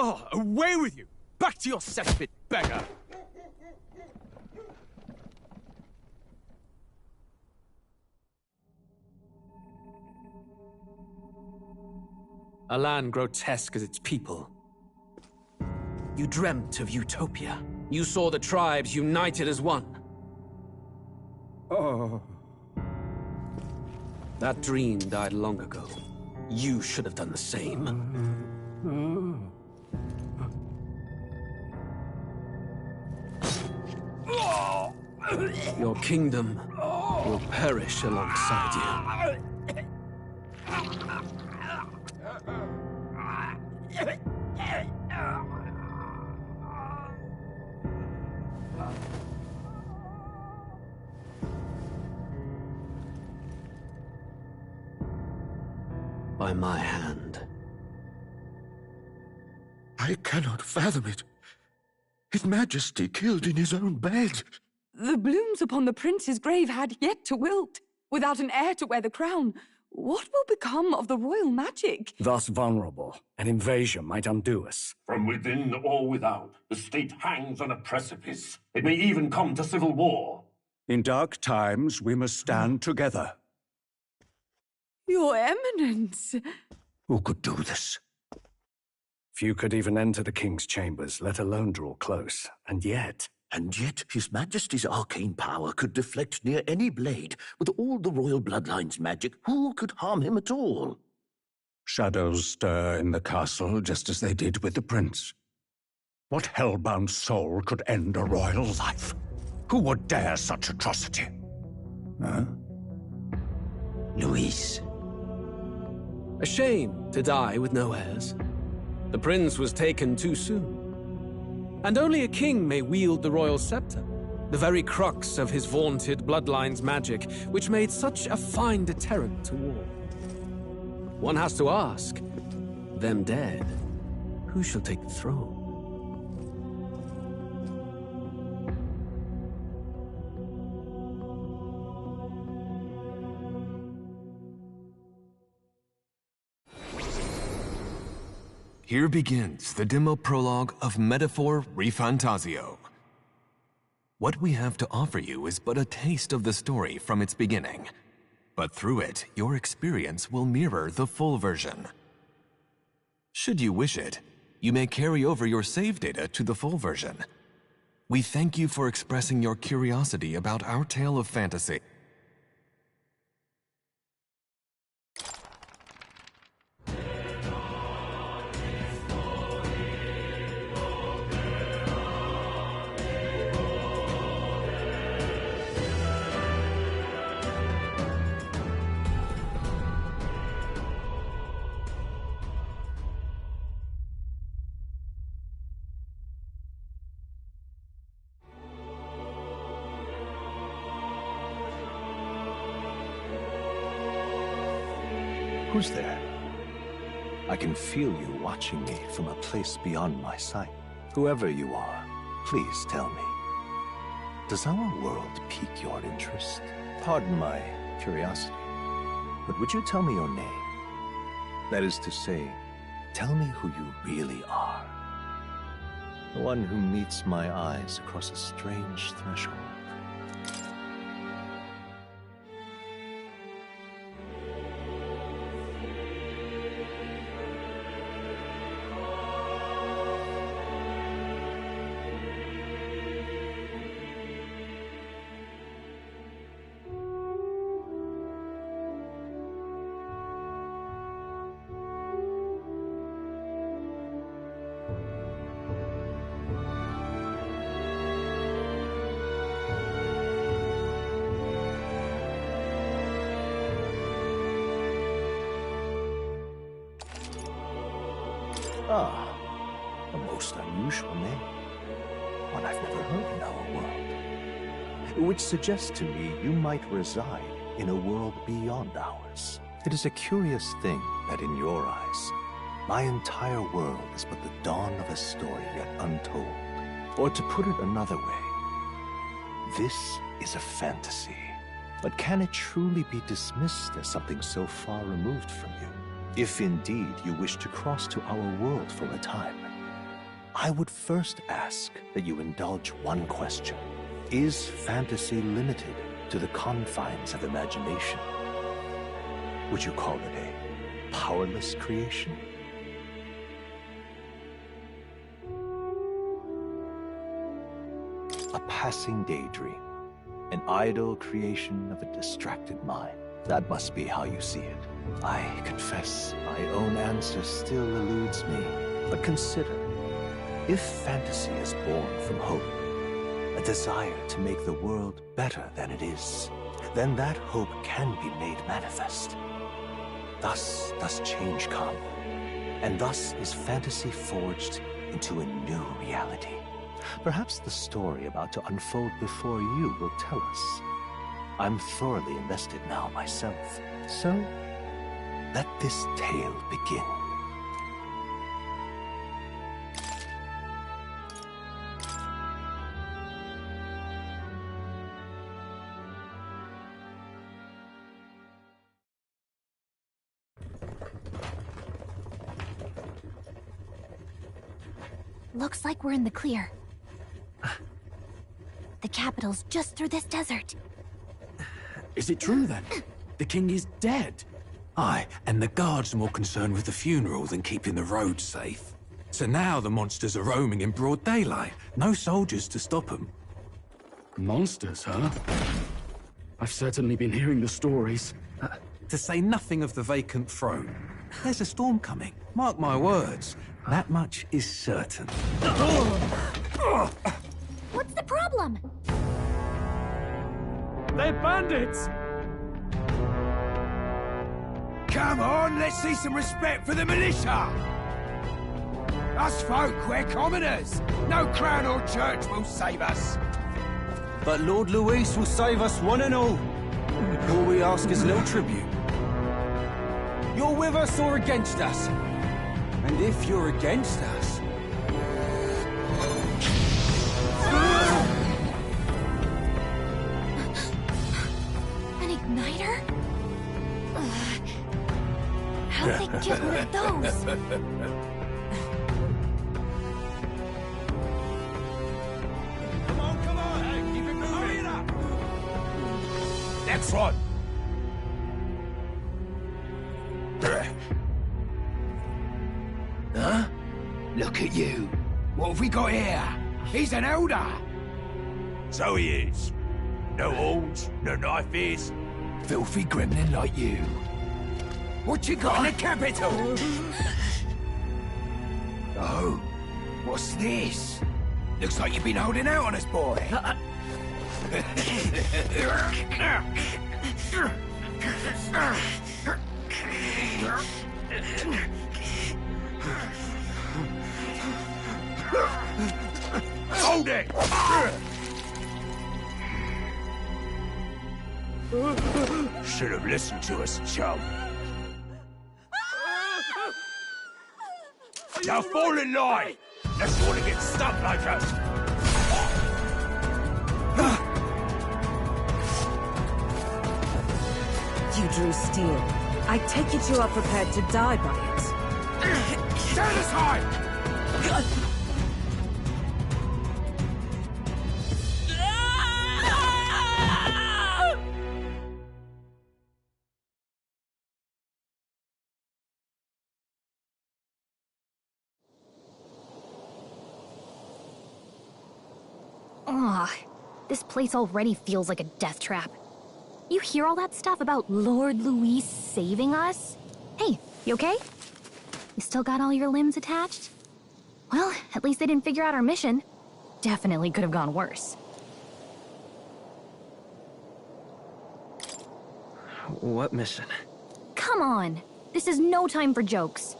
Oh, away with you! Back to your cesspit, beggar! A land grotesque as its people. You dreamt of utopia. You saw the tribes united as one. Oh. That dream died long ago. You should have done the same. Your kingdom will perish alongside you. By my hand. I cannot fathom it. His Majesty killed in his own bed. The blooms upon the prince's grave had yet to wilt. Without an heir to wear the crown, what will become of the royal magic? Thus vulnerable, an invasion might undo us. From within or without, the state hangs on a precipice. It may even come to civil war. In dark times, we must stand together. Your Eminence! Who could do this? Few could even enter the king's chambers, let alone draw close. And yet His Majesty's arcane power could deflect near any blade. With all the royal bloodline's magic, who could harm him at all? shadows stir in the castle just as they did with the prince. What hellbound soul could end a royal life? Who would dare such atrocity? Huh? Luis. A shame to die with no heirs. The prince was taken too soon. And only a king may wield the royal scepter, the very crux of his vaunted bloodline's magic, which made such a fine deterrent to war. One has to ask, them dead, who shall take the throne? Here begins the demo prologue of Metaphor ReFantazio. What we have to offer you is but a taste of the story from its beginning, but through it, your experience will mirror the full version. Should you wish it, you may carry over your save data to the full version. We thank you for expressing your curiosity about our tale of fantasy. Who's there? I can feel you watching me from a place beyond my sight. Whoever you are, please tell me. Does our world pique your interest? Pardon my curiosity, but would you tell me your name? That is to say, tell me who you really are. The one who meets my eyes across a strange threshold. Ah, a most unusual name. One I've never heard in our world. Which suggests to me you might reside in a world beyond ours. It is a curious thing that in your eyes, my entire world is but the dawn of a story yet untold. Or to put it another way, this is a fantasy. But can it truly be dismissed as something so far removed from you? If indeed you wish to cross to our world for a time, I would first ask that you indulge one question. Is fantasy limited to the confines of imagination? Would you call it a powerless creation? A passing daydream, an idle creation of a distracted mind. That must be how you see it. I confess my own answer still eludes me. But consider, if fantasy is born from hope, a desire to make the world better than it is, then that hope can be made manifest. Thus does change come, and thus is fantasy forged into a new reality. Perhaps the story about to unfold before you will tell us. I'm thoroughly invested now myself, so let this tale begin. Looks like we're in the clear. The capital's just through this desert. Is it true then? The king is dead? Aye, and the guards are more concerned with the funeral than keeping the roads safe. So now the monsters are roaming in broad daylight. No soldiers to stop them. Monsters, huh? I've certainly been hearing the stories. To say nothing of the vacant throne. There's a storm coming. Mark my words. That much is certain. What's the problem? They're bandits! Come on, let's see some respect for the militia! Us folk, we're commoners! No crown or church will save us! But Lord Luis will save us one and all. All we ask is a little tribute. You're with us or against us? And if you're against us... An igniter? How'd they get one of those? Come on, hey, keep it moving! Hurry it up! Next one! Huh? Look at you. What have we got here? He's an elder. So he is. No horns, no knife is. Filthy gremlin like you. What you got in the capital? Oh, what's this? Looks like you've been holding out on us, boy. Hold it! Should have listened to us, chum. Now fall in line! Unless you want to get stuck like us! You drew steel. I take it you are prepared to die by it. Stand aside! Ugh, this place already feels like a death trap. You hear all that stuff about Lord Luis saving us? Hey, you okay? You still got all your limbs attached? Well, at least they didn't figure out our mission. Definitely could have gone worse. What mission? Come on! This is no time for jokes.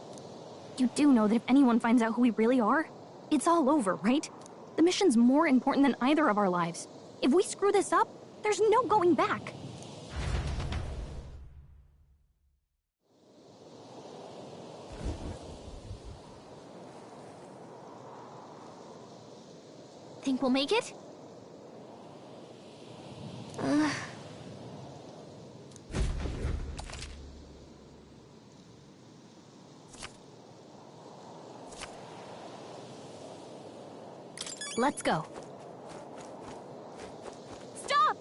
You do know that if anyone finds out who we really are, it's all over, right? The mission's more important than either of our lives. If we screw this up, there's no going back. Think we'll make it? Let's go. Stop!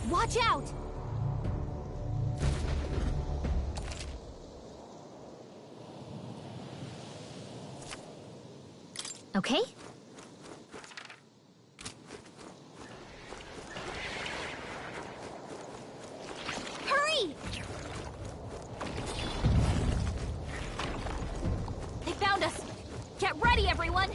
Watch out! Okay? Hurry! They found us! Get ready, everyone!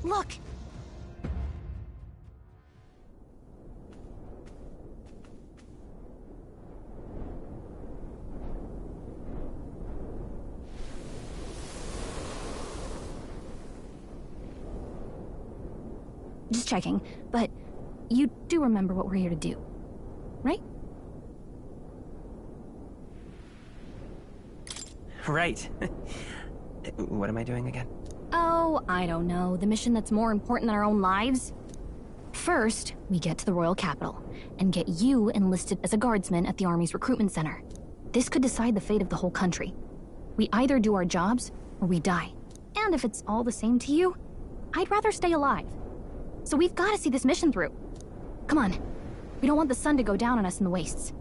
Look! Just checking, but you do remember what we're here to do, right? Right. What am I doing again? Oh, I don't know. The mission that's more important than our own lives? First, we get to the royal capital and get you enlisted as a guardsman at the army's recruitment center. This could decide the fate of the whole country. We either do our jobs or we die. And if it's all the same to you, I'd rather stay alive. So we've got to see this mission through. Come on. We don't want the sun to go down on us in the wastes.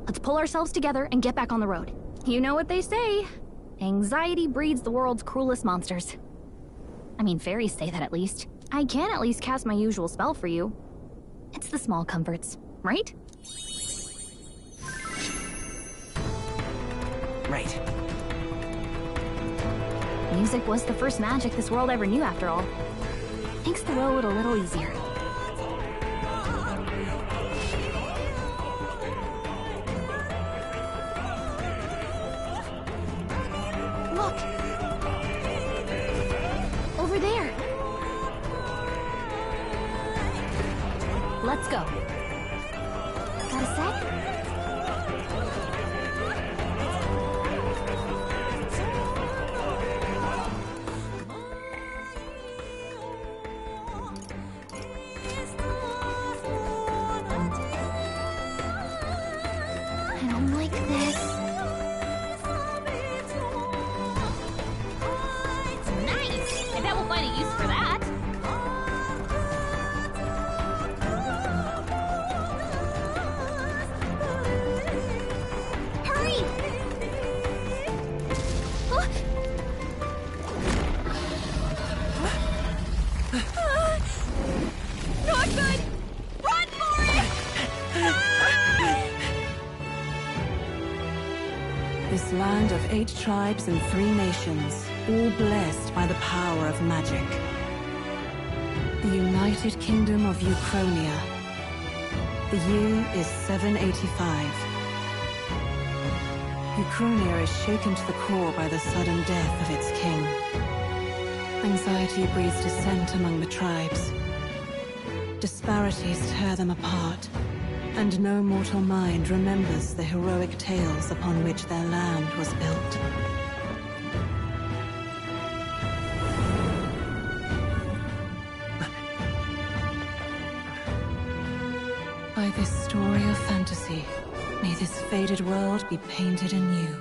Let's pull ourselves together and get back on the road. You know what they say. Anxiety breeds the world's cruelest monsters. I mean, fairies say that at least. I can at least cast my usual spell for you. It's the small comforts, right? Right. Music was the first magic this world ever knew, after all. Makes the road a little easier. Look! Over there! Let's go. Got a sec? I don't like this. Nice! I bet we'll find a use for that. Hurry! Not good! Run for it! This land of 8 tribes and 3 nations, all blessed by the power of magic. The United Kingdom of Uchronia. The year is 785. Uchronia is shaken to the core by the sudden death of its king. Anxiety breeds dissent among the tribes. Disparities tear them apart, and no mortal mind remembers the heroic tales upon which their land was built. By this story of fantasy, may this faded world be painted anew.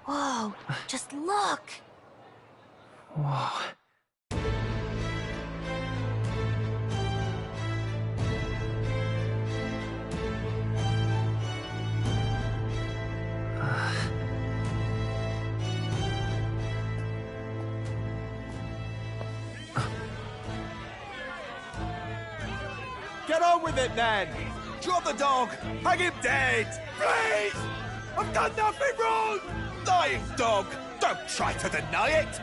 Whoa, just look! Whoa. Get on with it, then! Drop the dog! Hang him dead! Please! I've done nothing wrong! Lying dog! Don't try to deny it!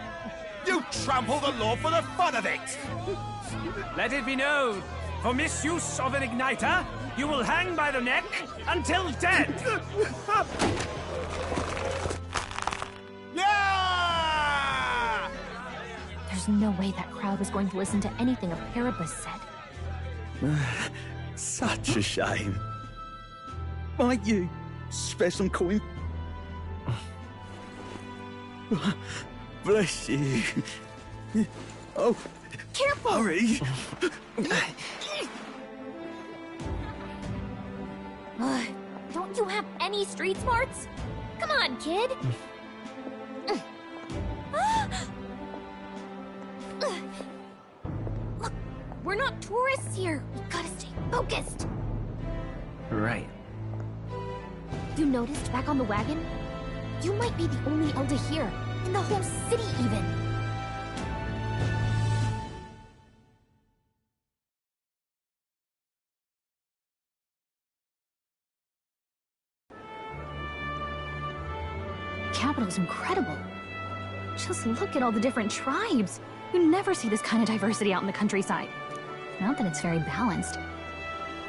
You trample the law for the fun of it! Let it be known, for misuse of an igniter, you will hang by the neck until dead! Yeah! There's no way that crowd was going to listen to anything a Paribus said. Such a shame. Might you spare some coin? Bless you. Oh, careful! Hurry! Don't you have any street smarts? Come on, kid! Look, we're not tourists here. We gotta stay focused. Right. You noticed back on the wagon? You might be the only elder here, in the whole city even. Capital's incredible. Just look at all the different tribes. You never see this kind of diversity out in the countryside. Not that it's very balanced.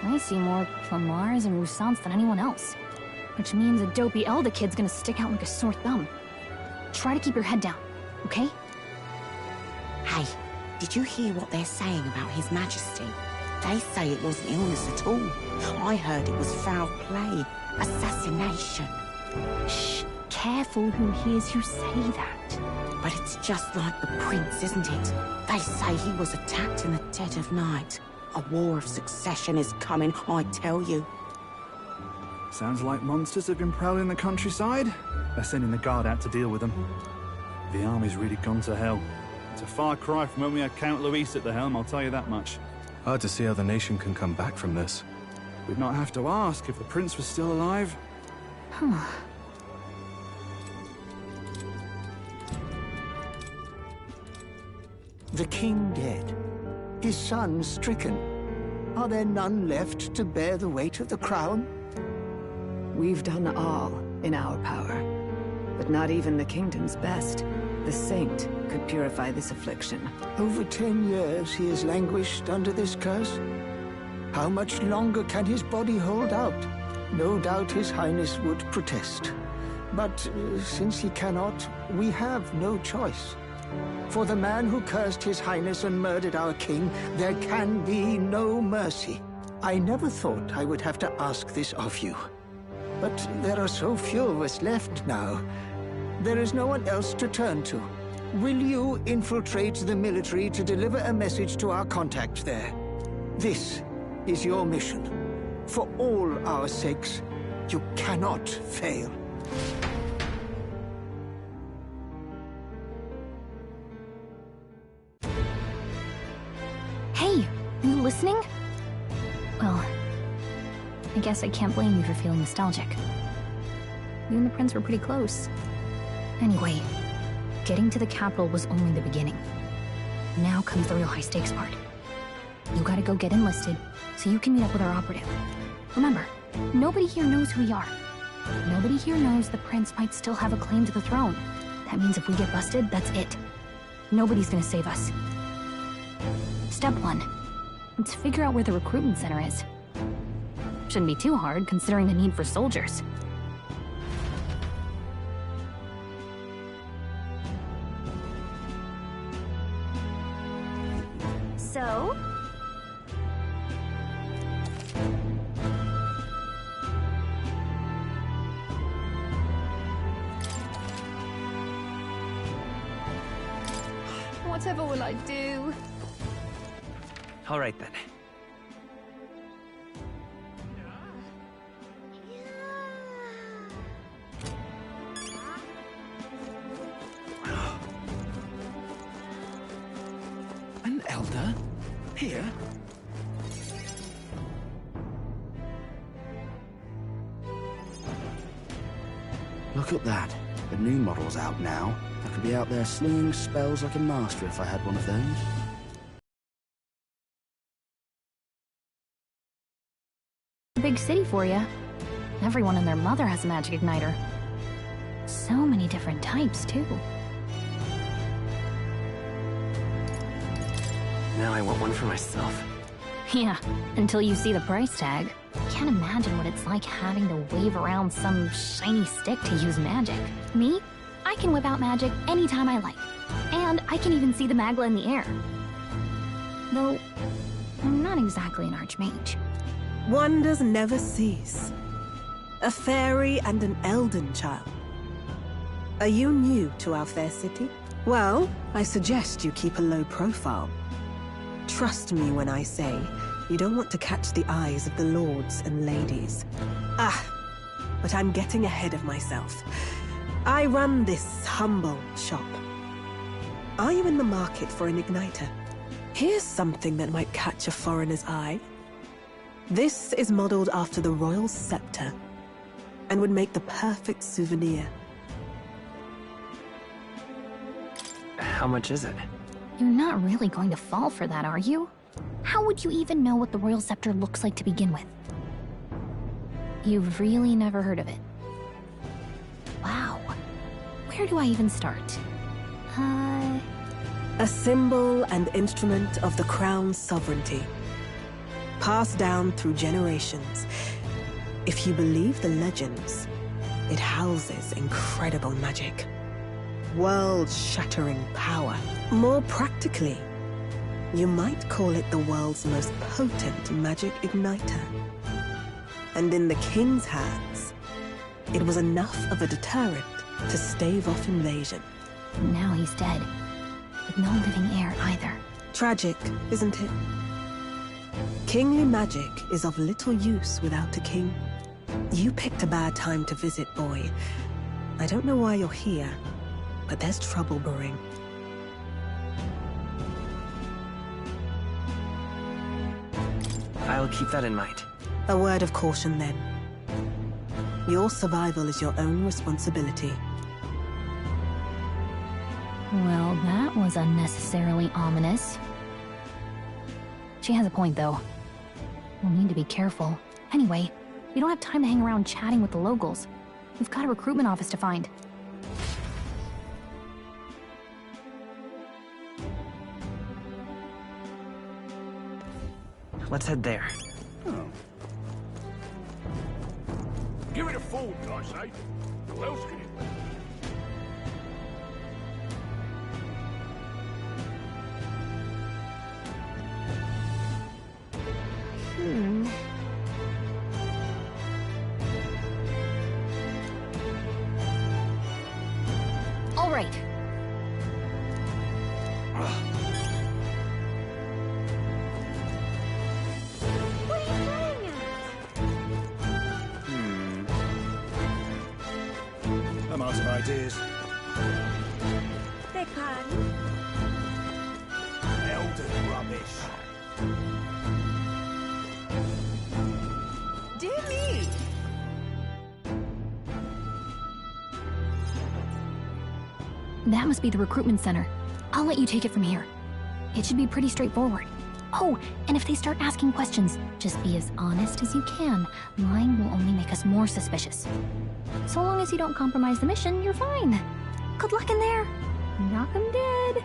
I see more Plamars and Roussants than anyone else. Which means a dopey Elda kid's gonna stick out like a sore thumb. Try to keep your head down, okay? Hey, did you hear what they're saying about His Majesty? They say it wasn't illness at all. I heard it was foul play, assassination. Shh, careful who hears you say that. But it's just like the prince, isn't it? They say he was attacked in the dead of night. A war of succession is coming, I tell you. Sounds like monsters have been prowling the countryside. They're sending the guard out to deal with them. The army's really gone to hell. It's a far cry from when we had Count Luis at the helm, I'll tell you that much. Hard to see how the nation can come back from this. We'd not have to ask if the prince was still alive. Huh. The king dead, his son stricken. Are there none left to bear the weight of the crown? We've done all in our power, but not even the kingdom's best. The saint could purify this affliction. Over 10 years he has languished under this curse. How much longer can his body hold out? No doubt his highness would protest. But since he cannot, we have no choice. For the man who cursed his highness and murdered our king, there can be no mercy. I never thought I would have to ask this of you. But there are so few of us left now. There is no one else to turn to. Will you infiltrate the military to deliver a message to our contact there? This is your mission. For all our sakes, you cannot fail. Hey, are you listening? Well, I guess I can't blame you for feeling nostalgic. You and the prince were pretty close. Anyway, getting to the capital was only the beginning. Now comes the real high-stakes part. You gotta go get enlisted, so you can meet up with our operative. Remember, nobody here knows who we are. Nobody here knows the prince might still have a claim to the throne. That means if we get busted, that's it. Nobody's gonna save us. Step 1. Let's figure out where the recruitment center is. Shouldn't be too hard, considering the need for soldiers. So? Whatever will I do? All right, then. An elder? Here? Look at that. The new model's out now. I could be out there slinging spells like a master if I had one of those. Big city for you. Everyone and their mother has a magic igniter. So many different types, too. Now I want one for myself. Yeah, until you see the price tag. Can't imagine what it's like having to wave around some shiny stick to use magic. Me? I can whip out magic anytime I like. And I can even see the Magla in the air. Though, I'm not exactly an archmage. Wonders never cease. A fairy and an elden child. Are you new to our fair city? Well, I suggest you keep a low profile. Trust me when I say you don't want to catch the eyes of the lords and ladies. But I'm getting ahead of myself. I run this humble shop. Are you in the market for an igniter? Here's something that might catch a foreigner's eye. This is modeled after the royal scepter and would make the perfect souvenir. How much is it? You're not really going to fall for that, are you? How would you even know what the royal scepter looks like to begin with? You've really never heard of it. Wow. Where do I even start? A symbol and instrument of the crown's sovereignty. Passed down through generations. If you believe the legends, it houses incredible magic. World-shattering power. More practically, you might call it the world's most potent magic igniter. And in the king's hands, it was enough of a deterrent to stave off invasion. Now he's dead. With no living heir either. Tragic, isn't it? Kingly magic is of little use without a king. You picked a bad time to visit, boy. I don't know why you're here, but there's trouble brewing. I'll keep that in mind. A word of caution, then. Your survival is your own responsibility. Well, that was unnecessarily ominous. She has a point, though. We'll need to be careful. Anyway, we don't have time to hang around chatting with the locals. We've got a recruitment office to find. Let's head there. Oh. Give it a fold, I say. Who else can it be? All right. I'm out of ideas. Beg pardon? Elden rubbish. Dear me! That must be the recruitment center. I'll let you take it from here. It should be pretty straightforward. Oh, and if they start asking questions, just be as honest as you can. Lying will only make us more suspicious. So long as you don't compromise the mission, you're fine. Good luck in there. Knock 'em dead.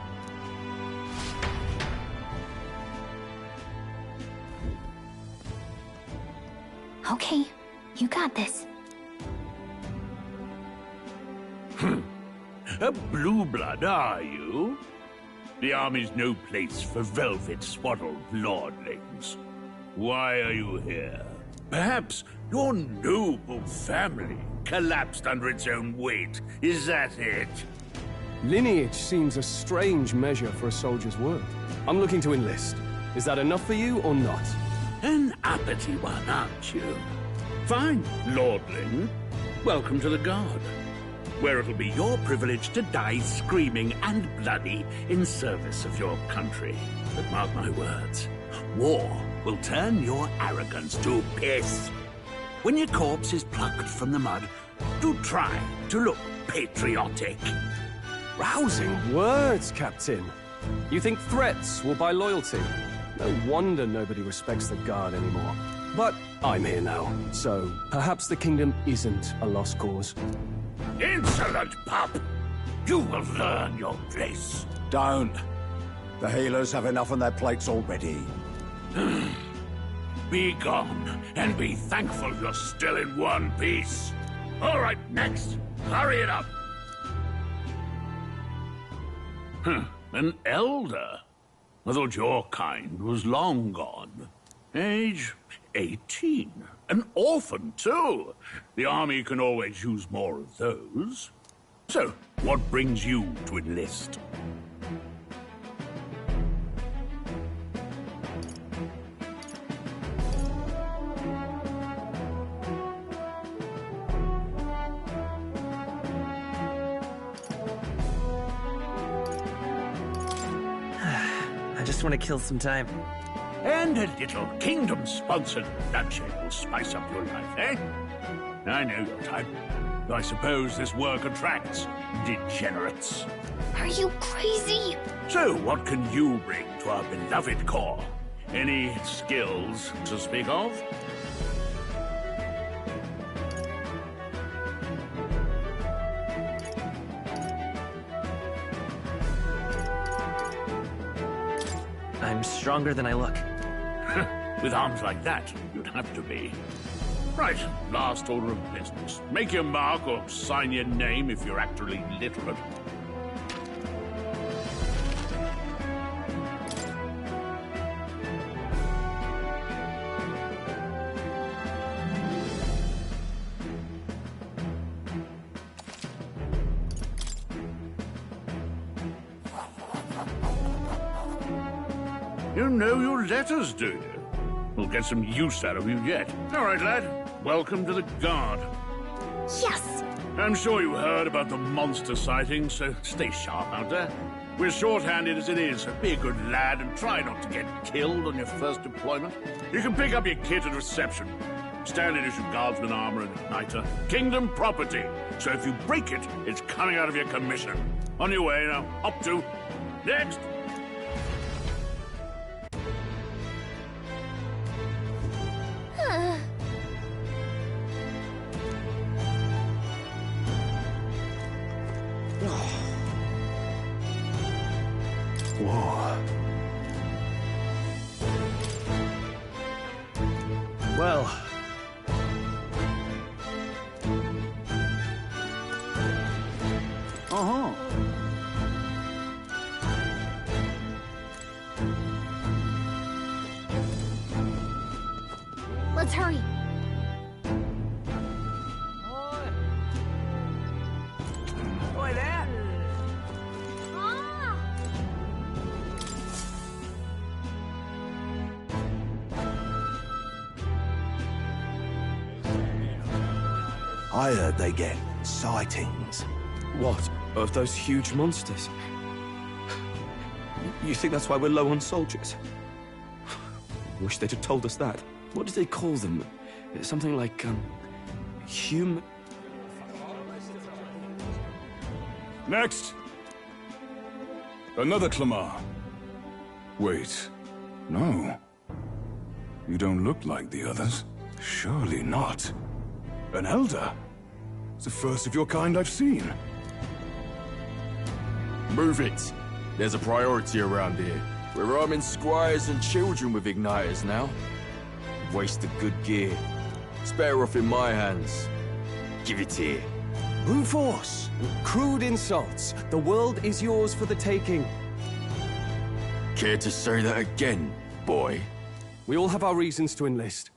Okay, you got this. A blue blood, are you? The army's no place for velvet-swaddled lordlings. Why are you here? Perhaps your noble family collapsed under its own weight. Is that it? Lineage seems a strange measure for a soldier's worth. I'm looking to enlist. Is that enough for you or not? An uppity one, aren't you? Fine, lordling. Welcome to the Guard, where it'll be your privilege to die screaming and bloody in service of your country. But mark my words, war will turn your arrogance to piss. When your corpse is plucked from the mud, do try to look patriotic. Rousing words, Captain. You think threats will buy loyalty? No wonder nobody respects the Guard anymore. But I'm here now, so perhaps the kingdom isn't a lost cause. Insolent pup! You will learn your place. Don't. The healers have enough on their plates already. Be gone, and be thankful you're still in one piece. All right, next. Hurry it up. An elder? I thought your kind was long gone. Age 18. An orphan, too. The army can always use more of those. So, what brings you to enlist? I just want to kill some time. And a little kingdom-sponsored bloodshed will spice up your life, eh? I know your type. I suppose this work attracts degenerates. Are you crazy? So, what can you bring to our beloved corps? Any skills to speak of? I'm stronger than I look. With arms like that, you'd have to be. Right, last order of business. Make your mark or sign your name if you're actually literate. You know your letters, do you? We'll get some use out of you yet. All right, lad. Welcome to the Guard. Yes! I'm sure you heard about the monster sighting, so stay sharp out there. We're short-handed as it is, so be a good lad and try not to get killed on your first deployment. You can pick up your kit at reception. Standard issue guardsman armor and igniter. Kingdom property. So if you break it, it's coming out of your commission. On your way now. Up to. Next! Well... Uh-huh. Let's hurry. Oi there! I heard they get sightings. What? Of those huge monsters? You think that's why we're low on soldiers? Wish they'd have told us that. What did they call them? Something like, human... Next! Another Clamar. Wait. No. You don't look like the others. Surely not. An elder? It's the first of your kind I've seen. Move it. There's a priority around here. We're arming squires and children with igniters now. Waste of good gear. It's better off in my hands. Give it here. Brute force. Crude insults. The world is yours for the taking. Care to say that again, boy? We all have our reasons to enlist.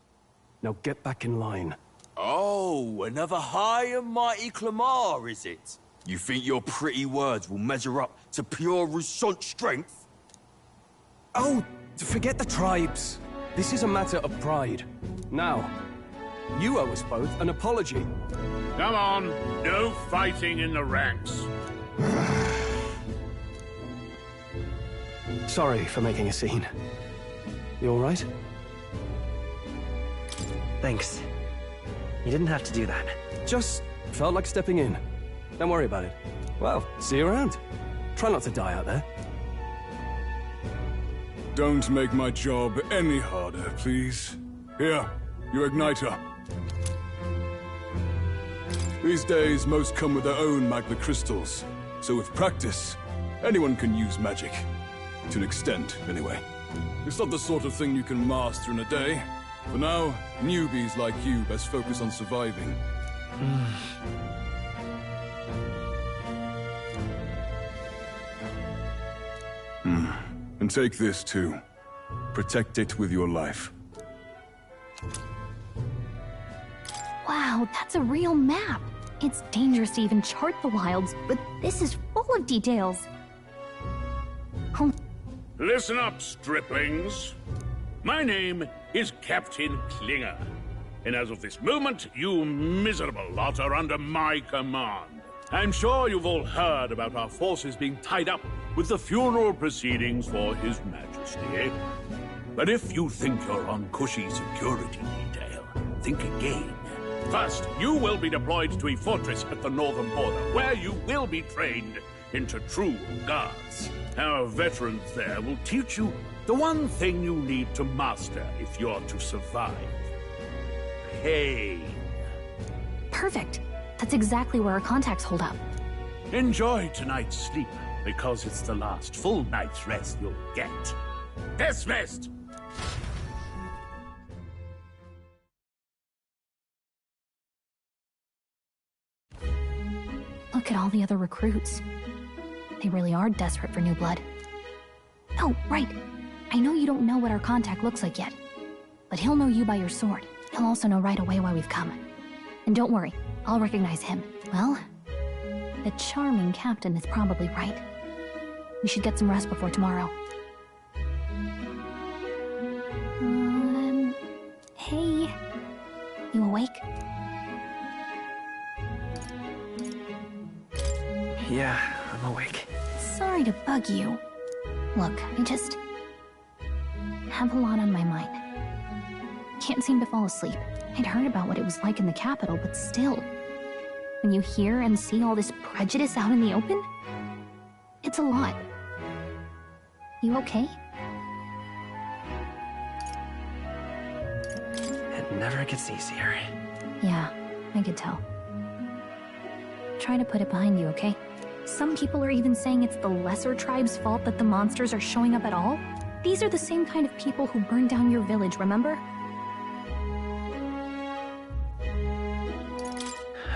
Now get back in line. Oh, another high and mighty Clamar, is it? You think your pretty words will measure up to pure Rousseau strength? Oh, forget the tribes. This is a matter of pride. Now, you owe us both an apology. Come on, no fighting in the ranks. Sorry for making a scene. You all right? Thanks. You didn't have to do that. Just felt like stepping in. Don't worry about it. Well, see you around. Try not to die out there. Don't make my job any harder, please. Here, your igniter. These days, most come with their own magna crystals. So with practice, anyone can use magic. To an extent, anyway. It's not the sort of thing you can master in a day. For now, newbies like you best focus on surviving. And take this too. Protect it with your life. Wow, that's a real map. It's dangerous to even chart the wilds, but this is full of details. Listen up, striplings. My name is Captain Klinger, and as of this moment, you miserable lot are under my command. I'm sure you've all heard about our forces being tied up with the funeral proceedings for His Majesty. But if you think you're on cushy security detail, think again. First, you will be deployed to a fortress at the northern border, where you will be trained into true guards. Our veterans there will teach you the one thing you need to master if you're to survive. Pain. Perfect. That's exactly where our contacts hold up. Enjoy tonight's sleep, because it's the last full night's rest you'll get. Dismissed! Look at all the other recruits. They really are desperate for new blood. Oh, right. I know you don't know what our contact looks like yet, but he'll know you by your sword. He'll also know right away why we've come. And don't worry, I'll recognize him. Well, the charming captain is probably right. We should get some rest before tomorrow. Hey. You awake? Yeah, I'm awake. Sorry to bug you. Look, I just have a lot on my mind. Can't seem to fall asleep. I'd heard about what it was like in the capital, but still. When you hear and see all this prejudice out in the open, it's a lot. You okay? It never gets easier. Yeah, I could tell. Try to put it behind you, okay? Some people are even saying it's the lesser tribe's fault that the monsters are showing up at all. These are the same kind of people who burned down your village, remember?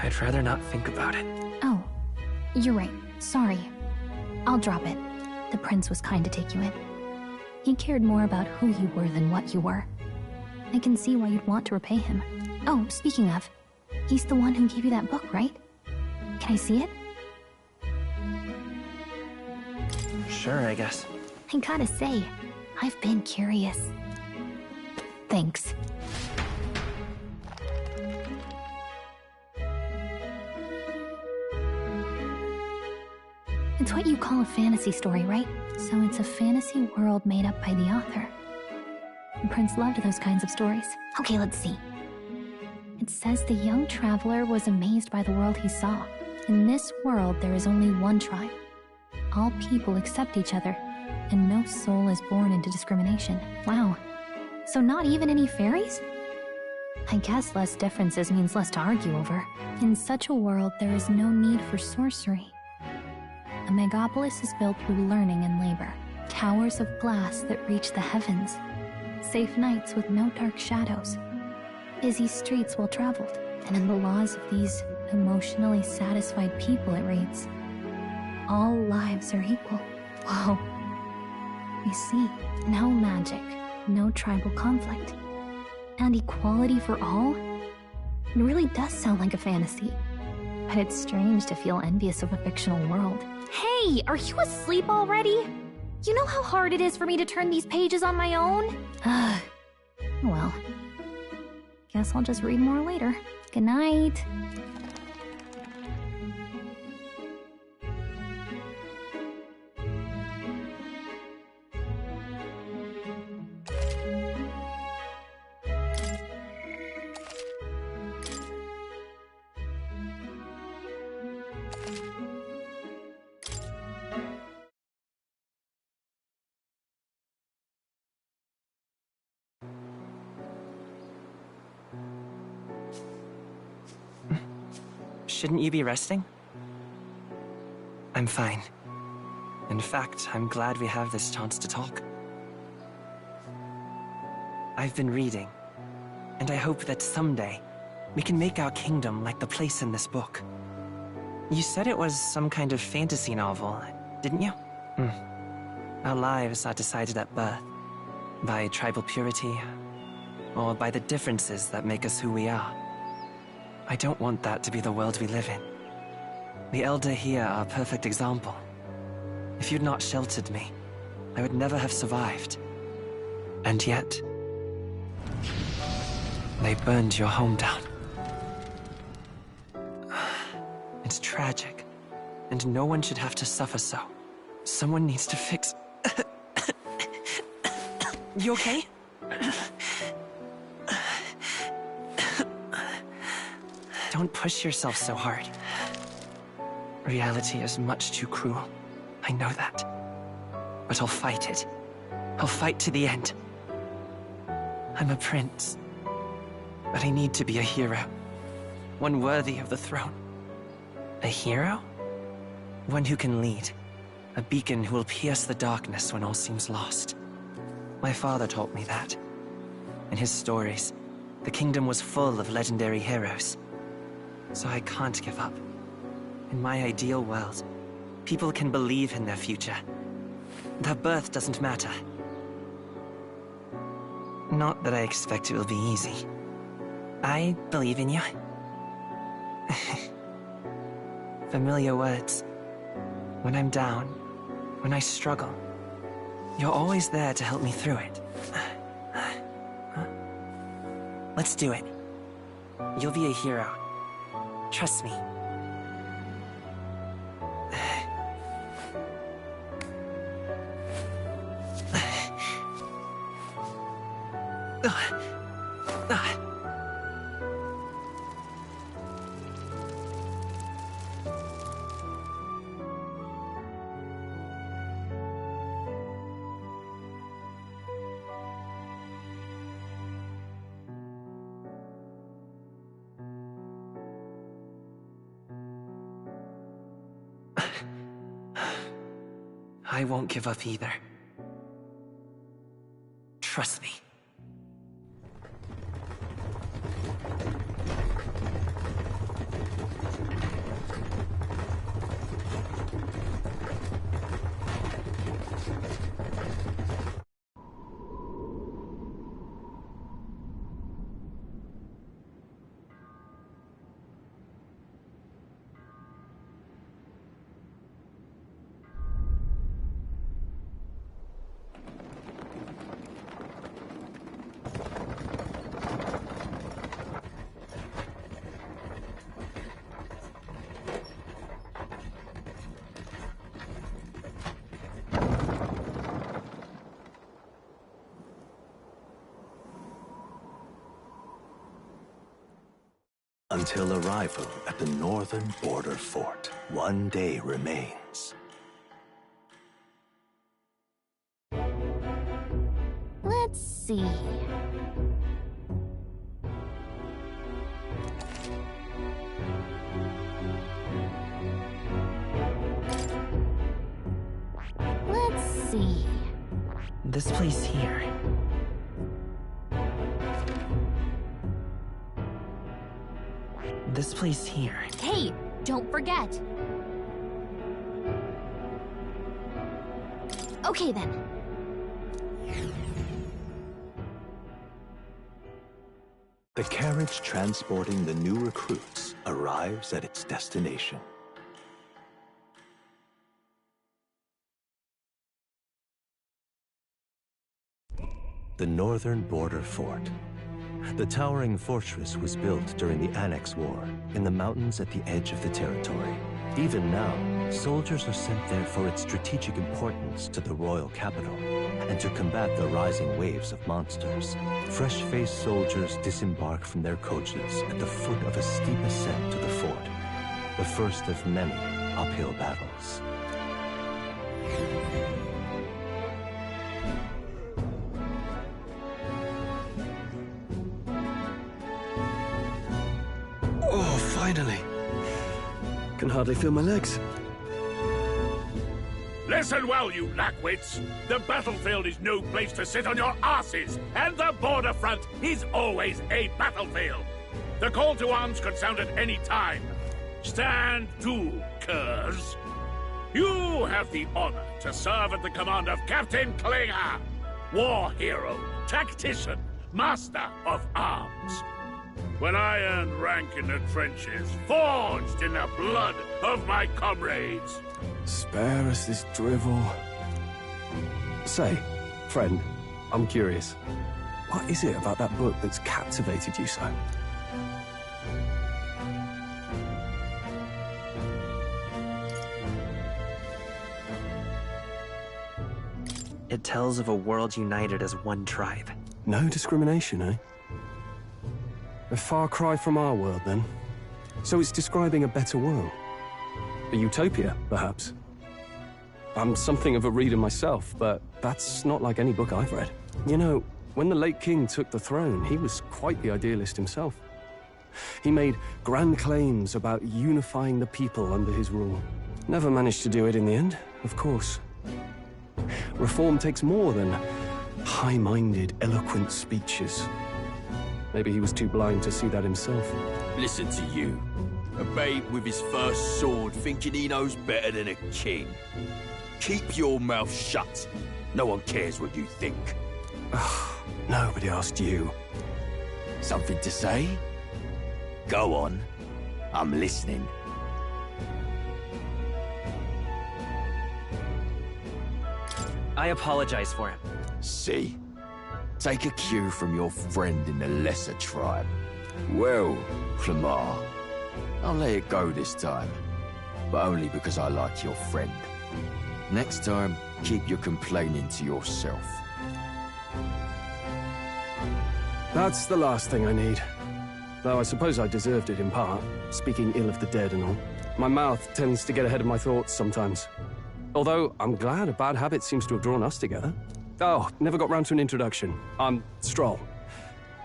I'd rather not think about it. Oh, you're right. Sorry. I'll drop it. The prince was kind to take you in. He cared more about who you were than what you were. I can see why you'd want to repay him. Oh, speaking of, he's the one who gave you that book, right? Can I see it? Sure, I guess. I gotta say, I've been curious. Thanks. It's what you call a fantasy story, right? So it's a fantasy world made up by the author. The prince loved those kinds of stories. Okay, let's see. It says the young traveler was amazed by the world he saw. In this world, there is only one tribe. All people accept each other, and no soul is born into discrimination. Wow. So not even any fairies? I guess less differences means less to argue over. In such a world, there is no need for sorcery. A megapolis is built through learning and labor. Towers of glass that reach the heavens. Safe nights with no dark shadows. Busy streets well traveled. And in the laws of these emotionally satisfied people, it reads, all lives are equal. Whoa. You see, no magic, no tribal conflict, and equality for all? It really does sound like a fantasy. But it's strange to feel envious of a fictional world. Hey, are you asleep already? You know how hard it is for me to turn these pages on my own? Well, guess I'll just read more later. Good night. Shouldn't you be resting? I'm fine. In fact, I'm glad we have this chance to talk. I've been reading, and I hope that someday we can make our kingdom like the place in this book. You said it was some kind of fantasy novel, didn't you? Our lives are decided at birth, by tribal purity, or by the differences that make us who we are. I don't want that to be the world we live in. The Elder here are a perfect example. If you'd not sheltered me, I would never have survived. And yet, they burned your home down. It's tragic, and no one should have to suffer so. Someone needs to fix... You okay? Don't push yourself so hard. Reality is much too cruel. I know that. But I'll fight it. I'll fight to the end. I'm a prince. But I need to be a hero. One worthy of the throne. A hero? One who can lead. A beacon who will pierce the darkness when all seems lost. My father taught me that. In his stories, the kingdom was full of legendary heroes. So I can't give up. In my ideal world, people can believe in their future. Their birth doesn't matter. Not that I expect it will be easy. I believe in you. Familiar words. When I'm down, when I struggle, you're always there to help me through it. Let's do it. You'll be a hero. Trust me. I won't give up either. Trust me. Until arrival at the northern border fort, one day remains. Let's see. Let's see. This place here. This place here. Hey, don't forget. Okay then. The carriage transporting the new recruits arrives at its destination. The northern border fort. The towering fortress was built during the Annex War in the mountains at the edge of the territory. Even now, soldiers are sent there for its strategic importance to the royal capital and to combat the rising waves of monsters. Fresh-faced soldiers disembark from their coaches at the foot of a steep ascent to the fort, the first of many uphill battles. Oh, finally. Can hardly feel my legs. Listen well, you lackwits. The battlefield is no place to sit on your asses, and the border front is always a battlefield. The call to arms could sound at any time. Stand to, curs. You have the honor to serve at the command of Captain Klinger, war hero, tactician, master of arms. When I earned rank in the trenches, forged in the blood of my comrades. Spare us this drivel. Say, friend, I'm curious. What is it about that book that's captivated you so? It tells of a world united as one tribe. No discrimination, eh? A far cry from our world, then. So it's describing a better world. A utopia, perhaps. I'm something of a reader myself, but that's not like any book I've read. You know, when the late king took the throne, he was quite the idealist himself. He made grand claims about unifying the people under his rule. Never managed to do it in the end, of course. Reform takes more than high-minded, eloquent speeches. Maybe he was too blind to see that himself. Listen to you. A babe with his first sword thinking he knows better than a king. Keep your mouth shut. No one cares what you think. Nobody asked you. Something to say? Go on. I'm listening. I apologize for him. See? Take a cue from your friend in the lesser tribe. Well, Clemar, I'll let it go this time. But only because I like your friend. Next time, keep your complaining to yourself. That's the last thing I need. Though I suppose I deserved it in part, speaking ill of the dead and all. My mouth tends to get ahead of my thoughts sometimes. Although, I'm glad a bad habit seems to have drawn us together. Oh, never got round to an introduction. I'm Stroll.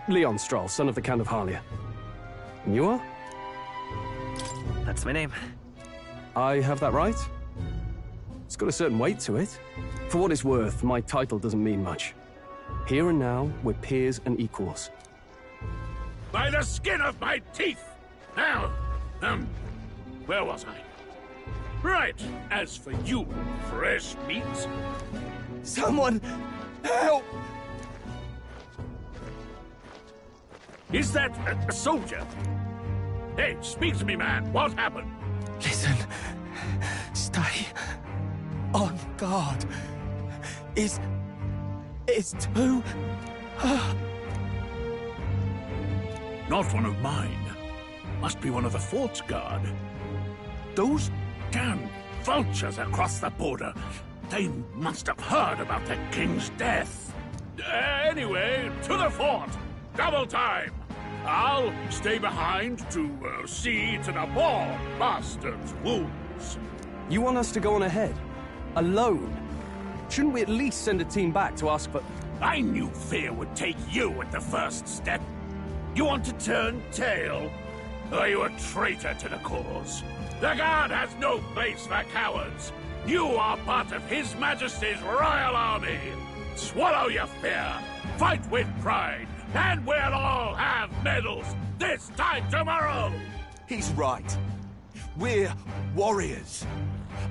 Leon Stroll, son of the Count of Harlia. And you are? That's my name. I have that right? It's got a certain weight to it. For what it's worth, my title doesn't mean much. Here and now, we're peers and equals. By the skin of my teeth! Now, where was I? Right, as for you, fresh meat... Someone, help! Is that a soldier? Hey, speak to me, man. What happened? Listen. Stay on guard. It's too... Not one of mine. Must be one of the fort's guard. Those damn vultures across the border. They must have heard about the king's death. Anyway, to the fort. Double time. I'll stay behind to see to the poor bastard's wounds. You want us to go on ahead? Alone? Shouldn't we at least send a team back to ask for... I knew fear would take you at the first step. You want to turn tail? Are you a traitor to the cause? The Guard has no place for cowards. You are part of His Majesty's Royal Army. Swallow your fear. Fight with pride. And we'll all have medals this time tomorrow. He's right. We're warriors.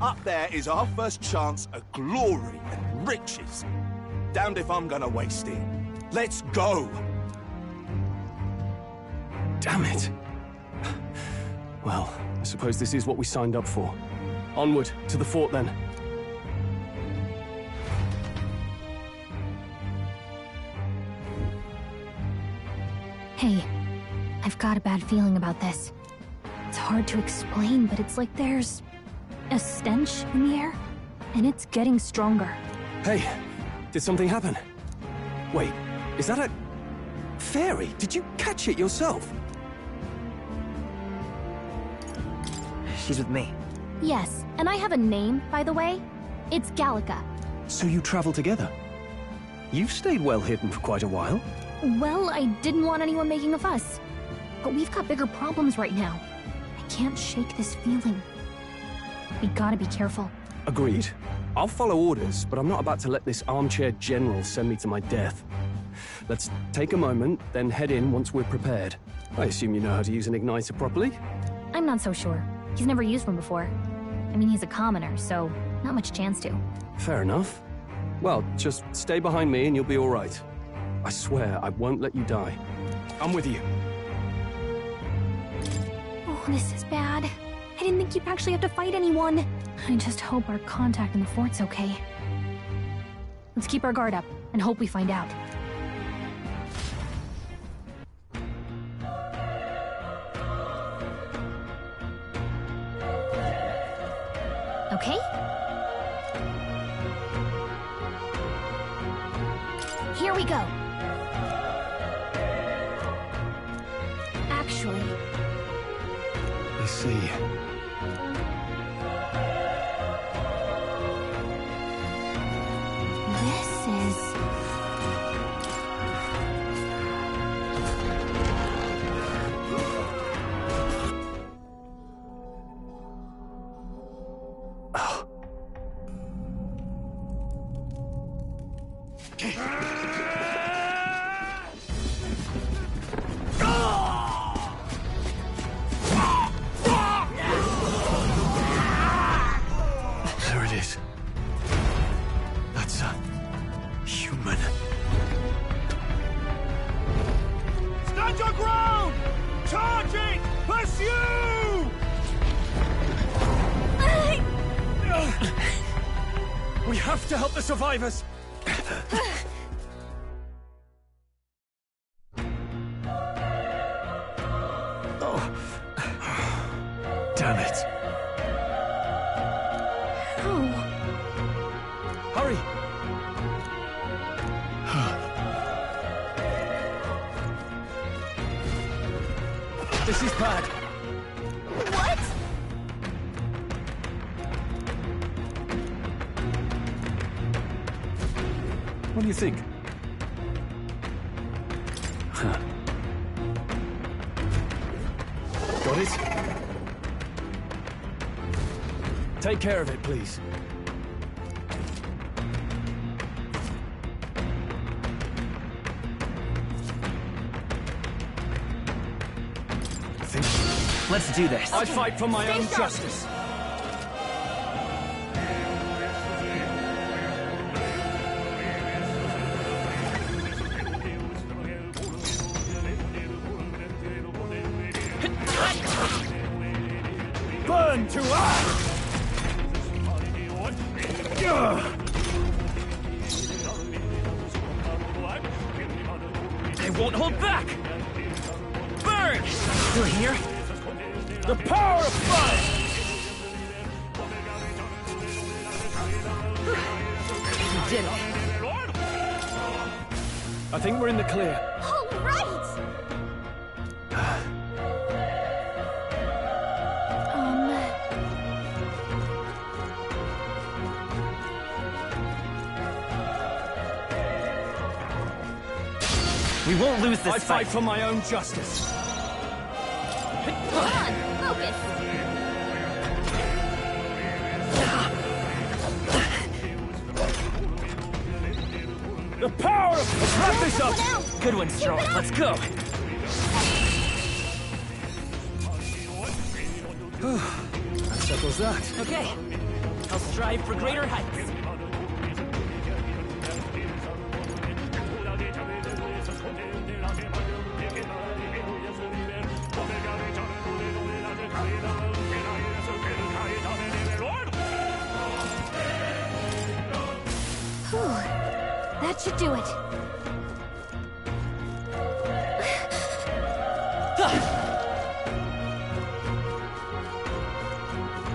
Up there is our first chance at glory and riches. Damned if I'm gonna waste it. Let's go! Damn it. Well, I suppose this is what we signed up for. Onward, to the fort then. Hey, I've got a bad feeling about this. It's hard to explain, but it's like there's a stench in the air, and it's getting stronger. Hey, did something happen? Wait, is that a... fairy? Did you catch it yourself? She's with me. Yes, and I have a name, by the way. It's Gallica. So you travel together? You've stayed well hidden for quite a while. Well, I didn't want anyone making a fuss. But we've got bigger problems right now. I can't shake this feeling. We gotta be careful. Agreed. I'll follow orders, but I'm not about to let this armchair general send me to my death. Let's take a moment, then head in once we're prepared. I assume you know how to use an igniter properly? I'm not so sure. He's never used one before. I mean, he's a commoner, so not much chance to. Fair enough. Well, just stay behind me and you'll be all right. I swear I won't let you die. I'm with you. Oh, this is bad. I didn't think you'd actually have to fight anyone. I just hope our contact in the fort's okay. Let's keep our guard up and hope we find out. Okay? Here we go. Actually... I see. This is... There it is. That's a... human. Stand your ground! Charging! Pursue! We have to help the survivors! Oh. Damn it. Hurry! This is bad. What? What do you think? Got it? Take care of it, please. Let's do this. I fight for my own justice. Burn to ash! They won't hold back! Burn! Still here? The power of fire! We did it. I think we're in the clear. All right! We won't lose this I fight for my own justice. Come on, focus! The power of... Let's wrap this up! Good one, Strong. Let's go! That settles that. Okay. I'll strive for greater heights. That should do it.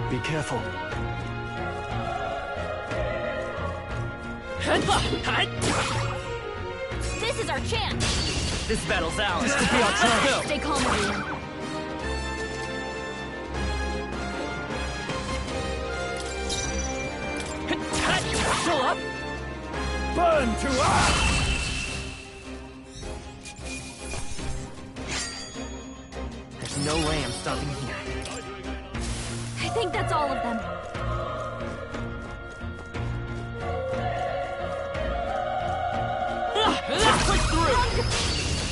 Be careful. This is our chance. This battle's ours. This could be our chance. Stay calm, everyone. Still up? Burn to ash! There's no way I'm stopping here. I think that's all of them. Push through!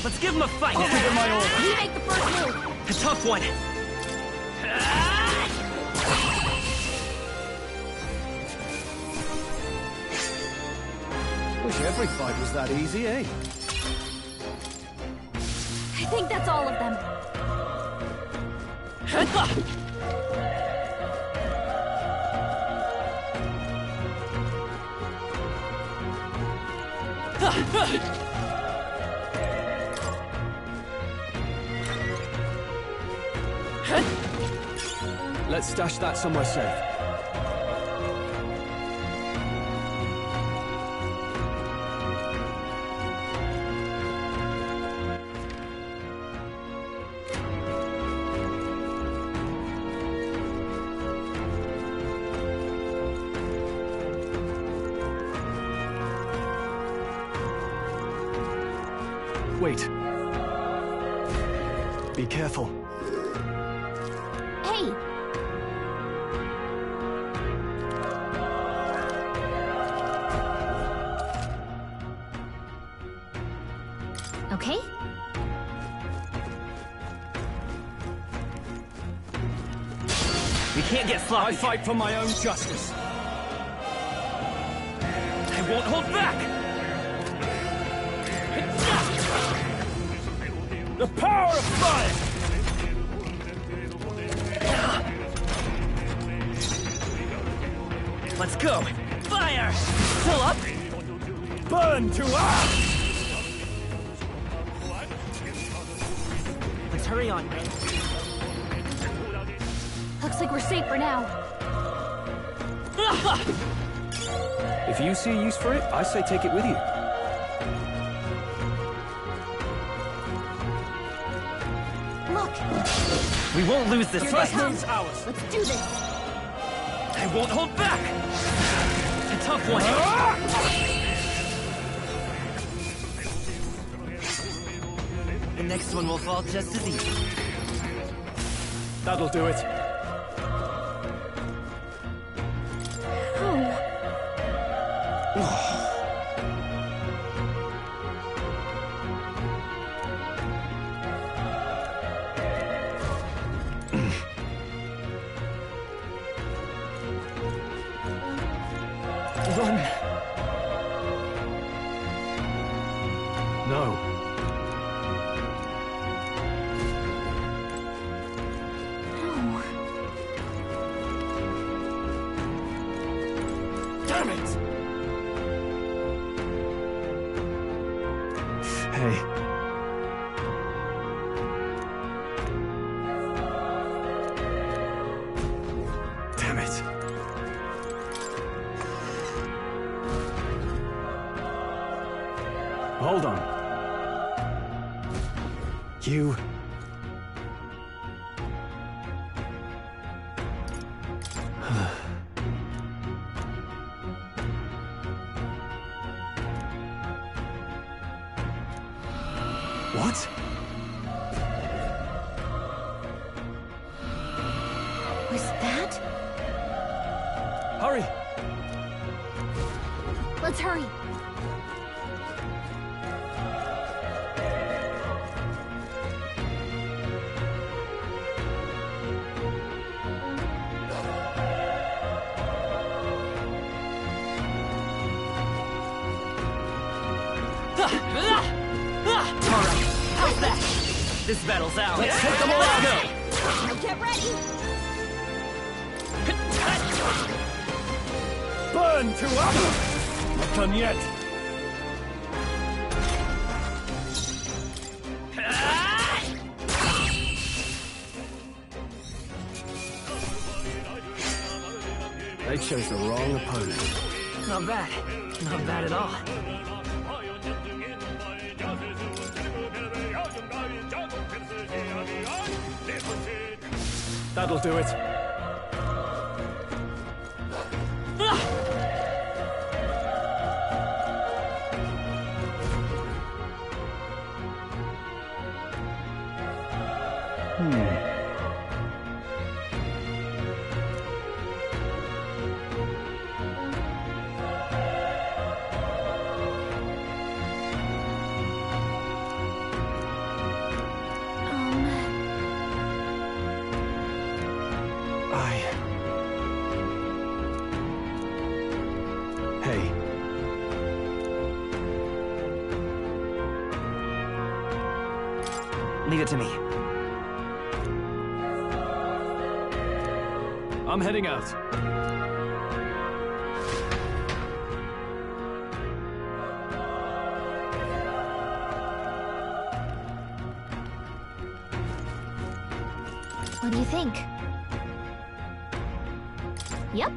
Let's give him a fight! I'll give it my all. You make the first move. A tough one. Wish every fight was that easy, eh? I think that's all of them. Let's stash that somewhere safe. Wait. Be careful. Hey! Okay? We can't get sloppy. I fight for my own justice. I won't hold back! The power of fire! Let's go! Fire! Still up? Burn to ash! Let's hurry on. Looks like we're safe for now. If you see a use for it, I say take it with you. Look! We won't lose this Here fight. they come. Let's do this! I won't hold back! A tough one. The next one will fall just as easy. That'll do it. Run! No. Damn it! Hey. Damn it. Hold on. You... What? Was that? Hurry! Let's hurry. Alright, how's that? This battle's out. Let's take them all out. Let's Now get ready! Burn to ash! Not done yet. They chose the wrong opponent. Not bad. Not bad at all. That'll do it. Hey. Leave it to me. I'm heading out. What do you think? Yep.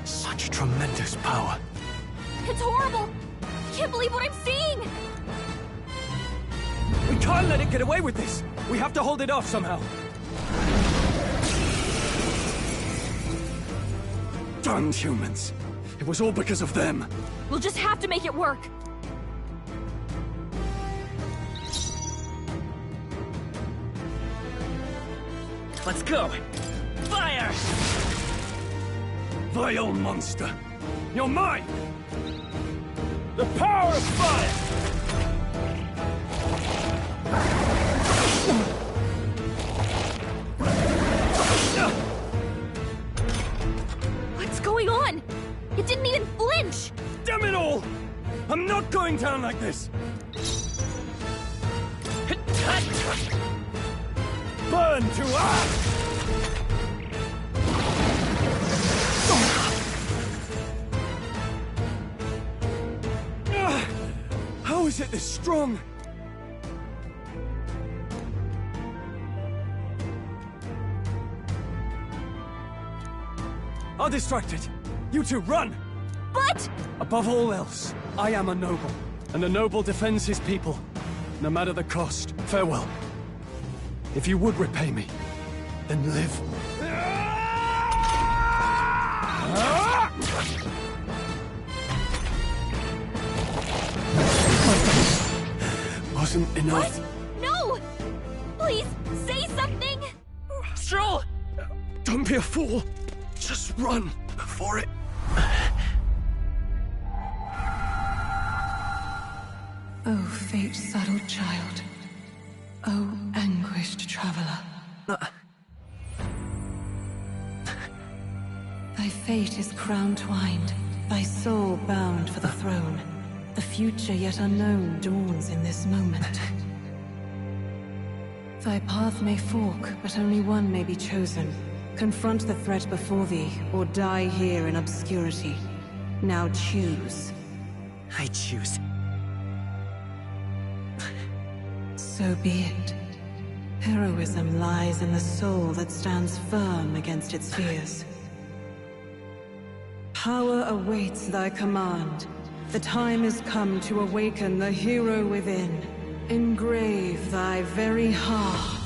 Such tremendous power. It's horrible! I can't believe what I'm seeing! We can't let it get away with this! We have to hold it off somehow. Damned humans. It was all because of them. We'll just have to make it work. Let's go! Fire! Vile monster! You're mine! The power of fire! What's going on? It didn't even flinch! Damn it all! I'm not going down like this! Burn to ash! How is it this strong? I'll distract it. You two, run! But... Above all else, I am a noble, and a noble defends his people, no matter the cost. Farewell. If you would repay me, then live. Wasn't enough. What? No! Please, say something! Stroll! Don't be a fool. Just run for it. Oh, fate-saddled child. Oh, anguished traveler. Thy fate is crown-twined, thy soul bound for the throne. The future yet unknown dawns in this moment. Thy path may fork, but only one may be chosen. Confront the threat before thee, or die here in obscurity. Now choose. I choose. So be it. Heroism lies in the soul that stands firm against its fears. Power awaits thy command. The time is come to awaken the hero within. Engrave thy very heart.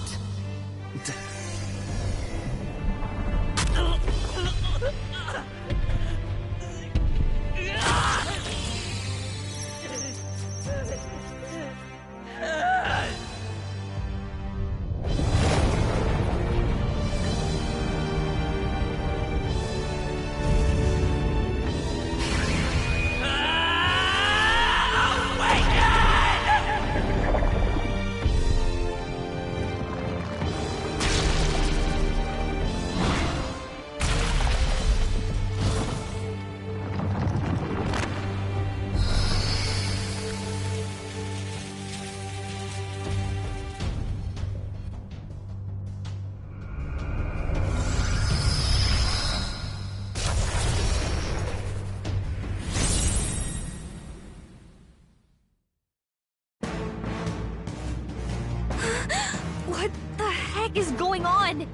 What the heck is going on?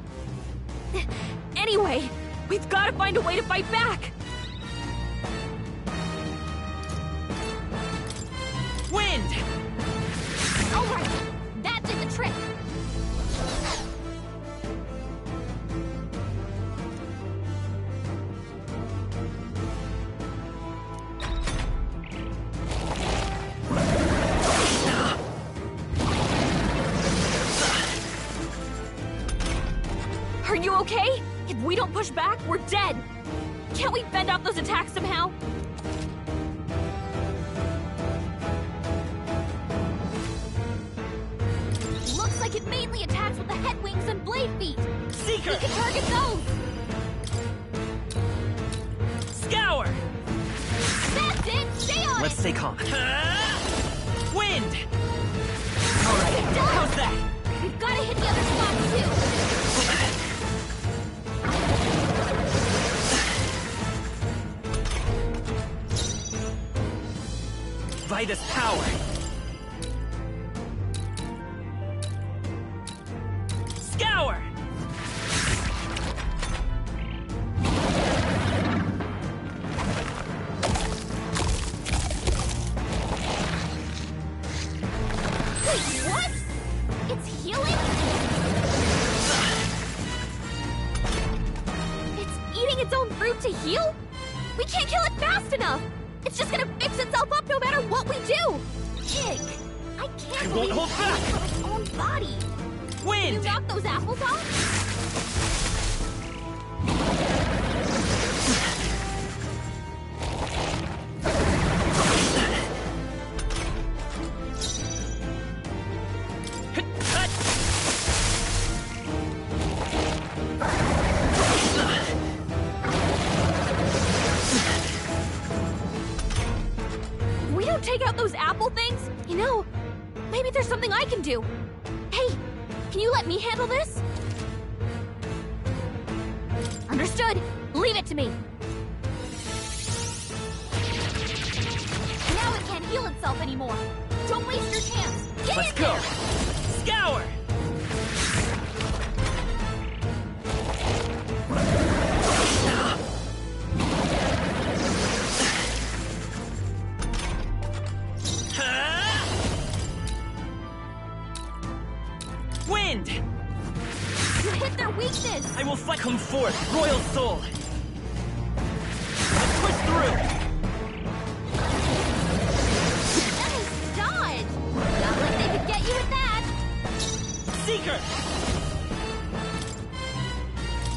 Anyway, we've got to find a way to fight back! Wind! Alright, that did the trick! Are you okay? If we don't push back, we're dead. Can't we fend off those attacks somehow? Looks like it mainly attacks with the head wings and blade feet. Seeker! We can target those! Scour! That's it! Stay on Let's it! stay calm. Wind! Alright, how's that? We've gotta hit the other spots too! Vitus power! Scour! Wait, what? It's healing? It's eating its own fruit to heal? We can't kill it fast enough! It's just gonna fix itself up no matter what we do! Jig, I can't won't believe hold it's back. from its own body! Wind! You knock those apples off? If we don't take out those apple things, you know, maybe there's something I can do. Hey, can you let me handle this? Understood. Leave it to me. Now it can't heal itself anymore. Don't waste your chance. Get Let's in go! there. Scour! Wind! You hit their weakness. I will fight. Come forth, Royal Soul! Let's push through! Nice dodge. Not like they could get you with that. Seeker!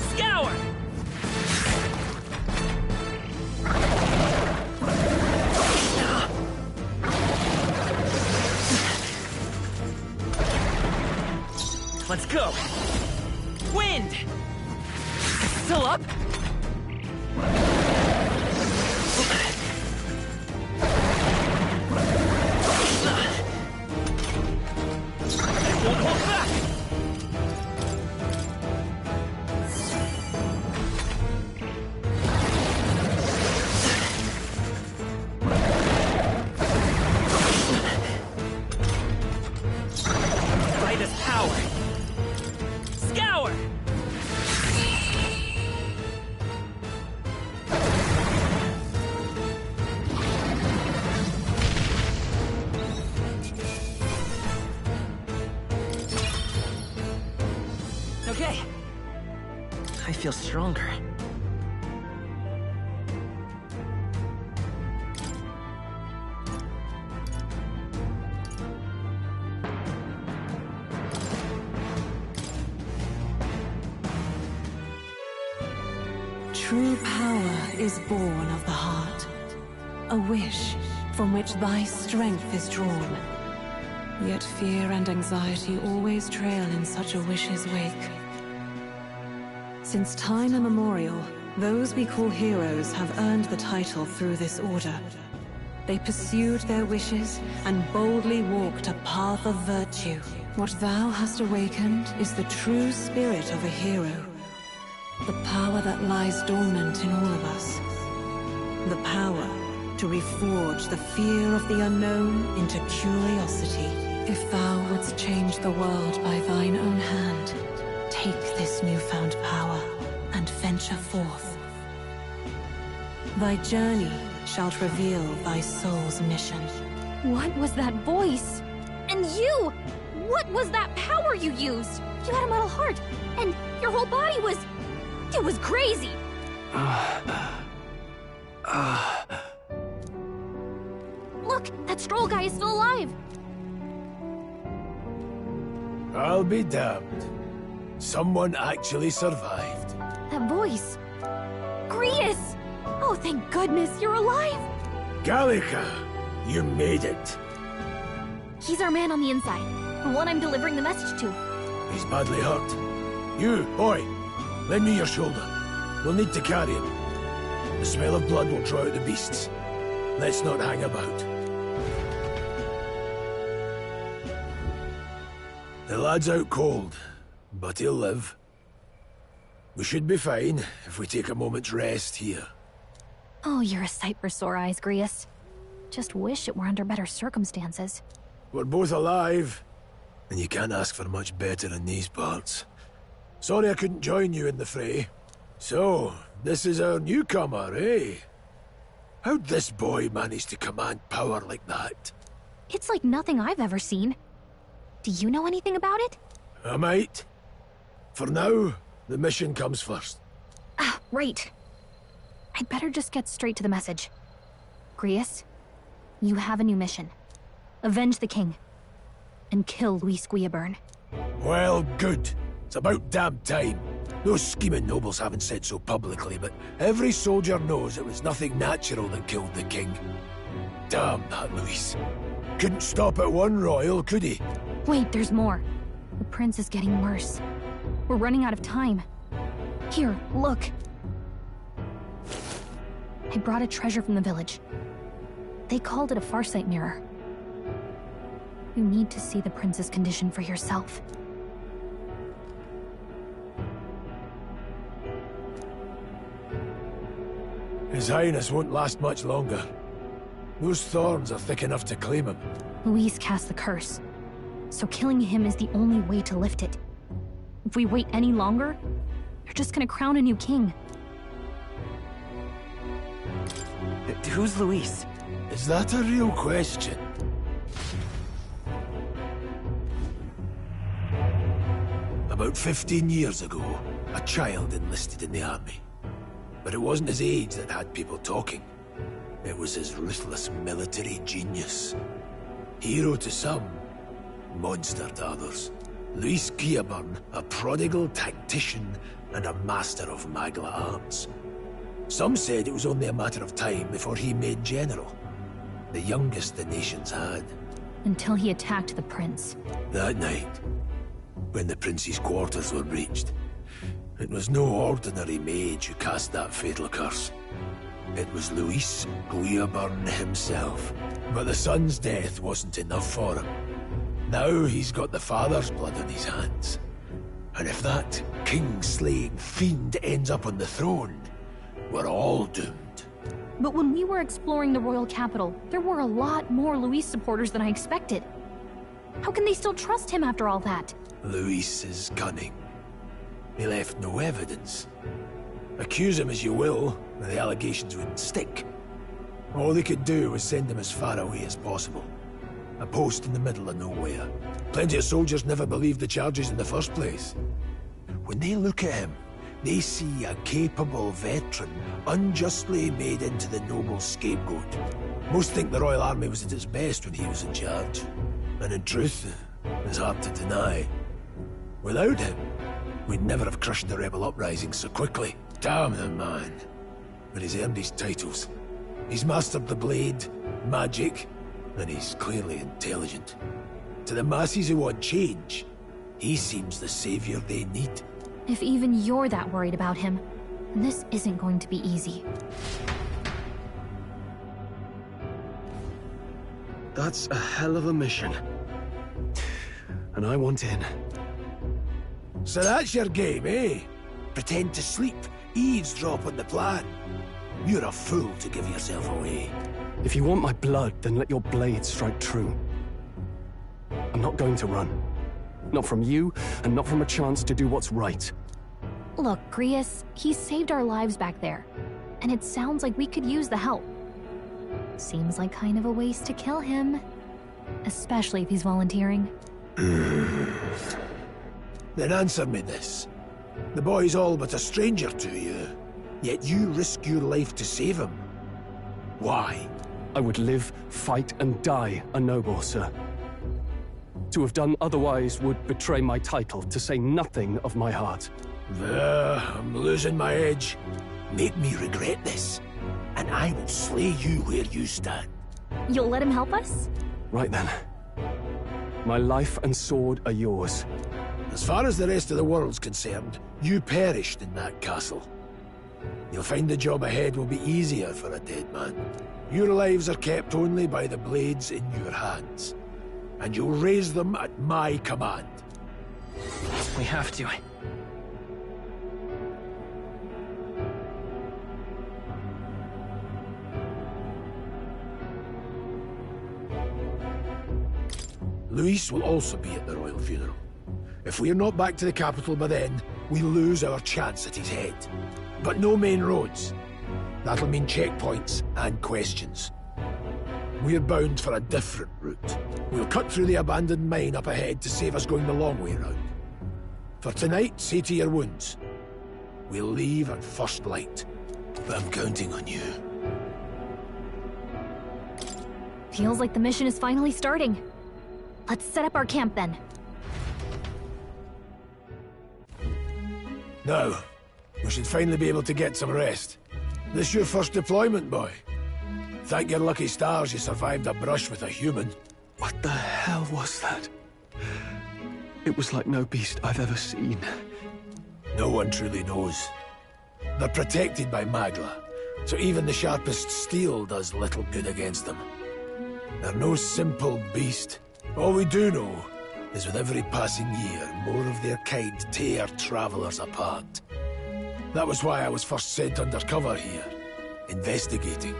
Scour! Let's go! Wind! Still up? I won't hold back! Vitus power! Scour! Okay. I feel stronger. True power is born of the heart, a wish from which thy strength is drawn. Yet fear and anxiety always trail in such a wish's wake. Since time immemorial, those we call heroes have earned the title through this order. They pursued their wishes and boldly walked a path of virtue. What thou hast awakened is the true spirit of a hero. The power that lies dormant in all of us. The power to reforge the fear of the unknown into curiosity. If thou wouldst change the world by thine own hand, take this newfound power and venture forth. Thy journey shalt reveal thy soul's mission. What was that voice? And you! What was that power you used? You had a metal heart, and your whole body was... It was crazy! Look, that Stroll guy is still alive! I'll be damned. Someone actually survived. That voice. Grius! Oh, thank goodness, you're alive! Gallica, you made it. He's our man on the inside. The one I'm delivering the message to. He's badly hurt. You, boy, lend me your shoulder. We'll need to carry him. The smell of blood will draw out the beasts. Let's not hang about. The lad's out cold, but he'll live. We should be fine if we take a moment's rest here. Oh, you're a sight for sore eyes, Grius. Just wish it were under better circumstances. We're both alive, and you can't ask for much better in these parts. Sorry I couldn't join you in the fray. So, this is our newcomer, eh? How'd this boy manage to command power like that? It's like nothing I've ever seen. Do you know anything about it? I might. For now, the mission comes first. Ah, right. I'd better just get straight to the message. Grius, you have a new mission. Avenge the king. And kill Luis Guillaburn. Well, good. It's about damn time. Those scheming nobles haven't said so publicly, but every soldier knows it was nothing natural that killed the king. Damn that Luis. Couldn't stop at one royal, could he? Wait, there's more. The prince is getting worse. We're running out of time. Here, look. I brought a treasure from the village. They called it a farsight mirror. You need to see the prince's condition for yourself. His Highness won't last much longer. Those thorns are thick enough to claim him. Luis cast the curse, so killing him is the only way to lift it. If we wait any longer, they're just gonna crown a new king. Who's Luis? Is that a real question? About 15 years ago, a child enlisted in the army. But it wasn't his age that had people talking. It was his ruthless military genius. Hero to some, monster to others. Luis Guillaburn, a prodigal tactician and a master of Magla arts. Some said it was only a matter of time before he made general. The youngest the nations had. Until he attacked the prince. That night, when the prince's quarters were breached, it was no ordinary mage who cast that fatal curse. It was Luis Guillaburn himself. But the son's death wasn't enough for him. Now he's got the father's blood on his hands. And if that king-slaying fiend ends up on the throne, we're all doomed. But when we were exploring the royal capital, there were a lot more Luis supporters than I expected. How can they still trust him after all that? Luis is cunning. He left no evidence. Accuse him as you will, the allegations wouldn't stick. All they could do was send him as far away as possible. A post in the middle of nowhere. Plenty of soldiers never believed the charges in the first place. When they look at him, they see a capable veteran unjustly made into the noble scapegoat. Most think the Royal Army was at its best when he was in charge. And in truth, it's hard to deny. Without him, we'd never have crushed the rebel uprising so quickly. Damn the man. But he's earned his titles. He's mastered the blade, magic, and he's clearly intelligent. To the masses who want change, he seems the savior they need. If even you're that worried about him, this isn't going to be easy. That's a hell of a mission. And I want in. So that's your game, eh? Pretend to sleep, eavesdrop on the plan. You're a fool to give yourself away. If you want my blood, then let your blade strike true. I'm not going to run. Not from you, and not from a chance to do what's right. Look, Grius, he saved our lives back there. And it sounds like we could use the help. Seems like kind of a waste to kill him. Especially if he's volunteering. Then answer me this. The boy's all but a stranger to you, yet you risk your life to save him. Why? I would live, fight, and die a noble, sir. To have done otherwise would betray my title, to say nothing of my heart. I'm losing my edge. Make me regret this, and I will slay you where you stand. You'll let him help us? Right then. My life and sword are yours. As far as the rest of the world's concerned, you perished in that castle. You'll find the job ahead will be easier for a dead man. Your lives are kept only by the blades in your hands, and you'll raise them at my command. We have to. Luis will also be at the royal funeral. If we're not back to the capital by then, we lose our chance at his head. But no main roads. That'll mean checkpoints and questions. We're bound for a different route. We'll cut through the abandoned mine up ahead to save us going the long way round. For tonight, see to your wounds. We'll leave at first light. I'm counting on you. Feels like the mission is finally starting. Let's set up our camp then. Now, we should finally be able to get some rest. This your first deployment, boy? Thank your lucky stars you survived a brush with a human. What the hell was that? It was like no beast I've ever seen. No one truly knows. They're protected by Magla, so even the sharpest steel does little good against them. They're no simple beast. All we do know is with every passing year, more of their kind tear travelers apart. That was why I was first sent undercover here, investigating.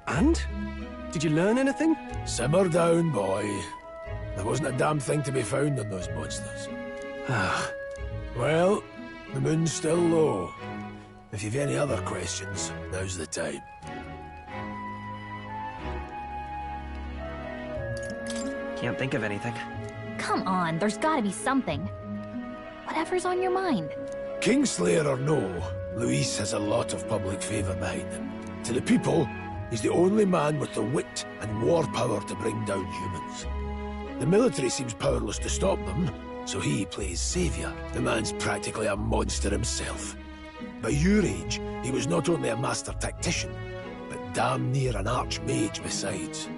And? Did you learn anything? Simmer down, boy. There wasn't a damn thing to be found on those monsters. Well, the moon's still low. If you've any other questions, now's the time. Can't think of anything. Come on, there's gotta be something. Whatever's on your mind. Kingslayer or no, Luis has a lot of public favor behind him. To the people, he's the only man with the wit and war power to bring down humans. The military seems powerless to stop them, so he plays savior. The man's practically a monster himself. By your age, he was not only a master tactician, but damn near an archmage besides.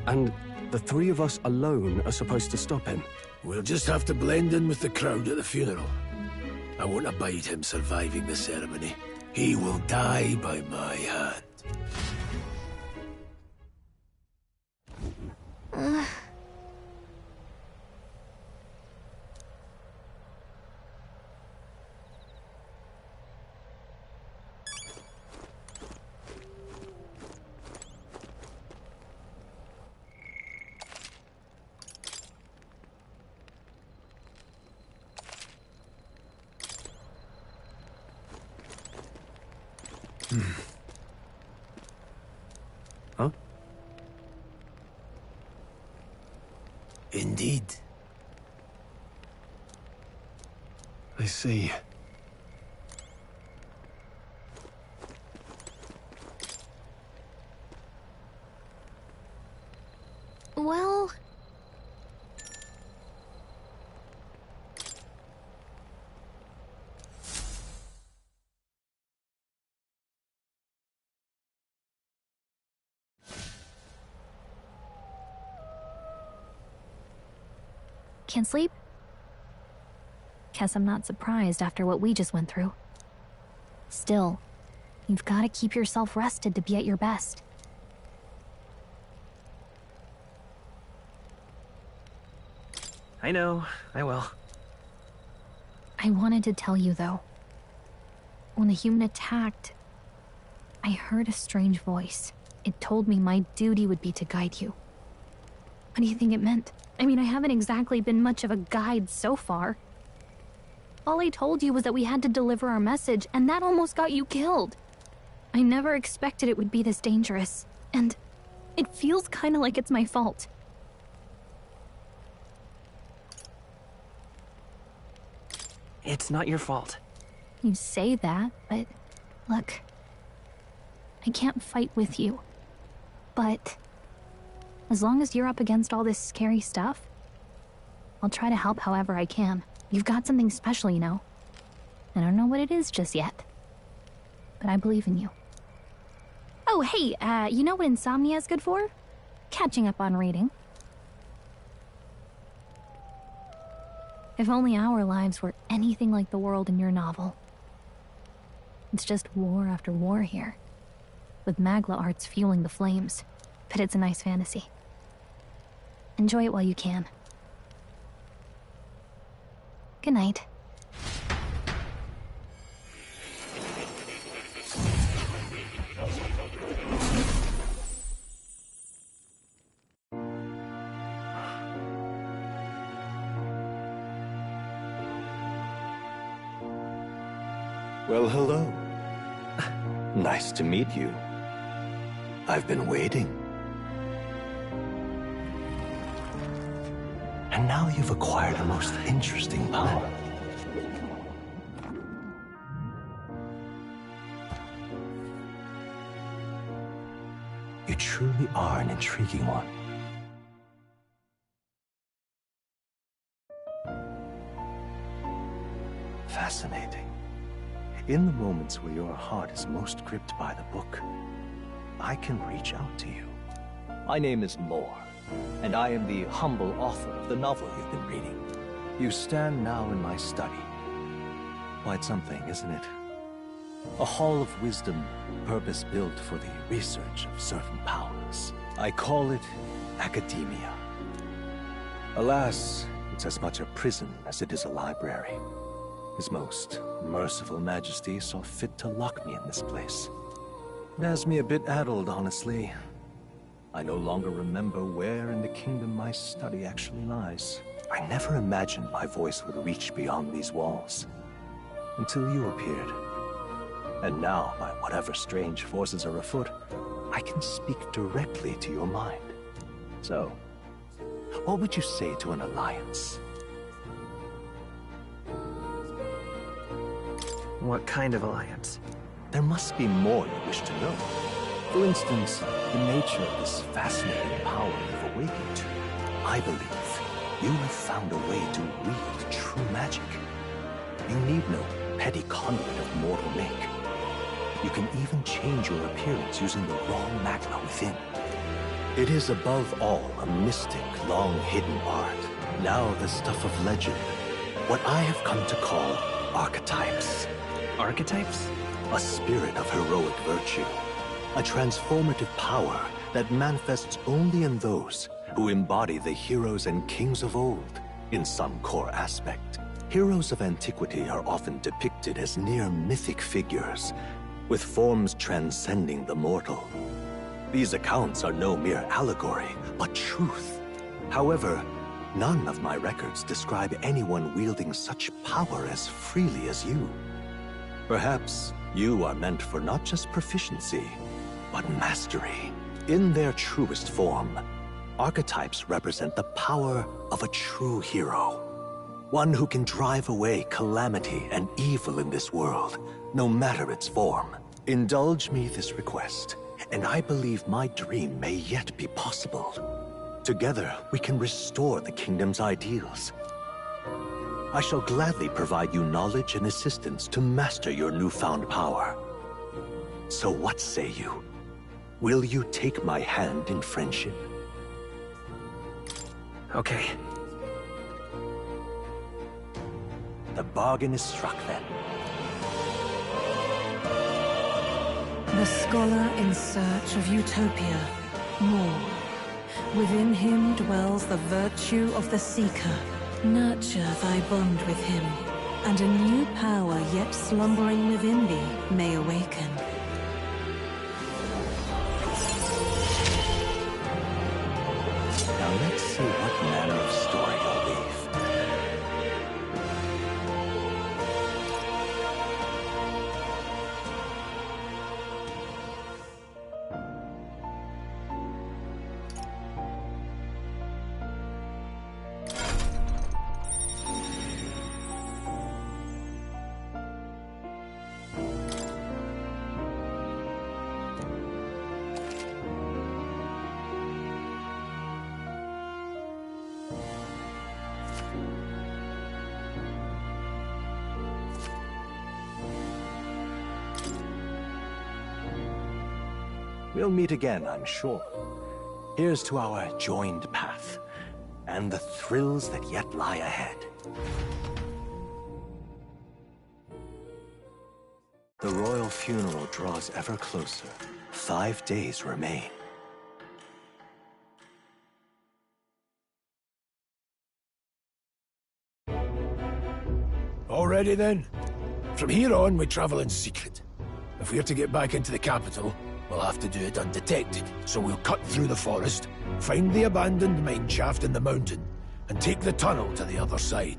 And the three of us alone are supposed to stop him? We'll just have to blend in with the crowd at the funeral. I won't abide him surviving the ceremony. He will die by my hand. Huh? Indeed. I see. Well... Can't sleep? Guess I'm not surprised after what we just went through. Still, you've got to keep yourself rested to be at your best. I know, I will. I wanted to tell you, though. When the human attacked, I heard a strange voice. It told me my duty would be to guide you. What do you think it meant? I mean, I haven't exactly been much of a guide so far. All I told you was that we had to deliver our message, and that almost got you killed. I never expected it would be this dangerous, and it feels kind of like it's my fault. It's not your fault. You say that, but look, I can't fight with you. But as long as you're up against all this scary stuff, I'll try to help however I can. You've got something special, you know. I don't know what it is just yet, but I believe in you. Oh, hey, you know what insomnia is good for? Catching up on reading. If only our lives were anything like the world in your novel. It's just war after war here, with Magla arts fueling the flames, but it's a nice fantasy. Enjoy it while you can. Good night. Well, hello. Nice to meet you. I've been waiting. And now you've acquired a most interesting power. You truly are an intriguing one. Fascinating. In the moments where your heart is most gripped by the book, I can reach out to you. My name is Moore, and I am the humble author of the novel you've been reading. You stand now in my study. Quite something, isn't it? A hall of wisdom, purpose-built for the research of certain powers. I call it academia. Alas, it's as much a prison as it is a library. His most merciful majesty saw fit to lock me in this place. It has me a bit addled, honestly. I no longer remember where in the kingdom my study actually lies. I never imagined my voice would reach beyond these walls, until you appeared. And now, by whatever strange forces are afoot, I can speak directly to your mind. So, what would you say to an alliance? What kind of alliance? There must be more you wish to know. For instance, the nature of this fascinating power you've awakened to. I believe you have found a way to wield true magic. You need no petty conduit of mortal make. You can even change your appearance using the raw magna within. It is above all a mystic, long-hidden art. Now the stuff of legend. What I have come to call archetypes. Archetypes? A spirit of heroic virtue. A transformative power that manifests only in those who embody the heroes and kings of old in some core aspect. Heroes of antiquity are often depicted as near mythic figures, with forms transcending the mortal. These accounts are no mere allegory, but truth. However, none of my records describe anyone wielding such power as freely as you. Perhaps you are meant for not just proficiency, but mastery. In their truest form, archetypes represent the power of a true hero. One who can drive away calamity and evil in this world, no matter its form. Indulge me this request, and I believe my dream may yet be possible. Together, we can restore the kingdom's ideals. I shall gladly provide you knowledge and assistance to master your newfound power. So what say you? Will you take my hand in friendship? Okay. The bargain is struck then. The scholar in search of utopia, More. Within him dwells the virtue of the seeker. Nurture thy bond with him, and a new power yet slumbering within thee may awaken. Now let's see what manner of story you'll weave. We'll meet again, I'm sure. Here's to our joined path, and the thrills that yet lie ahead. The royal funeral draws ever closer. 5 days remain. All ready then? From here on, we travel in secret. If we're to get back into the capital, we'll have to do it undetected. So we'll cut through the forest, find the abandoned mine shaft in the mountain, and take the tunnel to the other side.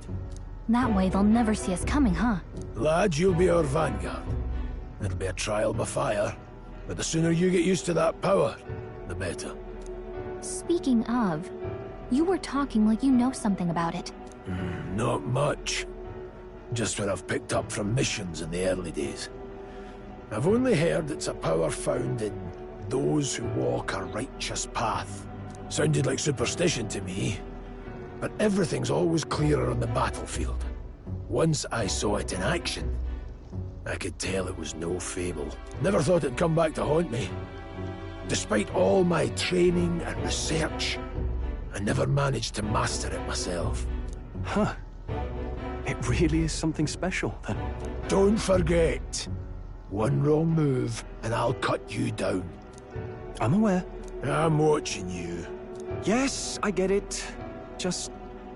That way they'll never see us coming, huh? Lad, you'll be our vanguard. It'll be a trial by fire, but the sooner you get used to that power, the better. Speaking of, you were talking like you know something about it. Not much. Just what I've picked up from missions in the early days. I've only heard it's a power found in those who walk a righteous path. Sounded like superstition to me, but everything's always clearer on the battlefield. Once I saw it in action, I could tell it was no fable. Never thought it'd come back to haunt me. Despite all my training and research, I never managed to master it myself. Huh. It really is something special, then. Don't forget. One wrong move, and I'll cut you down. I'm aware. I'm watching you. Yes, I get it. Just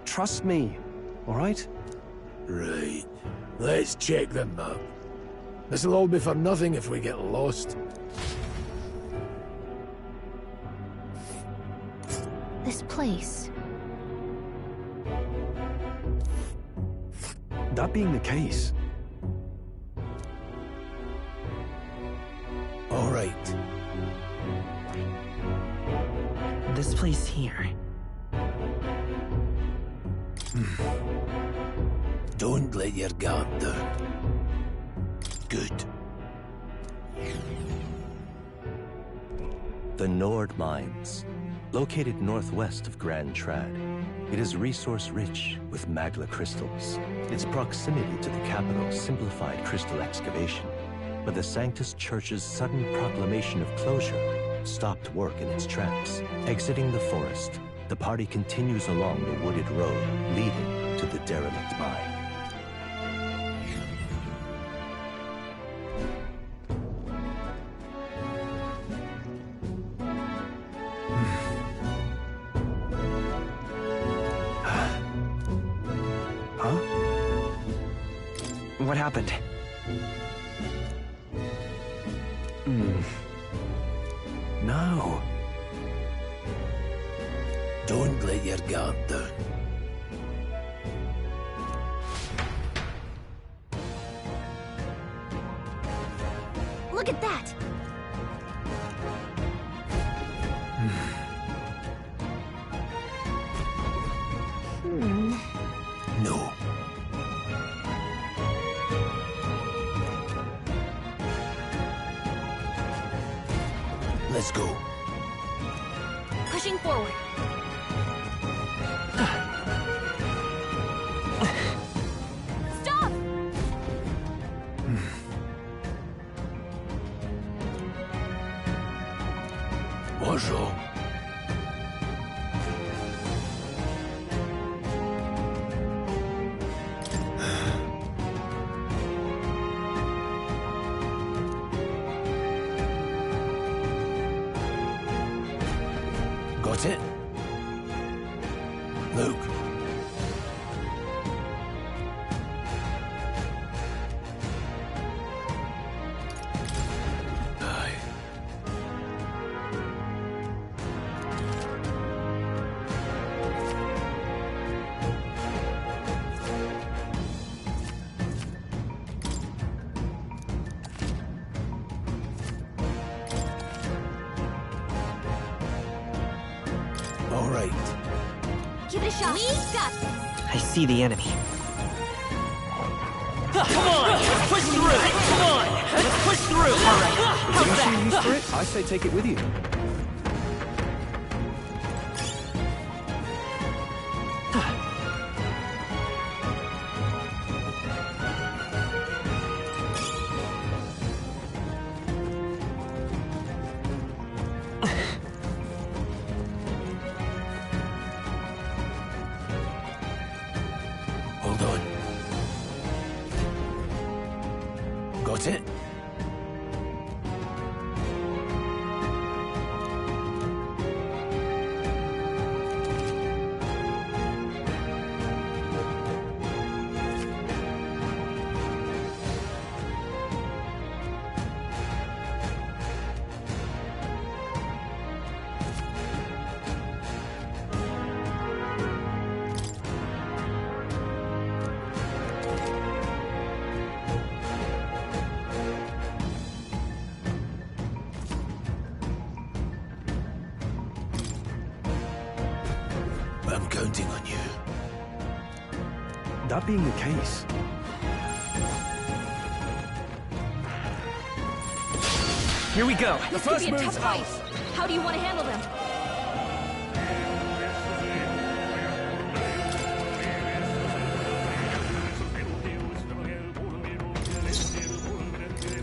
trust me, all right? Right. Let's check the map. This'll all be for nothing if we get lost. This place. That being the case... All right. This place here. Don't let your guard down. Good. The Nord Mines, located northwest of Grand Trad. It is resource-rich with magma crystals. Its proximity to the capital simplified crystal excavation, but the Sanctus Church's sudden proclamation of closure stopped work in its tracks. Exiting the forest, the party continues along the wooded road leading to the derelict mine. What happened? No. Don't let your guard down. Look at that! No. Let's go. Pushing forward. Stop! What's wrong? Got it? Luke. Aye. All right. Give it a shot. We got this. I see the enemy. Come on! Let's push through! Come on! Let's push through! All right. If you see use for it, I say take it with you. got it. I'm counting on you. That being the case, here we go. This could be a tough fight. How do you want to handle them?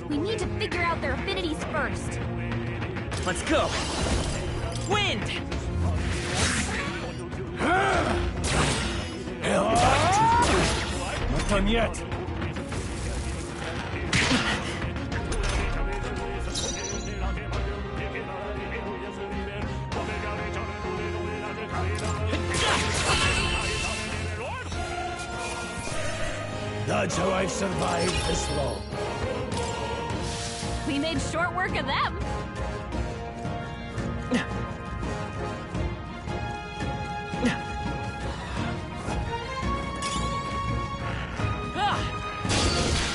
We need to figure out their affinities first. Let's go. Wind! Not done yet. That's how I've survived this long. We made short work of them.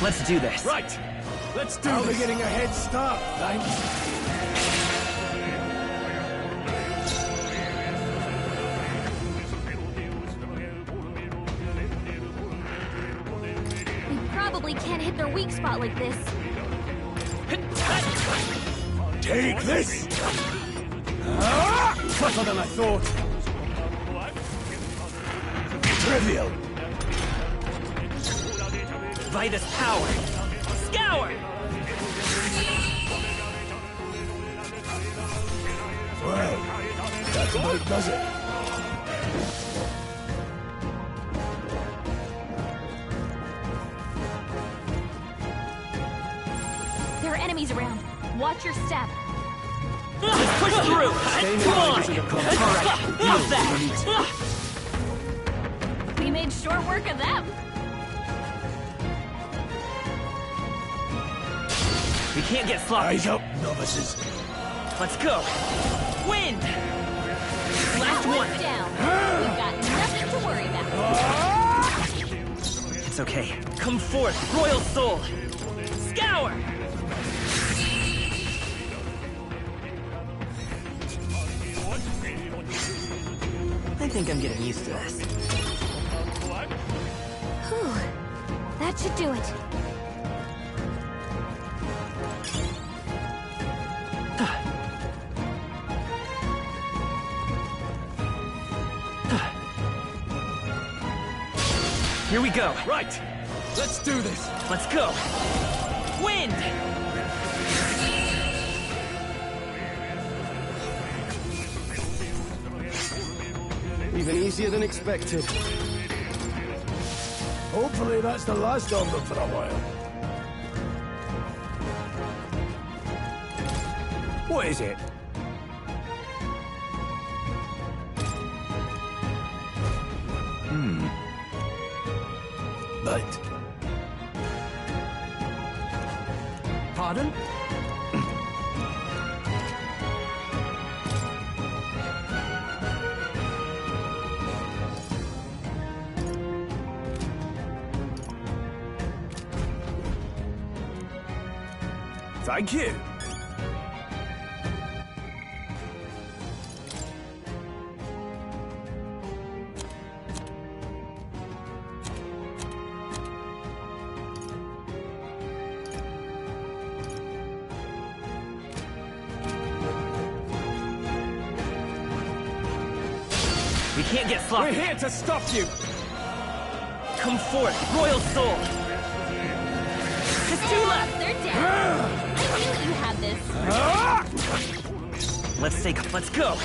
Let's do this. Right. Let's do this. I'll be getting a head start, thanks. We probably can't hit their weak spot like this. Take this! Tougher than I thought. Trivial. Vitus power. Scour! Well, that about does it. There are enemies around. Watch your step. Let's push through! Come on! Alright, use that! We made short work of them. We can't get sloppy. Eyes up, novices. Let's go. Wind! Last one. Down. We've got nothing to worry about. It's okay. Come forth, Royal Soul. Scour! I think I'm getting used to this. Whew. That should do it. Here we go. Right. Let's do this. Let's go. Wind! Even easier than expected. Hopefully that's the last of them for a while. What is it? Right. Pardon? Thank you. We can't get sloppy. We're here to stop you. Come forth, Royal Soul. Just two left. They're down. I knew you had this. Let's go.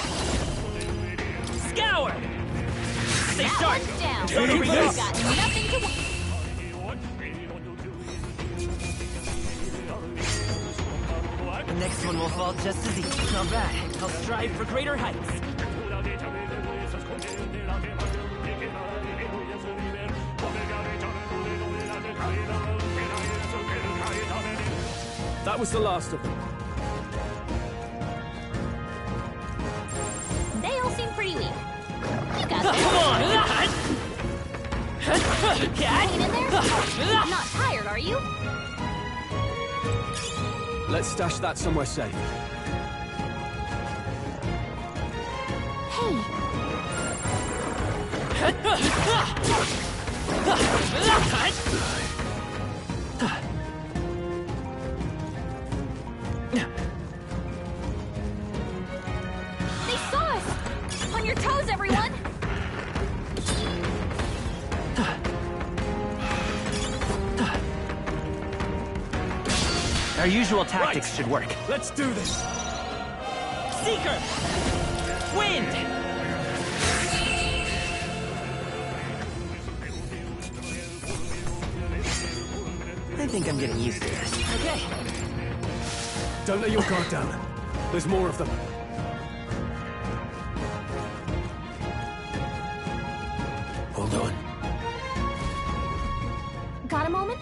Scour. Stay That sharp. one's down. Take We've this. got nothing to next one will fall just as easy. Not bad. I'll strive for greater heights. That was the last of them. They all seem pretty weak. You got this. Come on! Hanging in there? Not tired, are you? Let's stash that somewhere safe. Hey. They saw us! On your toes, everyone! Our usual tactics should work. Let's do this. Seeker! Wind! I think I'm getting used to this. Okay. Don't let your guard down. There's more of them. Hold on. Got a moment?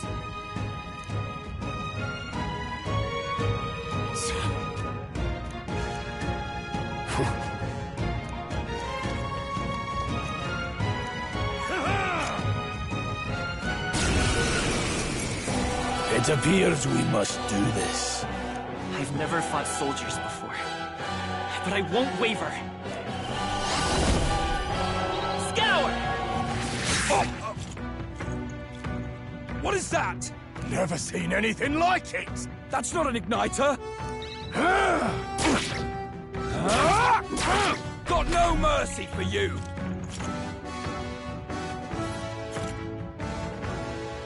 It appears we must do this. I've never fought soldiers before, but I won't waver. Scour! What is that? Never seen anything like it! That's not an igniter! Got no mercy for you!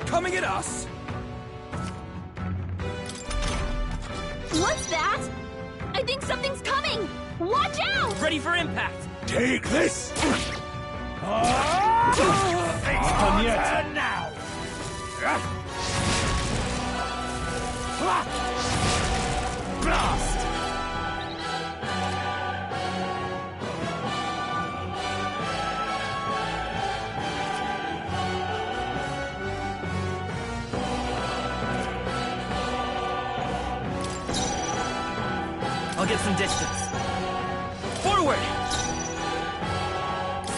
Coming at us? What's that? I think something's coming! Watch out! Ready for impact! Take this! It's done yet. now! Blast! I'll get some distance. Forward!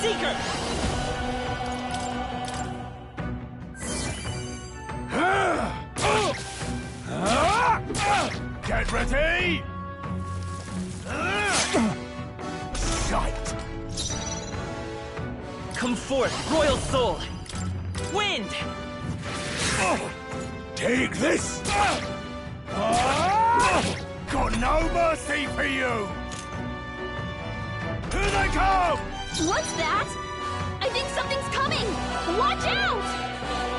Seeker! Get ready! Shite! Come forth, Royal Soul! Wind! Take this! Got no mercy for you! Here they come! What's that? I think something's coming! Watch out!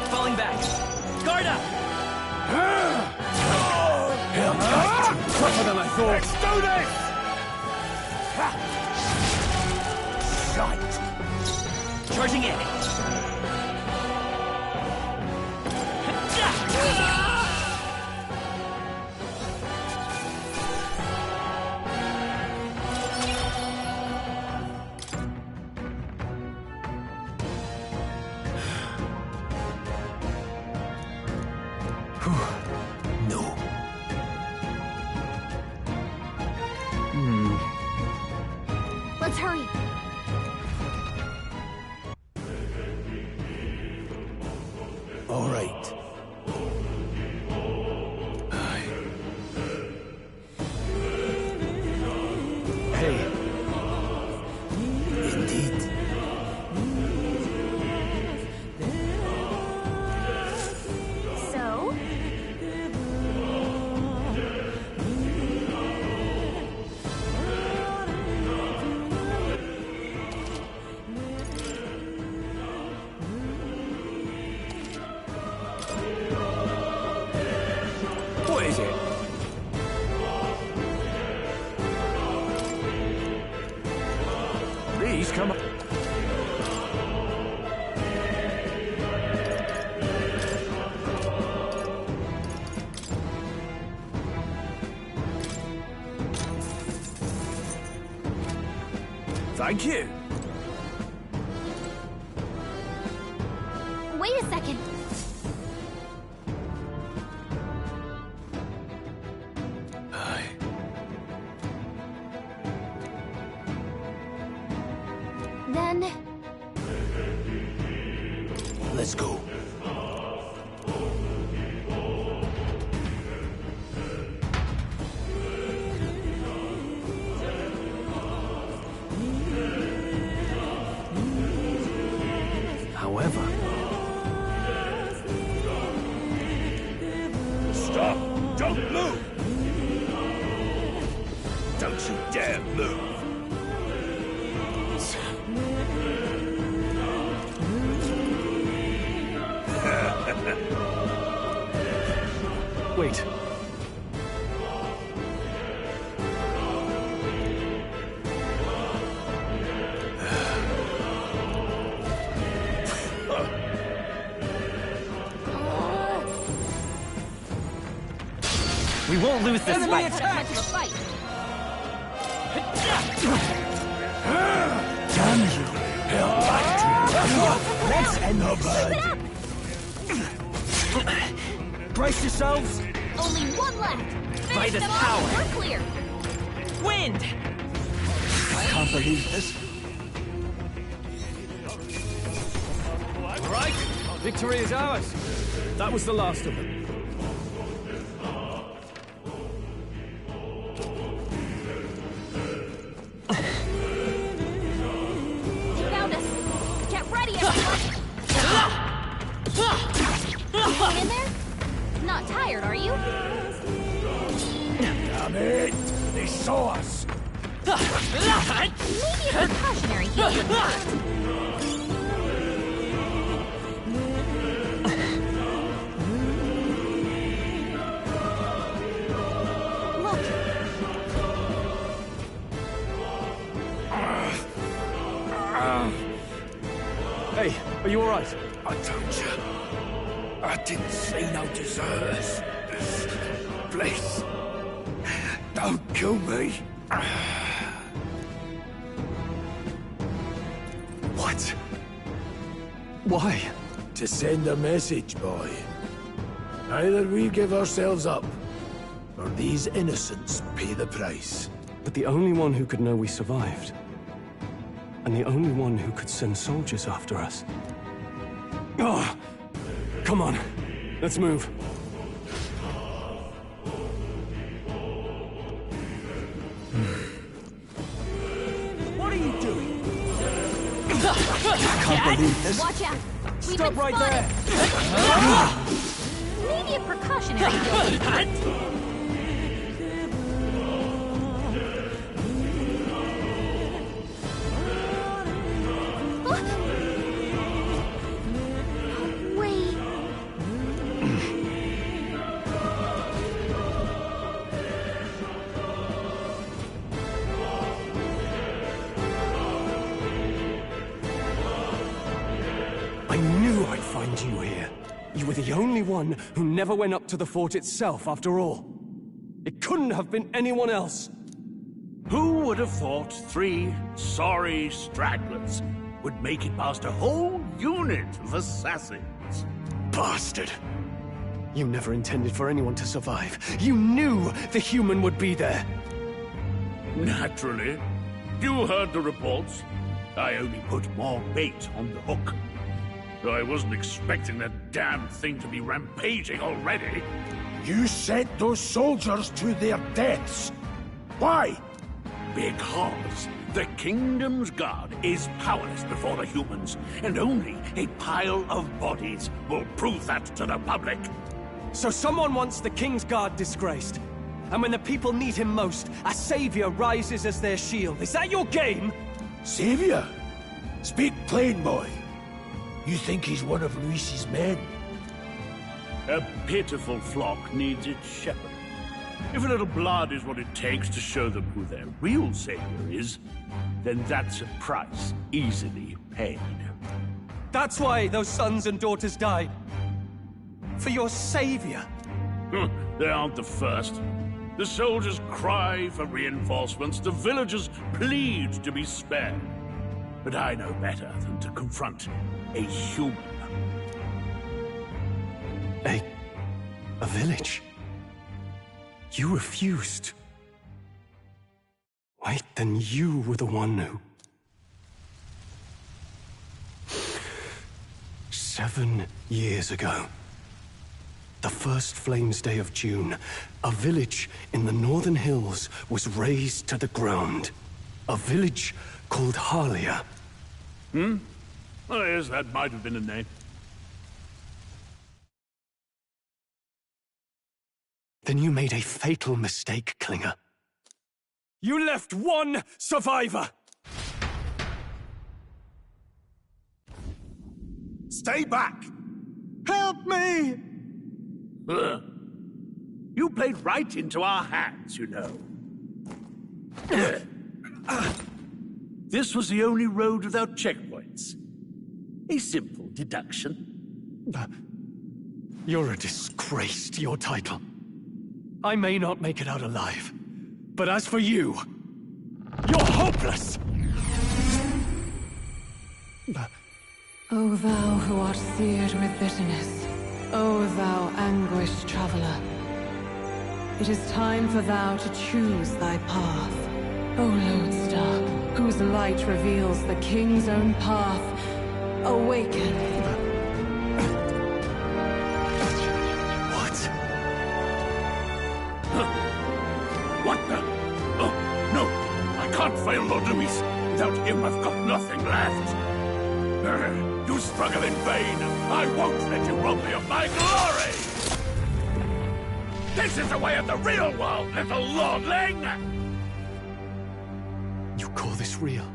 Falling back. Guard up! Tougher than I thought. Let's do this! Shite! Charging in. No. Let's hurry. All right. Hey. Indeed. So? What is it? Please come up. Thank you. Wait a second. Aye. Then... Let's go. However... Stop! Don't move! Don't you dare move! Wait. We won't lose this Enemy fight. attack! Much of a fight. Damn you! Hell Let's end the bird! Brace yourselves! Only one left! By Finish this them power. off! We're clear! Wind! I can't believe this. All right, victory is ours. That was the last of them. You found us! Get ready, everyone! Hang in there? Not tired, are you? Damn it! They saw us! Maybe a precautionary healing. Look! Hey, are you all right? I told you. I didn't see no deserters. Please. Don't kill me. What? Why? To send a message, boy. Either we give ourselves up, or these innocents pay the price. But the only one who could know we survived, and the only one who could send soldiers after us. Oh, come on, let's move. What are you doing? I can't believe this. Watch out! We've Stop been right spotted. Maybe a precautionary healing. Wait. I knew I'd find you here. You were the only one who never went up to the fort itself, after all. It couldn't have been anyone else. Who would have thought 3 sorry stragglers would make it past a whole unit of assassins? Bastard! You never intended for anyone to survive. You knew the human would be there. Naturally. You heard the reports. I only put more bait on the hook. I wasn't expecting that damn thing to be rampaging already. You sent those soldiers to their deaths. Why? Because the Kingdom's Guard is powerless before the humans, and only a pile of bodies will prove that to the public. So someone wants the King's Guard disgraced. And when the people need him most, a savior rises as their shield. Is that your game? Savior? Speak plain, boy. You think he's one of Luis's men? A pitiful flock needs its shepherd. If a little blood is what it takes to show them who their real savior is, then that's a price easily paid. That's why those sons and daughters died. For your savior. They aren't the first. The soldiers cry for reinforcements, the villagers plead to be spared. But I know better than to confront a human. A village? You refused. Wait, then you were the one who... 7 years ago, the first Flames Day of June, a village in the northern hills was razed to the ground. A village called Harlia. Oh, yes, that might have been a name. Then you made a fatal mistake, Klinger. You left one survivor! Stay back! Help me! You played right into our hands, you know. This was the only road without checkpoints. A simple deduction. You're a disgrace to your title. I may not make it out alive, but as for you, you're hopeless! O thou who art seared with bitterness, O thou anguished traveler, it is time for thou to choose thy path. O lodestar, whose light reveals the king's own path, awaken. What the? Oh, no! I can't fail Lord Luis. Without him, I've got nothing left. You struggle in vain. I won't let you rob me of my glory! This is the way of the real world, little lordling! You call this real?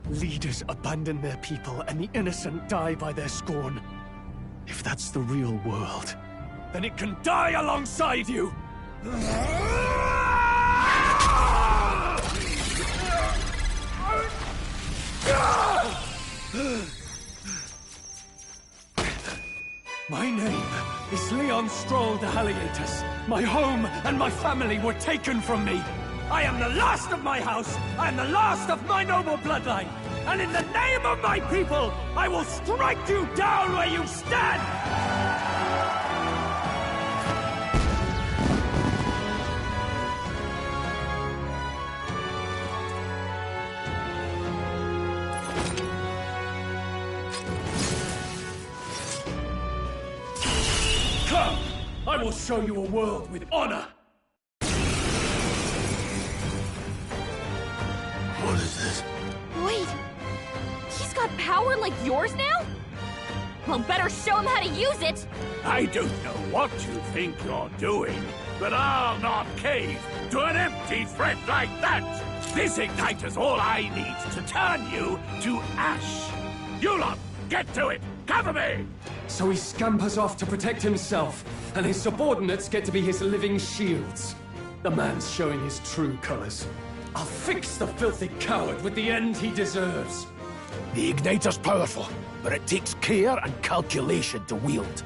Leaders abandon their people and the innocent die by their scorn. If that's the real world, then it can die alongside you! My name is Leon Stroll de Halietus. My home and my family were taken from me. I am the last of my house. I am the last of my noble bloodline. And in the name of my people, I will strike you down where you stand! Come! I will show you a world with honor! What is this? Wait! He's got power like yours now? Well, better show him how to use it! I don't know what you think you're doing, but I'll not cave to an empty threat like that! This igniter's all I need to turn you to ash! You lot, get to it! Cover me! So he scampers off to protect himself, and his subordinates get to be his living shields. The man's showing his true colors. I'll fix the filthy coward with the end he deserves. The igniter's powerful, but it takes care and calculation to wield.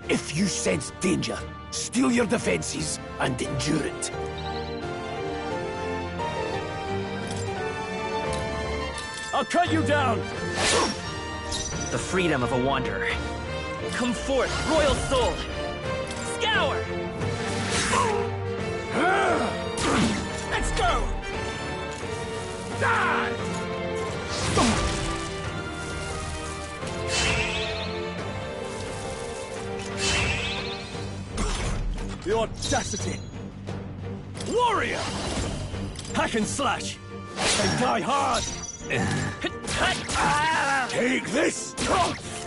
If you sense danger, steel your defenses and endure it. I'll cut you down! The freedom of a wanderer. Come forth, royal soul! Scour! Let's go! Die! The audacity! Warrior! Hack and slash! They die hard! Take this!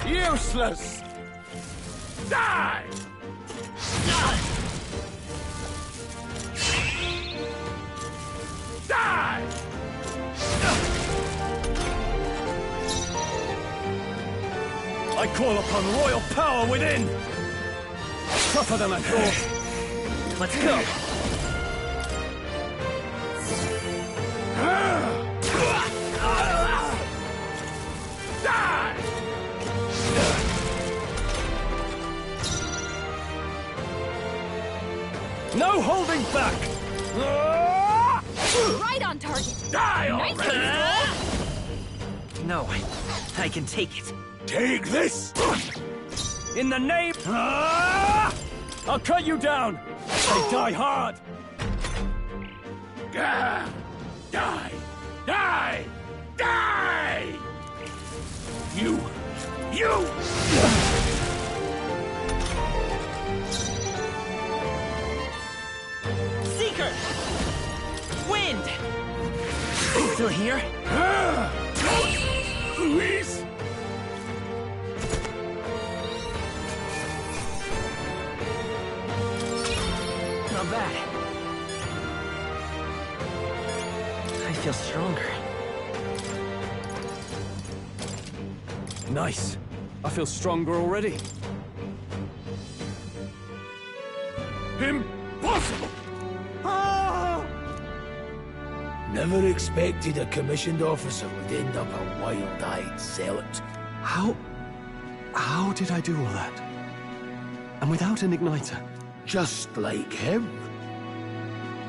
Useless! Die! Die! I call upon royal power within! Tougher than I thought. Let's go! Die! No holding back! Right on target! Die Nice already! No, I can take it. Take this! In the name... I'll cut you down! They die hard! Die! Die! Die! Die! You! Seeker! Wind! Still here? Luis! Not bad. I feel stronger. Nice. I feel stronger already. Impossible! Never expected a commissioned officer would end up a wild-eyed zealot. How did I do all that? And without an igniter? Just like him.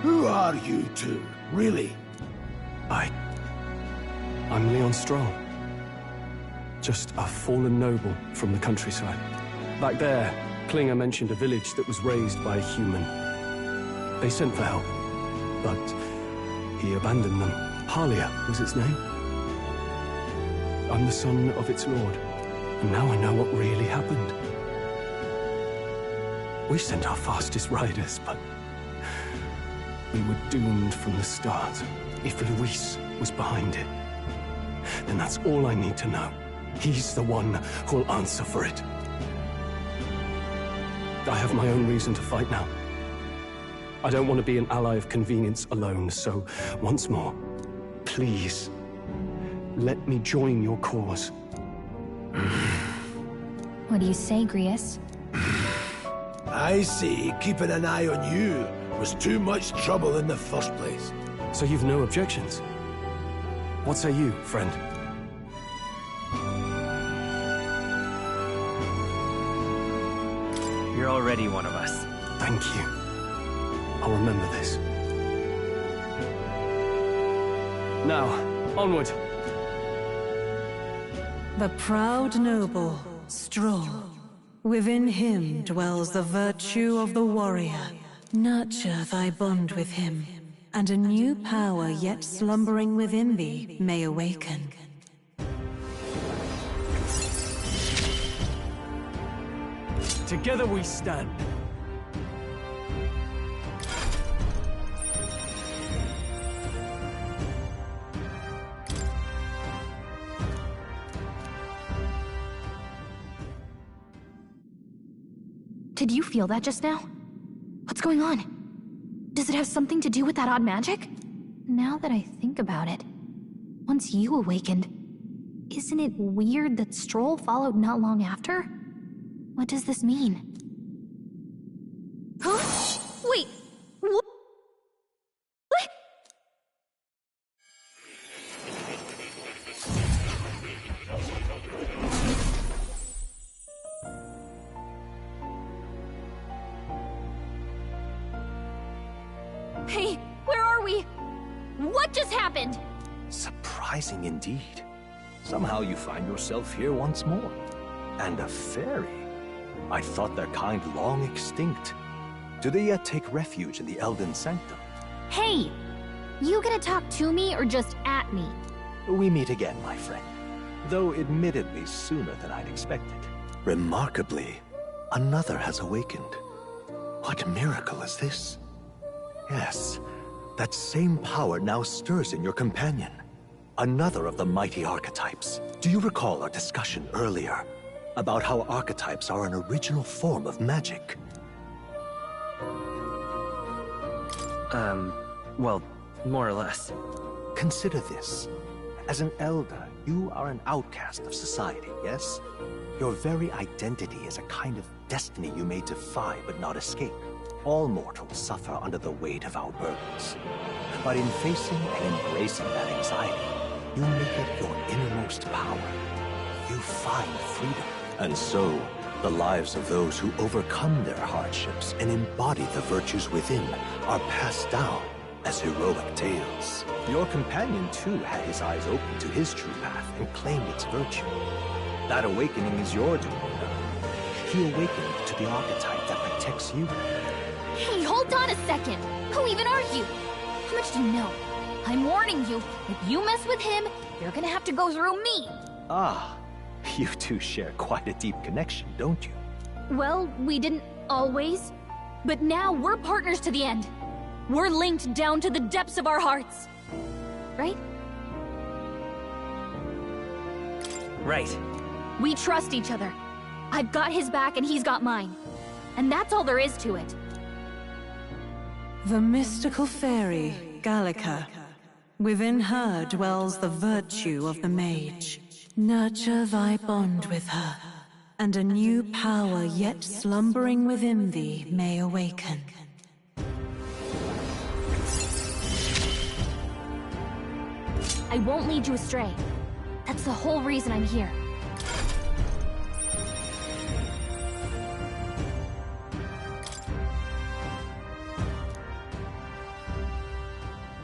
Who are you two, really? I'm Leon Stroll. Just a fallen noble from the countryside. Back there, Klinger mentioned a village that was raised by a human. They sent for help, but he abandoned them. Halia was its name. I'm the son of its lord, and now I know what really happened. We sent our fastest riders, but we were doomed from the start. If Luis was behind it, then that's all I need to know. He's the one who'll answer for it. I have my own reason to fight now. I don't want to be an ally of convenience alone, so once more, please, let me join your cause. What do you say, Grius? I say keeping an eye on you was too much trouble in the first place. So you've no objections? What say you, friend? You're already one of us. Thank you. I'll remember this. Now, onward. The proud noble, Stroll. Within him dwells the virtue of the warrior. Nurture thy bond with him, and a new power yet slumbering within thee may awaken. Together we stand. Did you feel that just now? What's going on? Does it have something to do with that odd magic? Now that I think about it, once you awakened, isn't it weird that Stroll followed not long after? What does this mean? Huh? Wait, what? Hey, where are we? What just happened? Surprising indeed. Somehow you find yourself here once more. And a fairy. I thought their kind long extinct. Do they yet take refuge in the Elden Sanctum? Hey! You gonna talk to me or just at me? We meet again, my friend. Though admittedly sooner than I'd expected. Remarkably, another has awakened. What miracle is this? Yes, that same power now stirs in your companion. Another of the mighty archetypes. Do you recall our discussion earlier about how archetypes are an original form of magic? Well, more or less. Consider this. As an elder, you are an outcast of society, yes? Your very identity is a kind of destiny you may defy but not escape. All mortals suffer under the weight of our burdens. But in facing and embracing that anxiety, you make it your innermost power. You find freedom. And so, The lives of those who overcome their hardships and embody the virtues within are passed down as heroic tales. Your companion, too, had his eyes open to his true path and claimed its virtue. That awakening is your doing now. He awakened to the archetype that protects you. Hey, hold on a second! Who even are you? How much do you know? I'm warning you, if you mess with him, you're gonna have to go through me! Ah, you two share quite a deep connection, don't you? Well, we didn't always. But now we're partners to the end. We're linked down to the depths of our hearts. Right? Right. We trust each other. I've got his back and he's got mine. And that's all there is to it. The mystical fairy, Gallica. Within her dwells the virtue of the mage. Nurture thy bond with her, and a new power yet slumbering within thee may awaken. I won't lead you astray. That's the whole reason I'm here.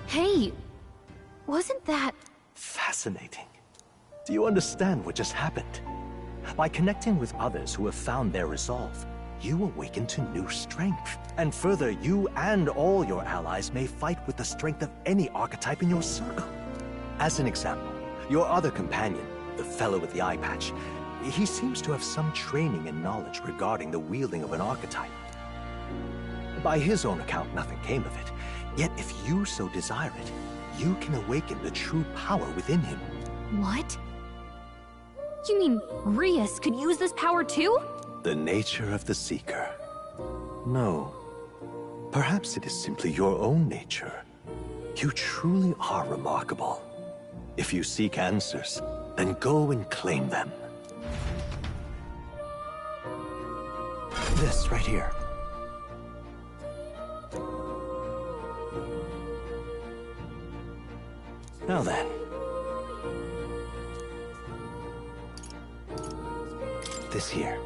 Hey, wasn't that... Fascinating. Do you understand what just happened? By connecting with others who have found their resolve, you awaken to new strength. And further, you and all your allies may fight with the strength of any archetype in your circle. As an example, your other companion, the fellow with the eye patch, he seems to have some training and knowledge regarding the wielding of an archetype. By his own account, nothing came of it. Yet if you so desire it, you can awaken the true power within him. What? You mean Rias could use this power too? The nature of the Seeker. No. Perhaps it is simply your own nature. You truly are remarkable. If you seek answers, then go and claim them. This right here. Now then. This here.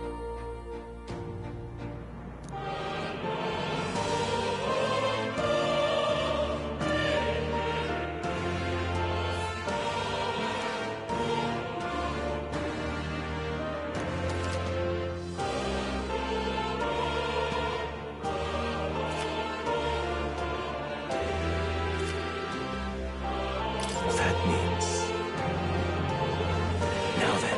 That means... Now then.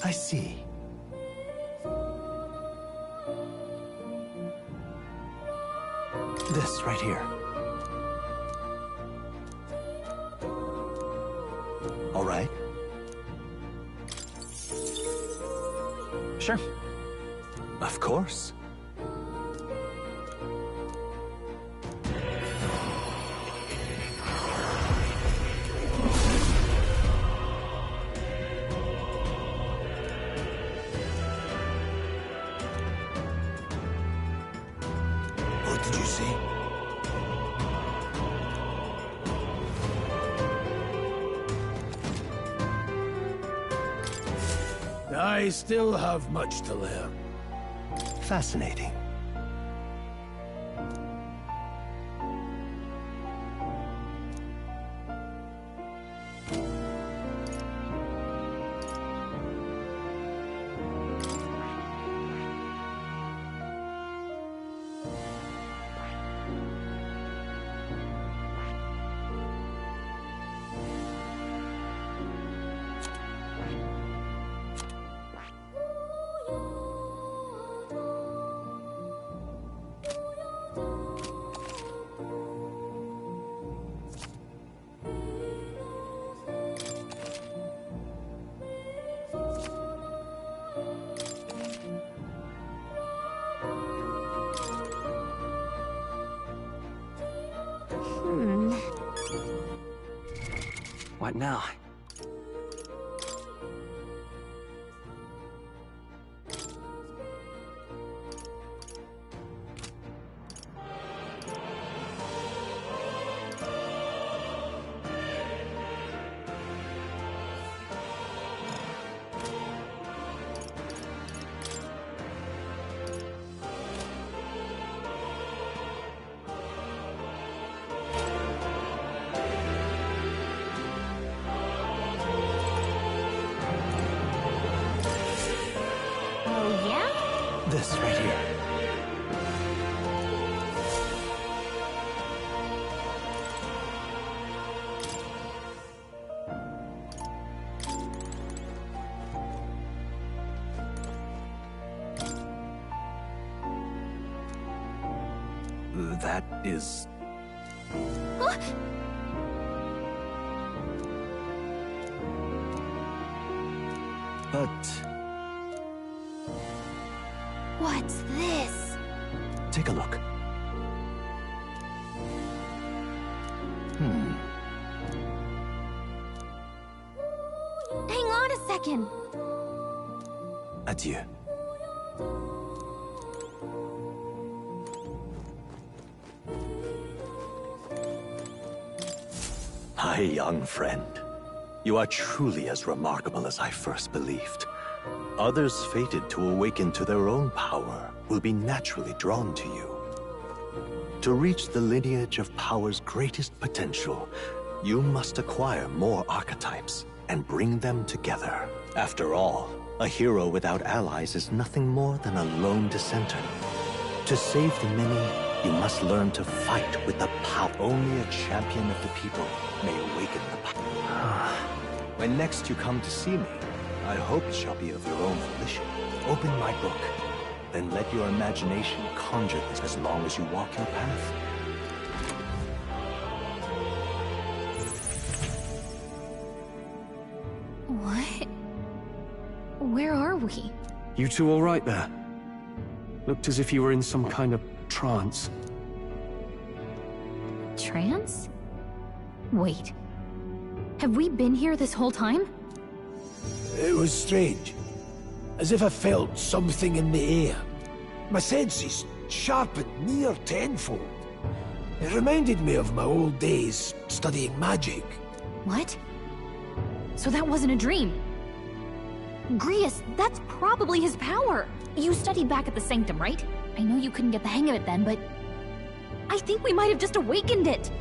I see. This right here. All right. Sure. Of course. What did you see? I still have much to learn. Fascinating. What now? This right here. That is... But... What's this? Take a look. Hang on a second. Adieu. My young friend, you are truly as remarkable as I first believed. Others fated to awaken to their own power will be naturally drawn to you. To reach the lineage of power's greatest potential, you must acquire more archetypes and bring them together. After all, a hero without allies is nothing more than a lone dissenter. To save the many, you must learn to fight with the power. Only a champion of the people may awaken the power. When next you come to see me, I hope it shall be of your own volition. Open my book, then let your imagination conjure this as long as you walk your path. What? Where are we? You two all right there? Looked as if you were in some kind of trance. Trance? Wait. Have we been here this whole time? It was strange. As if I felt something in the air. My senses sharpened near tenfold. It reminded me of my old days studying magic. What? So that wasn't a dream. Grius, that's probably his power. You studied back at the Sanctum, right? I know you couldn't get the hang of it then, but I think we might have just awakened it.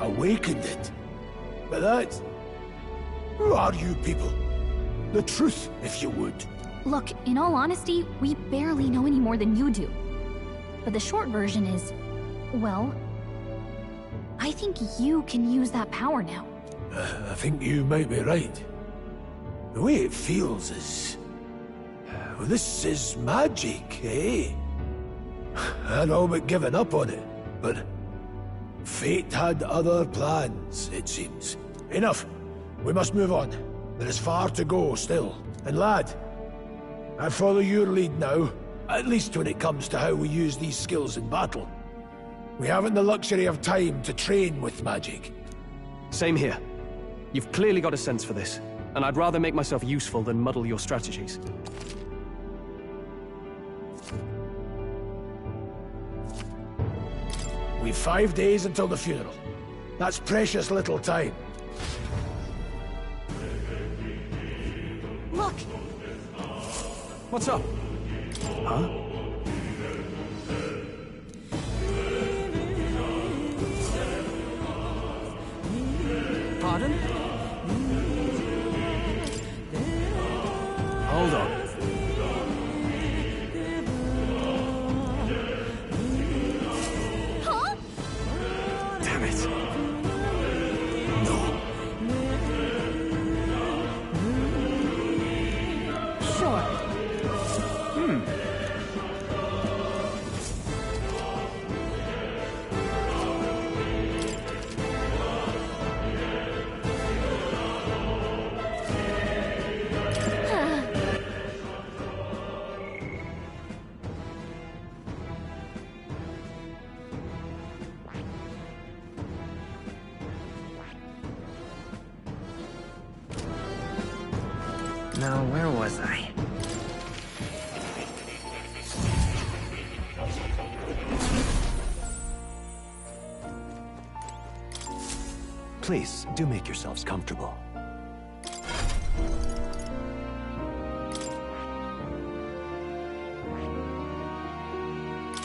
Awakened it? But that... Who are you people? The truth, if you would. Look, in all honesty, we barely know any more than you do. But the short version is, well, I think you can use that power now. I think you might be right. The way it feels is... Well, this is magic, eh? I'd all but given up on it, but... Fate had other plans, it seems. Enough. We must move on. There is far to go still. And lad, I follow your lead now, at least when it comes to how we use these skills in battle. We haven't the luxury of time to train with magic. Same here. You've clearly got a sense for this, and I'd rather make myself useful than muddle your strategies. We've 5 days until the funeral. That's precious little time. Look! What's up? Huh? Pardon? Hold on. Huh? Damn it. Sure. Now, where was I? Please, do make yourselves comfortable.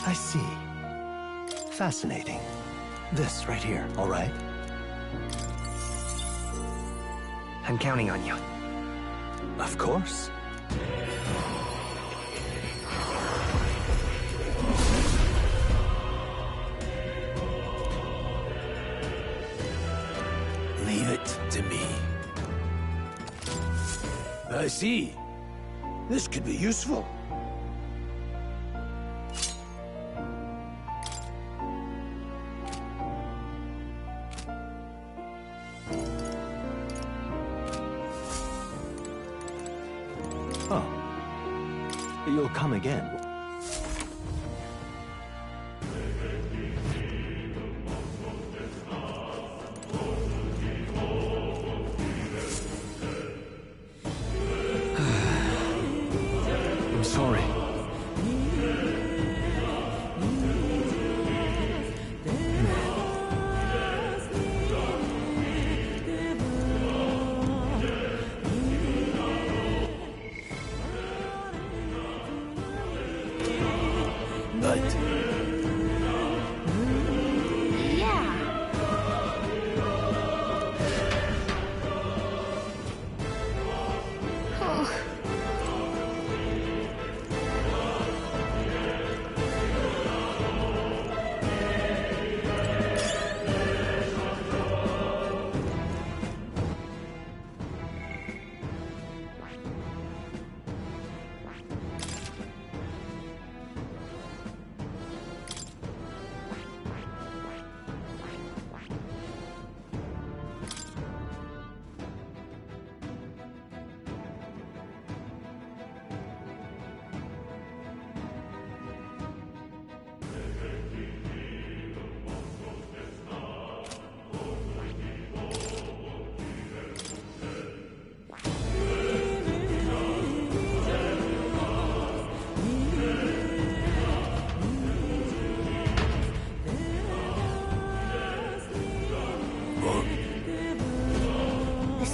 I see. Fascinating. This right here, all right? I'm counting on you. Of course. Leave it to me. I see. This could be useful. Oh. You'll come again. I'm sorry.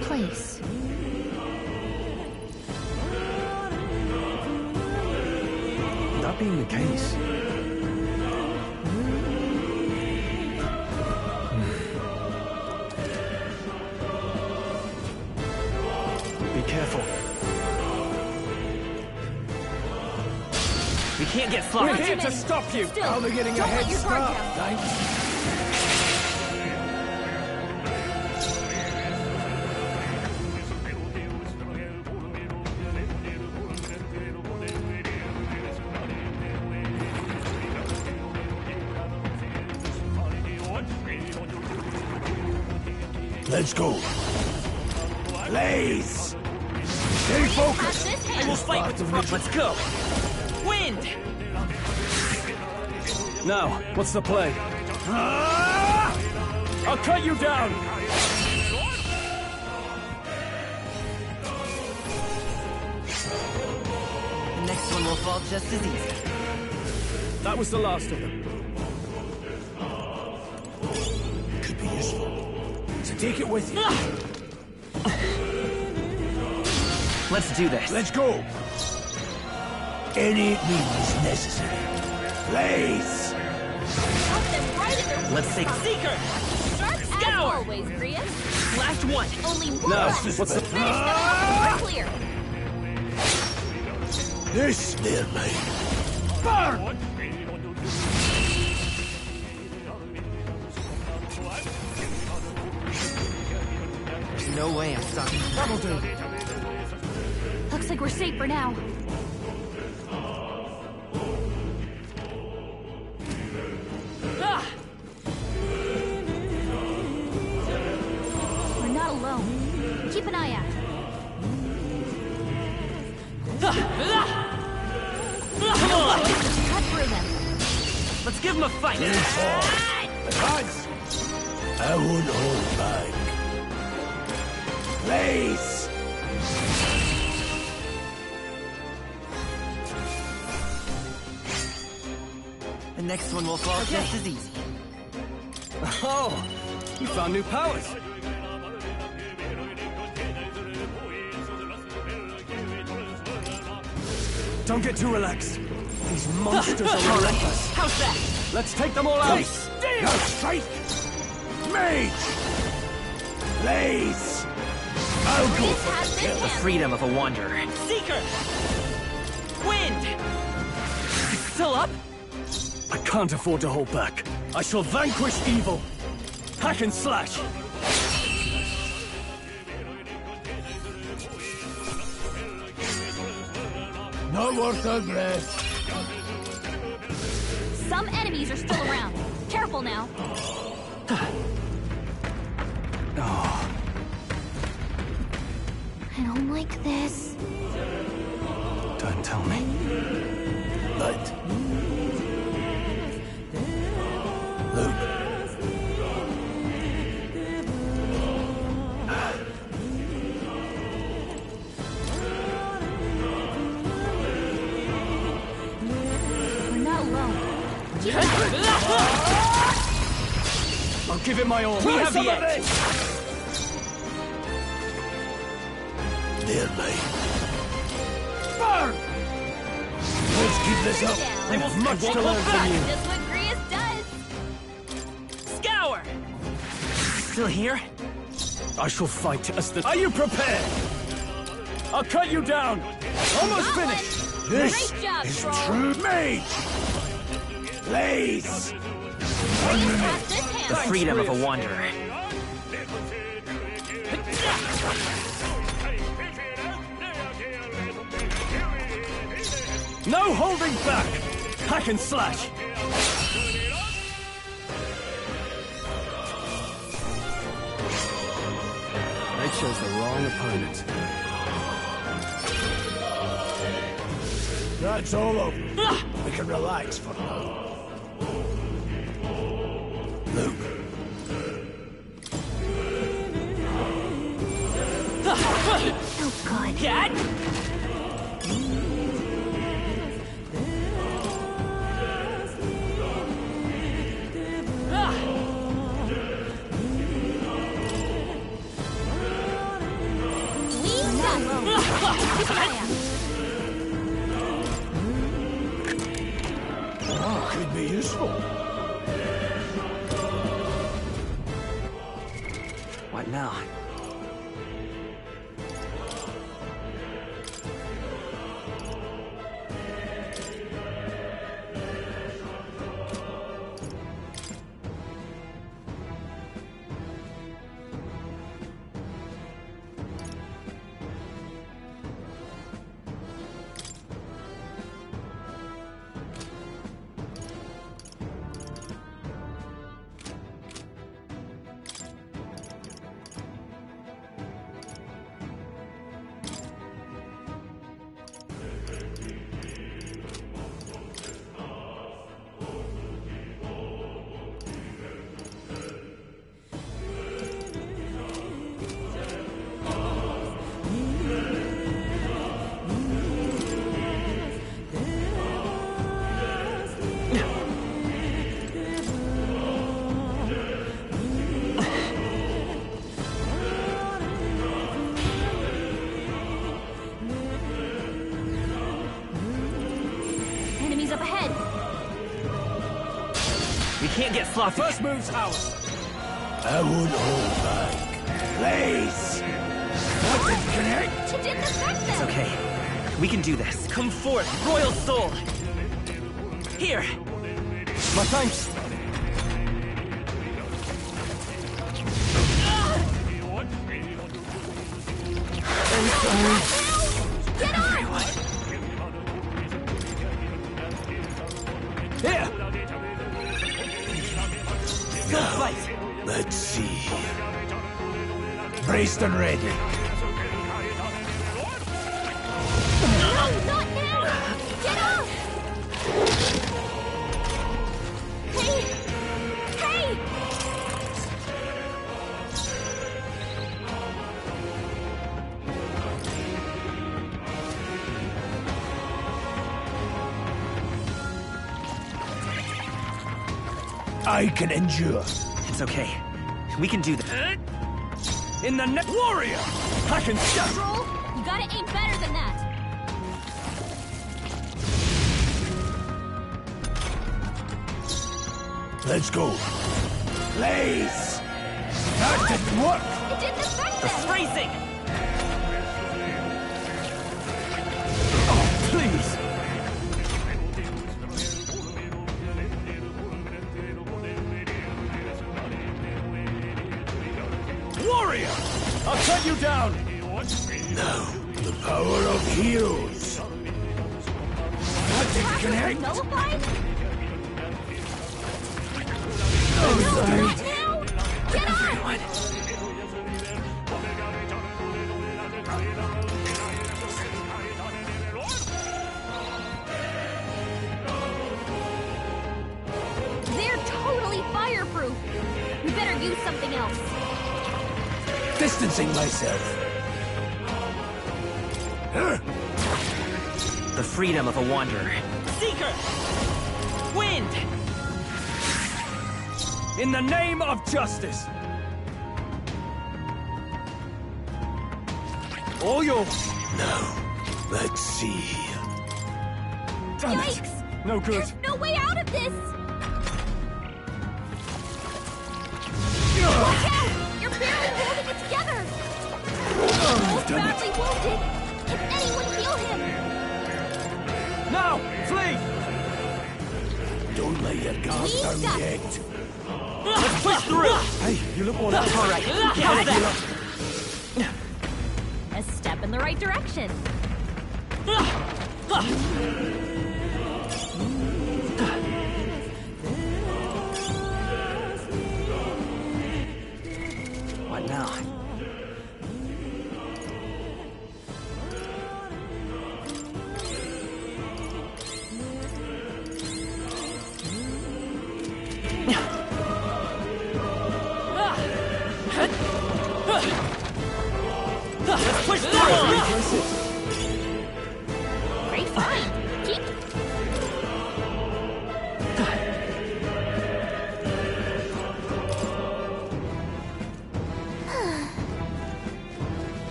Place. That being the case... Be careful. We can't get sloppy. We're here to stop you! I'll be getting a head start, thanks. Let's go. Blaze! Stay focused! I will fight with the rope. Let's go! Wind! Now, what's the play? I'll cut you down! The next one will fall just as easy. That was the last of them. Could be useful. So take it with you. Let's do this. Let's go. Any means necessary. Blaze! Let's take Seeker! Scour! Always, Grius. Last one! Only one! No, left. what's the... Finish them off. We're clear. This, dear lady. Burn! There's no way I'm stopping. That'll do. Looks like we're safe for now. We're not alone. Keep an eye out. Cut through them. Let's give him a fight! Advance! I won't hold back. Blaze! Next one will fall just as easy. Oh, you found new powers. Don't get too relaxed. These monsters are relentless. How's that? Let's take them all out. No strike! Mage! Blaze! I'll go for kill. The freedom of a wanderer. Seeker! Wind! Still up? I can't afford to hold back. I shall vanquish evil. Hack and slash. Not worth our breath. Some enemies are still around. Careful now. Oh. I don't like this. Don't tell me. But... Luke. We're not alone. I'll give it my all. We have the edge. Nearly. Burn! Let's keep this up. I have much to learn from you. Just what Grius does. Scour! Still here? I shall fight as the... Are you prepared? I'll cut you down. Almost finished. This Great job, is Troll. true mage. Blaze. The freedom of a wanderer. No holding back! Hack and slash! They chose the wrong opponent. That's all over. We can relax for now. Luke. Oh, God. Cat? Could be useful. What now? Enemies up ahead. We can't get sloppy. First move's ours. I won't hold back. Blaze! What did connect? It didn't affect them. It's okay. We can do this. Come forth, Royal Soul. Here. My thanks. Get on! Here. Go fight. Let's see. Braced and ready. No, not now! Get off! Hey! Hey! I can endure. It's okay. We can do that. In the warrior! I can shut. Roll, you gotta aim better than that. Let's go. Blaze! That didn't work! It didn't affect The them! phrasing! Oh, please! Warrior! I'll cut you down! Now, the power of heroes. Attack Connect. nullified? Oh, No, sorry. not now! Get on! They're totally fireproof. We better use something else. Distancing myself. The freedom of a wanderer. Seeker! Wind! In the name of justice! All yours! Now, let's see. Damn it! Yikes! No good. There's no way out of this! Oh, Watch out! You're barely holding it together! He's badly wounded! Can anyone heal him? Now! Flee! Don't let your guard He's down got yet. Let's push through! Hey, you look one up. All right, how's that? A step in the right direction. What now? Let's push through! Great find. Keep.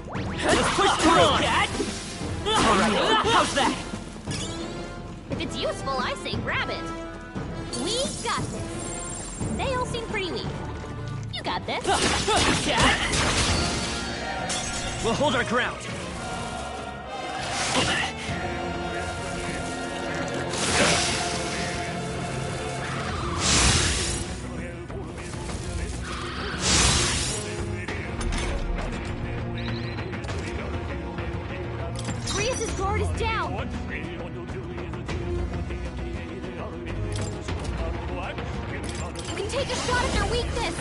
Let's push through! All right, how's that? If it's useful, I say grab it. We got this. They all seem pretty weak. You got this. We'll hold our ground. Griez's guard is down. You can take a shot at their weakness.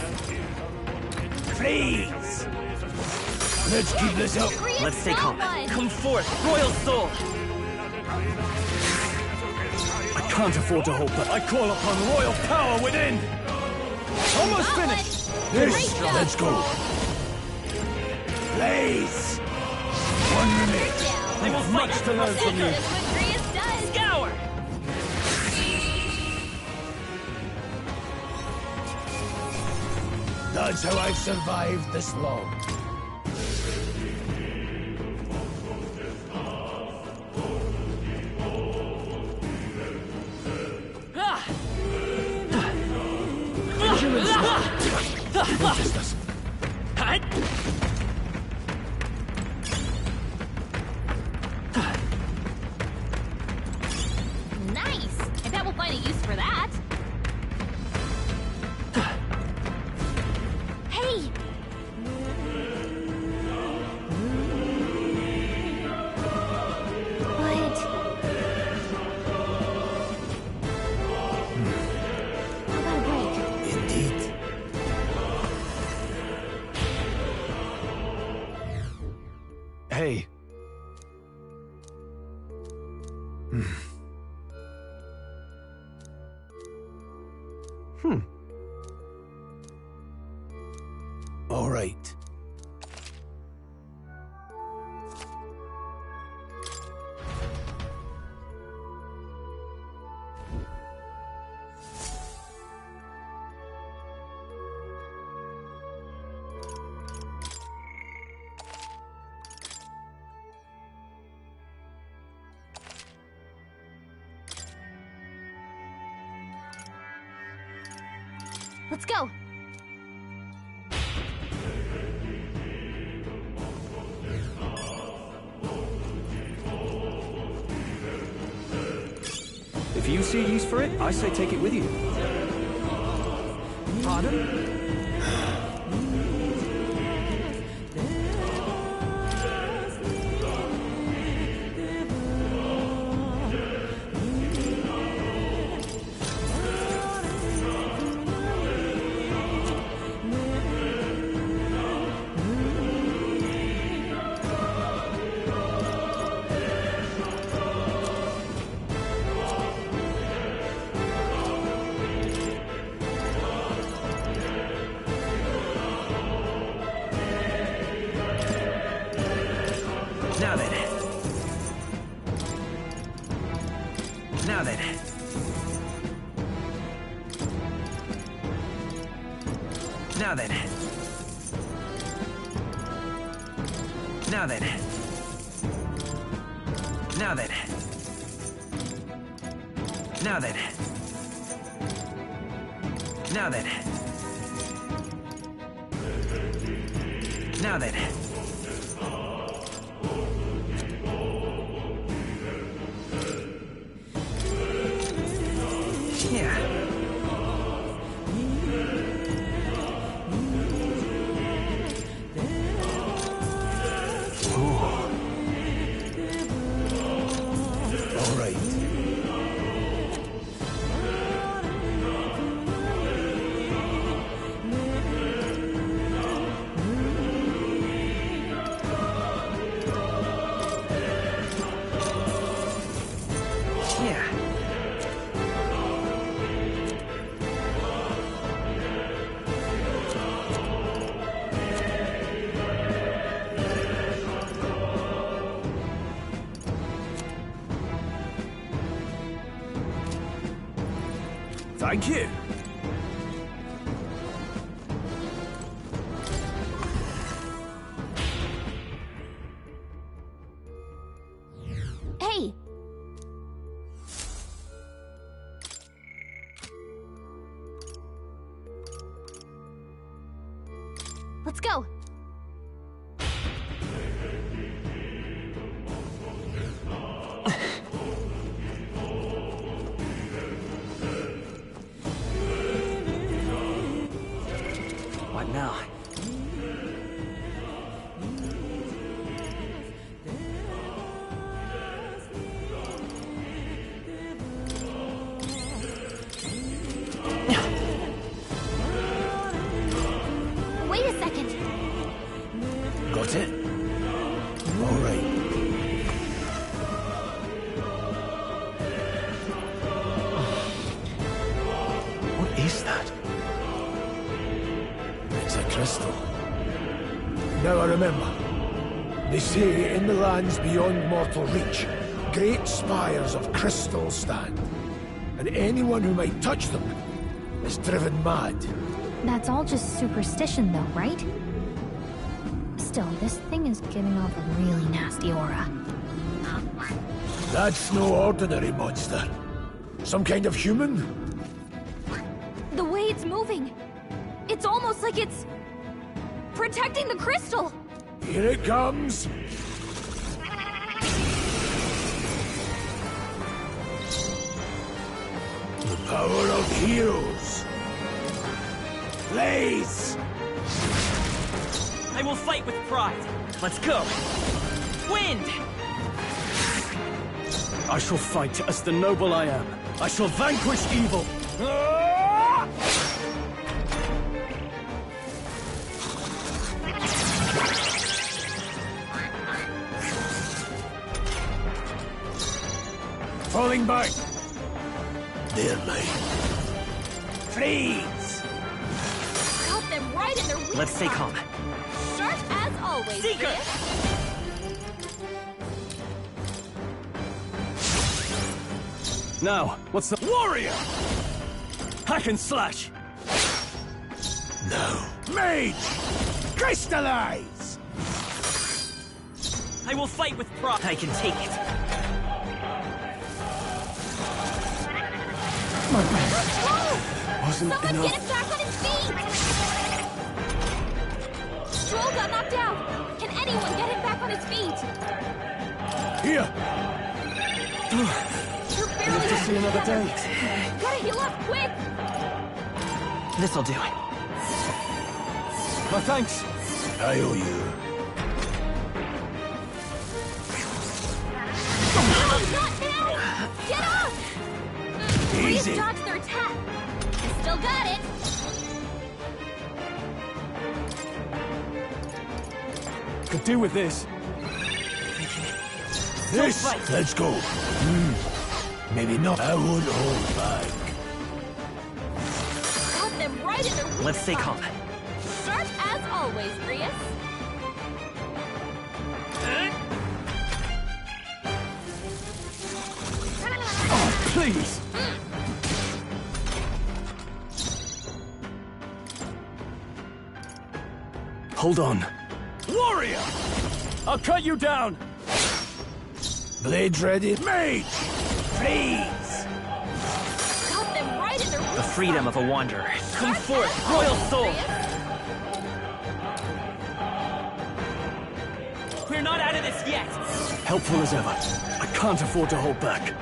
Please! Let's keep this up. Griez Let's stay got calm. one. Come forth, Royal Soul! I can't afford to hold back. I call upon royal power within! Almost Got finished! one. Yes, Great job. let's go. Blaze! One minute. Down. They have much to learn from you. That's what Griez does. Scour! That's how I've survived this long. Noticed us. Nice. I bet we'll find a use for that. Hey! What? How about a break? Indeed. Hey. All right. Let's go! If you see a use for it, I say take it with you. Pardon? Now then. Now then. Now then. Now then. Now then. Now then. Now then. Now then. Yeah. All right. Yeah. Thank you. Hey! Let's go! What now? Wait a second! Got it? All right. What is that? It's a crystal. Now I remember. They say in the lands beyond mortal reach, great spires of crystal stand. And anyone who might touch them is driven mad. That's all just superstition though, right? Still, this thing is giving off a really nasty aura. That's no ordinary monster. Some kind of human? The way it's moving! It's almost like it's... protecting the crystal! Here it comes! The power of heroes! Blaze! I will fight with pride. Let's go. Wind! I shall fight as the noble I am. I shall vanquish evil. Falling back! They're mine. Freeze! Got them right in their weak Let's stay calm. Sharp as always, Seeker! Now, what's the warrior? Hack and slash. No. Mage! Crystallize! I will fight with pride. I can take it. wasn't Someone enough. get him back on his feet! Stroll got knocked out! Can anyone get him back on his feet? Here! You're barely to see another together. day. Gotta heal up, quick! This'll do. My thanks. I owe you. No, not now! Get up! Easy. Please dodge their attack. You still got it. Could do with this. This, let's go. Maybe not. I won't hold back. Got them right in their weak Let's stay spot. calm. Sharp as always, Grius. Oh, please! Hold on. Warrior! I'll cut you down! Blades ready? Mage! Freeze! Got them right in their weak The freedom of a wanderer. Come Sharp forth, as royal always, soul! Grius. We're not out of this yet! Helpful as ever. I can't afford to hold back.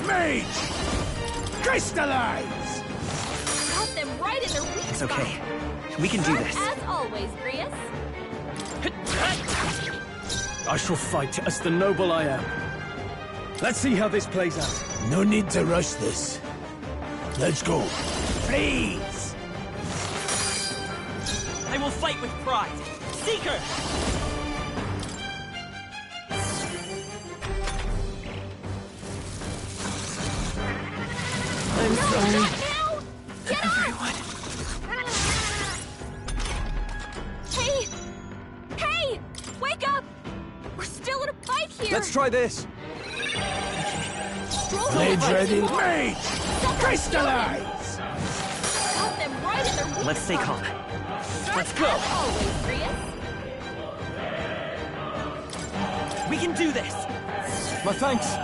Mage! Crystallize! Got them right in their weak It's spot. okay. We can do Sharp this. as always, Grius. I shall fight as the noble I am. Let's see how this plays out. No need to rush this. Let's go. Freeze! I will fight with pride. Seeker! I'm sorry. Not now! Get Everyone. Hey! Hey! Wake up! We're still in a fight here! Let's try this. Stroll Blades fight. ready? Mage! Crystallize! Got them right in their weak Let's stay spot. calm. Sharp Let's go. as always, Grius. We can do this! My thanks.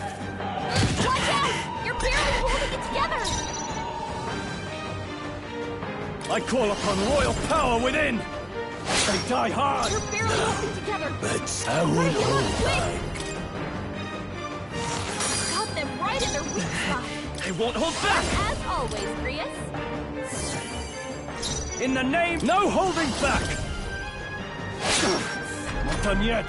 Watch out! You're barely holding it together! I call upon royal power within. They die hard. You're barely holding together! But I won't hold back. Got them right in their weak spot. I won't hold back! As always, Grius. In the name... No holding back! Not done yet.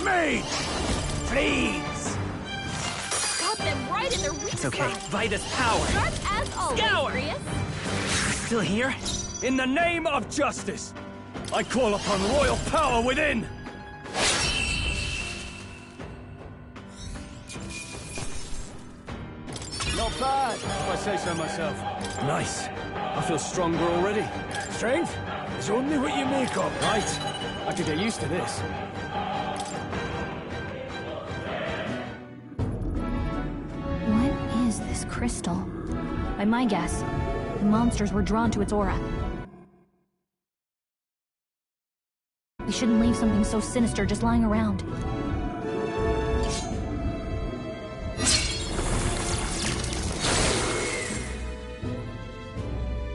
Mage! Freeze! Got them right in their weak It's okay. spot. Vitus power! Sharp as always, Scour! Grius. Still here? In the name of justice, I call upon royal power within. Not bad, if I say so myself. Nice. I feel stronger already. Strength is only what you make of. Right. I could get used to this. What is this crystal? By my guess, the monsters were drawn to its aura. We shouldn't leave something so sinister just lying around.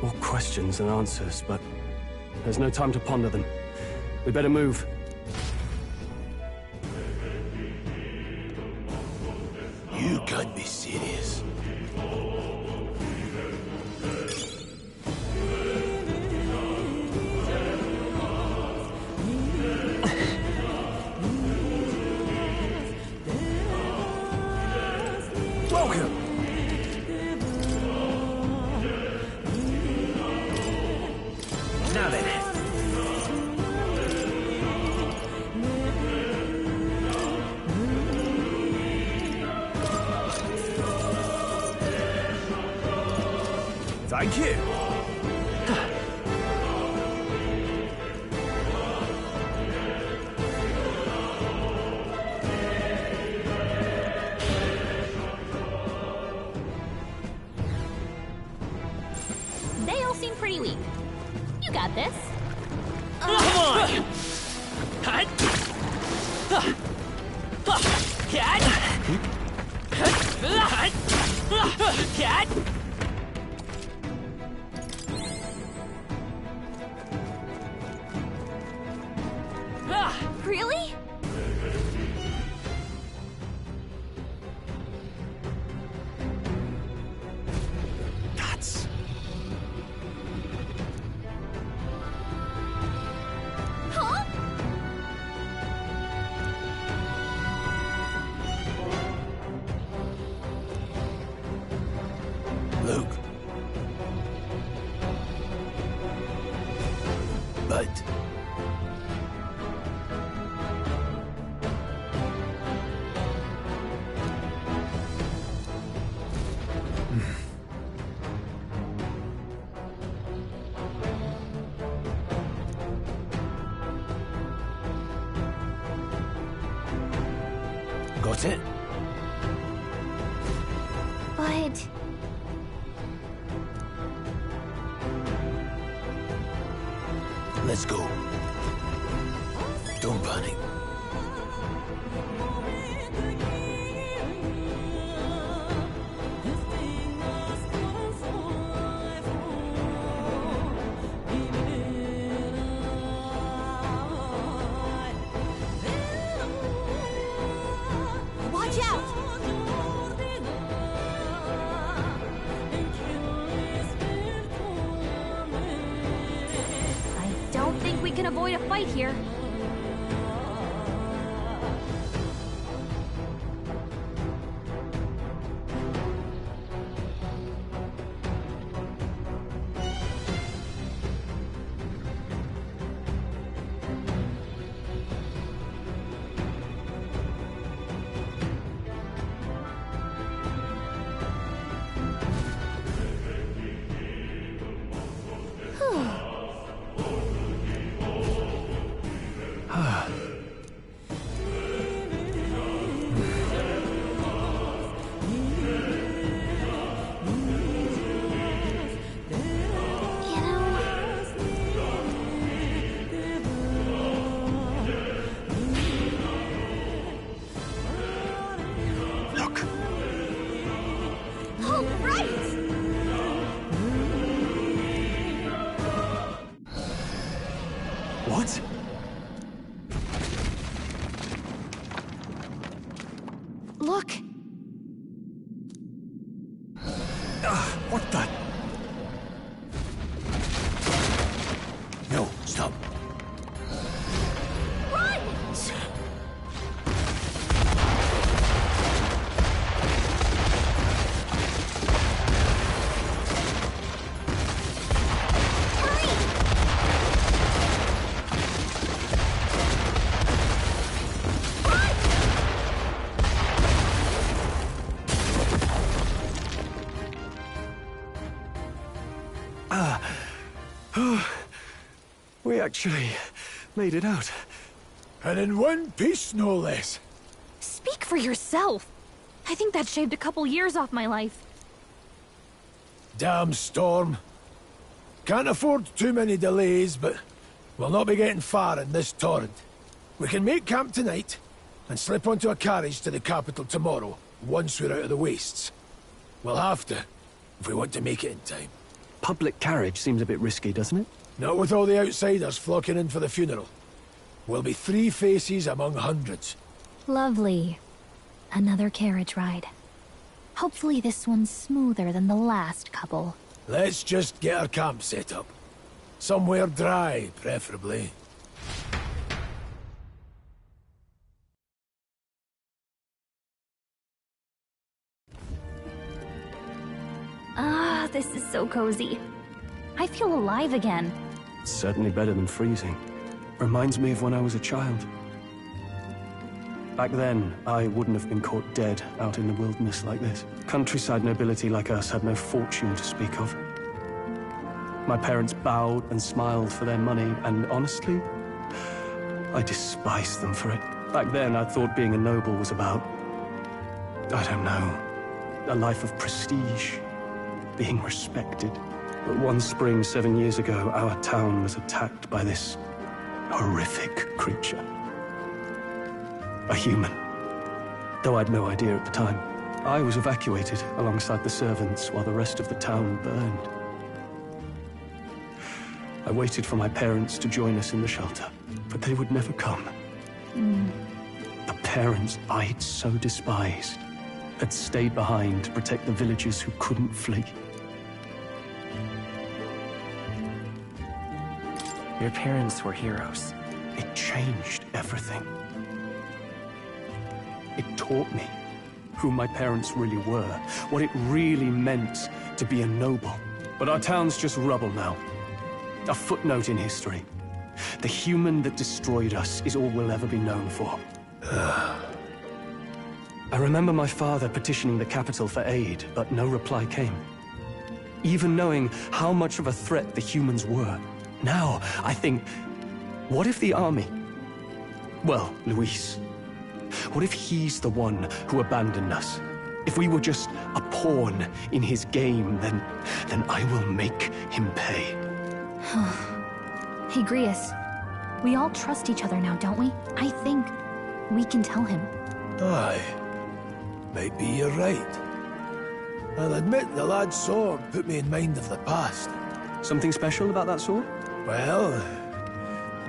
More questions than answers, but there's no time to ponder them. We better move. You can't be serious. Welcome! Now then. Thank you. They all seem pretty weak. You got this. Come on! Really? Nuts. Huh? Luke. But... Got it? But... Let's go. Don't panic. Watch out! I don't think we can avoid a fight here. What? Look! What the? No, stop. Run! We actually made it out. And in one piece, no less. Speak for yourself. I think that shaved a couple years off my life. Damn storm. Can't afford too many delays, but we'll not be getting far in this torrent. We can make camp tonight and slip onto a carriage to the capital tomorrow, once we're out of the wastes. We'll have to, if we want to make it in time. Public carriage seems a bit risky, doesn't it? Not with all the outsiders flocking in for the funeral. We'll be 3 faces among hundreds. Lovely. Another carriage ride. Hopefully this one's smoother than the last couple. Let's just get our camp set up. Somewhere dry, preferably. Ah, this is so cozy. I feel alive again. Certainly better than freezing. Reminds me of when I was a child. Back then, I wouldn't have been caught dead out in the wilderness like this. Countryside nobility like us had no fortune to speak of. My parents bowed and smiled for their money, and honestly, I despised them for it. Back then, I thought being a noble was about, I don't know, a life of prestige, being respected. But one spring 7 years ago, our town was attacked by this horrific creature. A human. Though I'd no idea at the time. I was evacuated alongside the servants while the rest of the town burned. I waited for my parents to join us in the shelter, but they would never come. The parents I'd so despised had stayed behind to protect the villagers who couldn't flee. Your parents were heroes. It changed everything. It taught me who my parents really were, what it really meant to be a noble. But our town's just rubble now. A footnote in history. The human that destroyed us is all we'll ever be known for. I remember my father petitioning the capital for aid, but no reply came. Even knowing how much of a threat the humans were. Now, I think, what if the army? Well, Luis. What if he's the one who abandoned us? If we were just a pawn in his game, then I will make him pay. Hey, Grius. We all trust each other now, don't we? I think we can tell him. Aye. Maybe you're right. I'll admit the lad's sword put me in mind of the past. Something special about that sword? Well,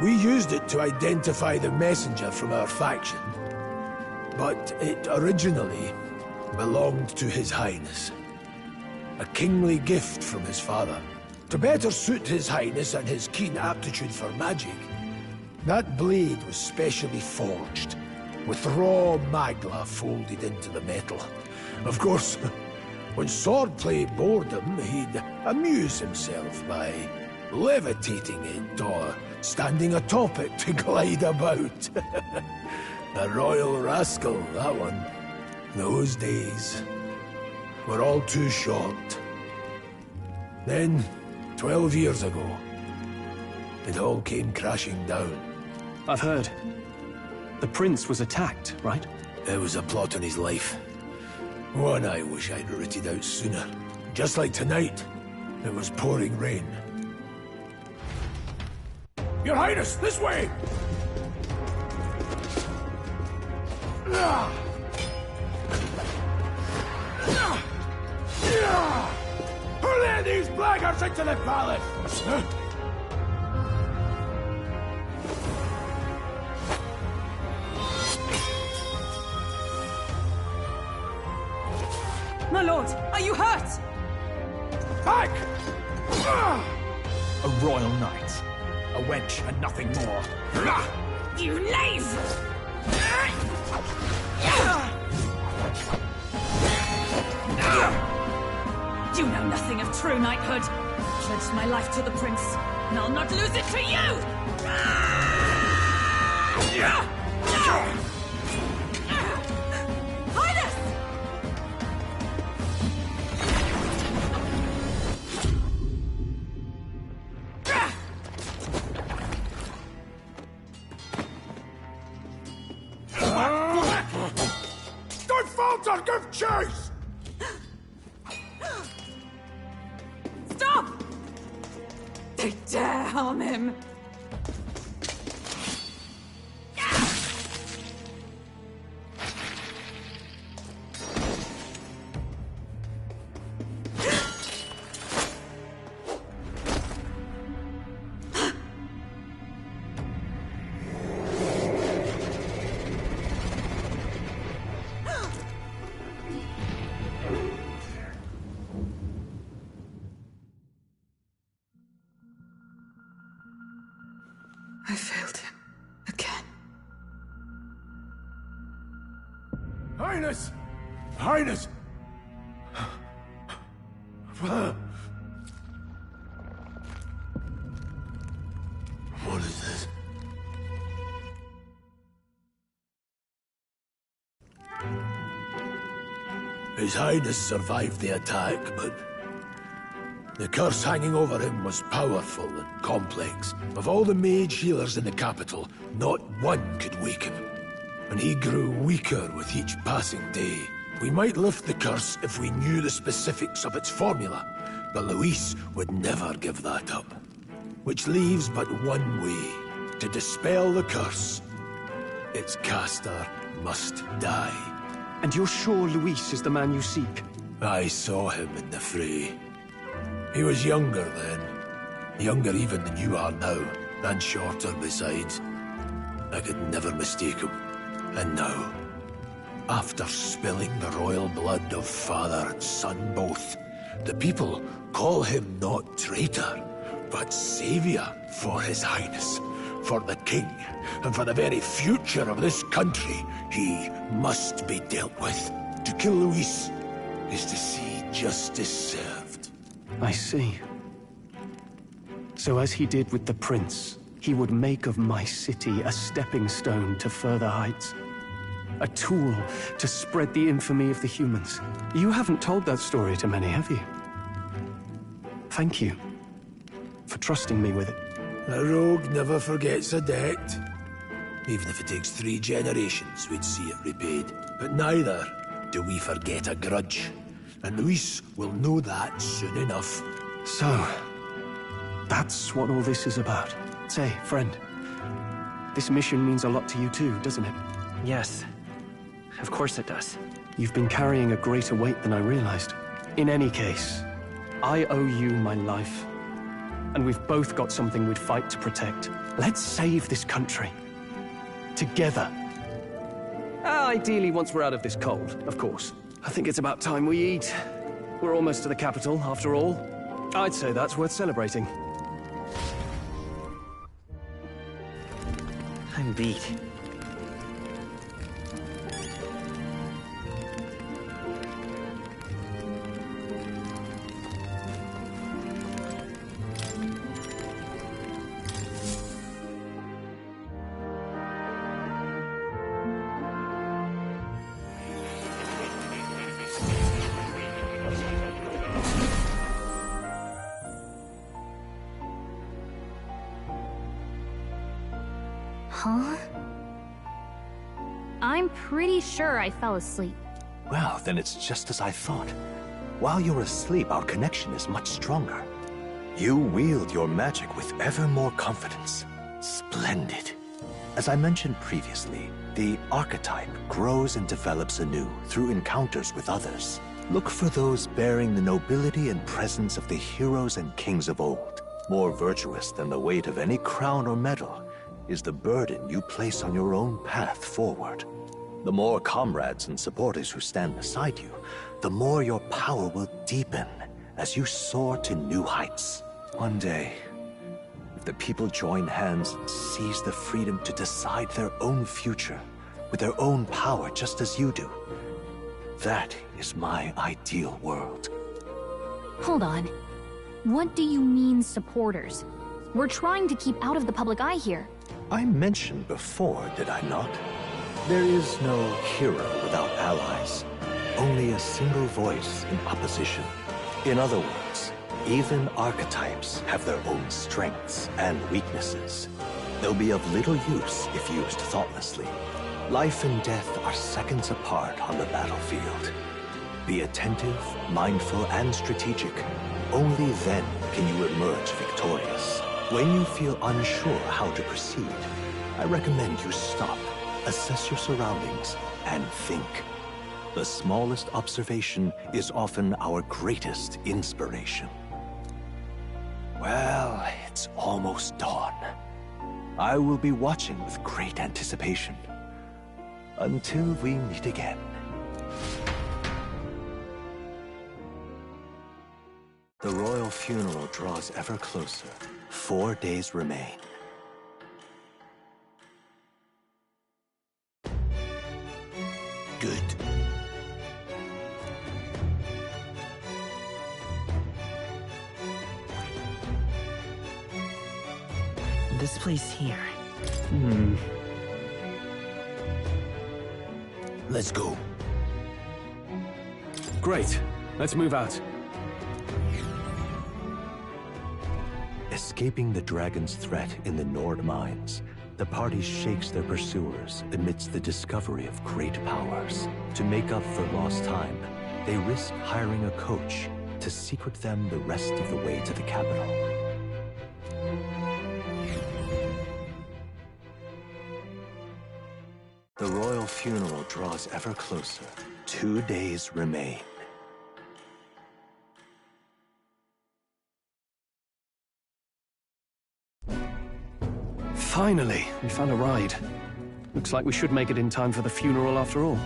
we used it to identify the messenger from our faction. But it originally belonged to His Highness. A kingly gift from his father. To better suit His Highness and his keen aptitude for magic, that blade was specially forged, with raw magla folded into the metal. Of course, when swordplay bored him, he'd amuse himself by levitating it or standing atop it to glide about. A royal rascal, that one. Those days were all too short. Then, 12 years ago, it all came crashing down. I've heard. The prince was attacked, right? There was a plot on his life. One I wish I'd rooted out sooner. Just like tonight, it was pouring rain. Your Highness, this way! Who let these blackguards into the palace? My lord, are you hurt? Back! A royal knight. A wench and nothing more. You knave! You know nothing of true knighthood. Pledged my life to the prince, and I'll not lose it to you! Highness! Don't falter! Give chase! Stop! They dare harm him! I failed him. Again. Highness! Highness! What is this? His Highness survived the attack, but The curse hanging over him was powerful and complex. Of all the mage healers in the capital, not one could wake him. And he grew weaker with each passing day. We might lift the curse if we knew the specifics of its formula, but Luis would never give that up. Which leaves but one way. To dispel the curse, its caster must die. And you're sure Luis is the man you seek? I saw him in the fray. He was younger then. Younger even than you are now, and shorter besides. I could never mistake him. And now, after spilling the royal blood of father and son both, the people call him not traitor, but savior for his highness, for the king, and for the very future of this country. He must be dealt with. To kill Luis is to see justice served. I see. So as he did with the prince, he would make of my city a stepping stone to further heights. A tool to spread the infamy of the humans. You haven't told that story to many, have you? Thank you for trusting me with it. A rogue never forgets a debt. Even if it takes 3 generations, we'd see it repaid. But neither do we forget a grudge. And Luis will know that soon enough. So, that's what all this is about. Say, friend, this mission means a lot to you too, doesn't it? Yes. Of course it does. You've been carrying a greater weight than I realized. In any case, I owe you my life. And we've both got something we'd fight to protect. Let's save this country. Together. Ideally, once we're out of this cold, of course. I think it's about time we eat. We're almost to the capital, after all. I'd say that's worth celebrating. I'm beat. Huh? I'm pretty sure I fell asleep. Well, then it's just as I thought. While you're asleep, our connection is much stronger. You wield your magic with ever more confidence. Splendid. As I mentioned previously, the archetype grows and develops anew through encounters with others. Look for those bearing the nobility and presence of the heroes and kings of old. More virtuous than the weight of any crown or medal is the burden you place on your own path forward. The more comrades and supporters who stand beside you, the more your power will deepen as you soar to new heights. One day, if the people join hands and seize the freedom to decide their own future with their own power just as you do, that is my ideal world. Hold on. What do you mean, supporters? We're trying to keep out of the public eye here. I mentioned before, did I not? There is no hero without allies. Only a single voice in opposition. In other words, even archetypes have their own strengths and weaknesses. They'll be of little use if used thoughtlessly. Life and death are seconds apart on the battlefield. Be attentive, mindful, and strategic. Only then can you emerge victorious. When you feel unsure how to proceed, I recommend you stop, assess your surroundings, and think. The smallest observation is often our greatest inspiration. Well, it's almost dawn. I will be watching with great anticipation. Until we meet again. The royal funeral draws ever closer. 4 days remain. Good. This place here. Let's go. Great. Let's move out. Escaping the dragon's threat in the Nord mines, the party shakes their pursuers amidst the discovery of great powers. To make up for lost time, they risk hiring a coach to secret them the rest of the way to the capital. The royal funeral draws ever closer. 2 days remain. Finally, we found a ride. Looks like we should make it in time for the funeral after all.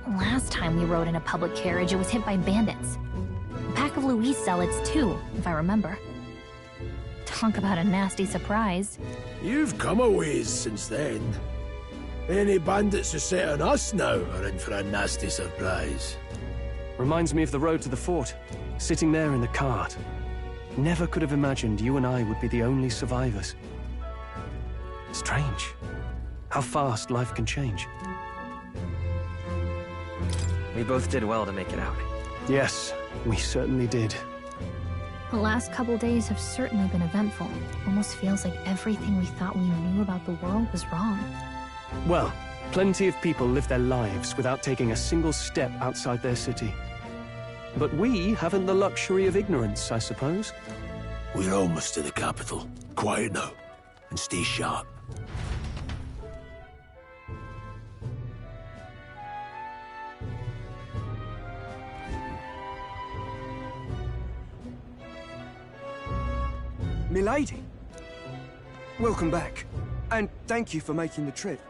Last time we rode in a public carriage, it was hit by bandits. A pack of Louis zealots, too, if I remember. Talk about a nasty surprise. You've come a ways since then. Any bandits who set on us now are in for a nasty surprise. Reminds me of the road to the fort, sitting there in the cart. Never could have imagined you and I would be the only survivors. Strange. How fast life can change. We both did well to make it out. Yes, we certainly did. The last couple days have certainly been eventful. Almost feels like everything we thought we knew about the world was wrong. Well, plenty of people live their lives without taking a single step outside their city. But we haven't the luxury of ignorance, I suppose. We're almost to the capital. Quiet now, and stay sharp. Milady, welcome back, and thank you for making the trip.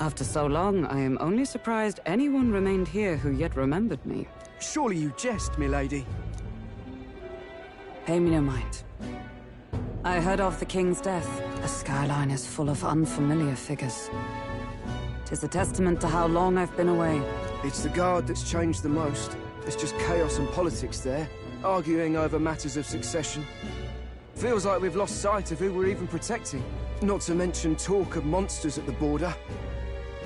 After so long, I am only surprised anyone remained here who yet remembered me. Surely you jest, milady. Pay me no mind. I heard of the king's death. The skyline is full of unfamiliar figures. 'Tis a testament to how long I've been away. It's the guard that's changed the most. There's just chaos and politics there, arguing over matters of succession. Feels like we've lost sight of who we're even protecting. Not to mention talk of monsters at the border.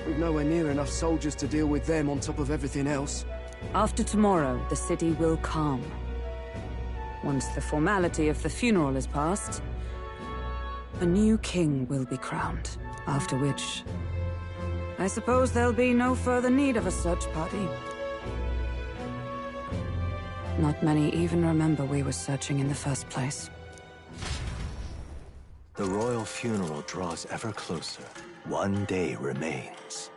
We've nowhere near enough soldiers to deal with them on top of everything else. After tomorrow, the city will calm. Once the formality of the funeral is past, a new king will be crowned. After which, I suppose there'll be no further need of a search party. Not many even remember we were searching in the first place. The royal funeral draws ever closer. 1 day remains.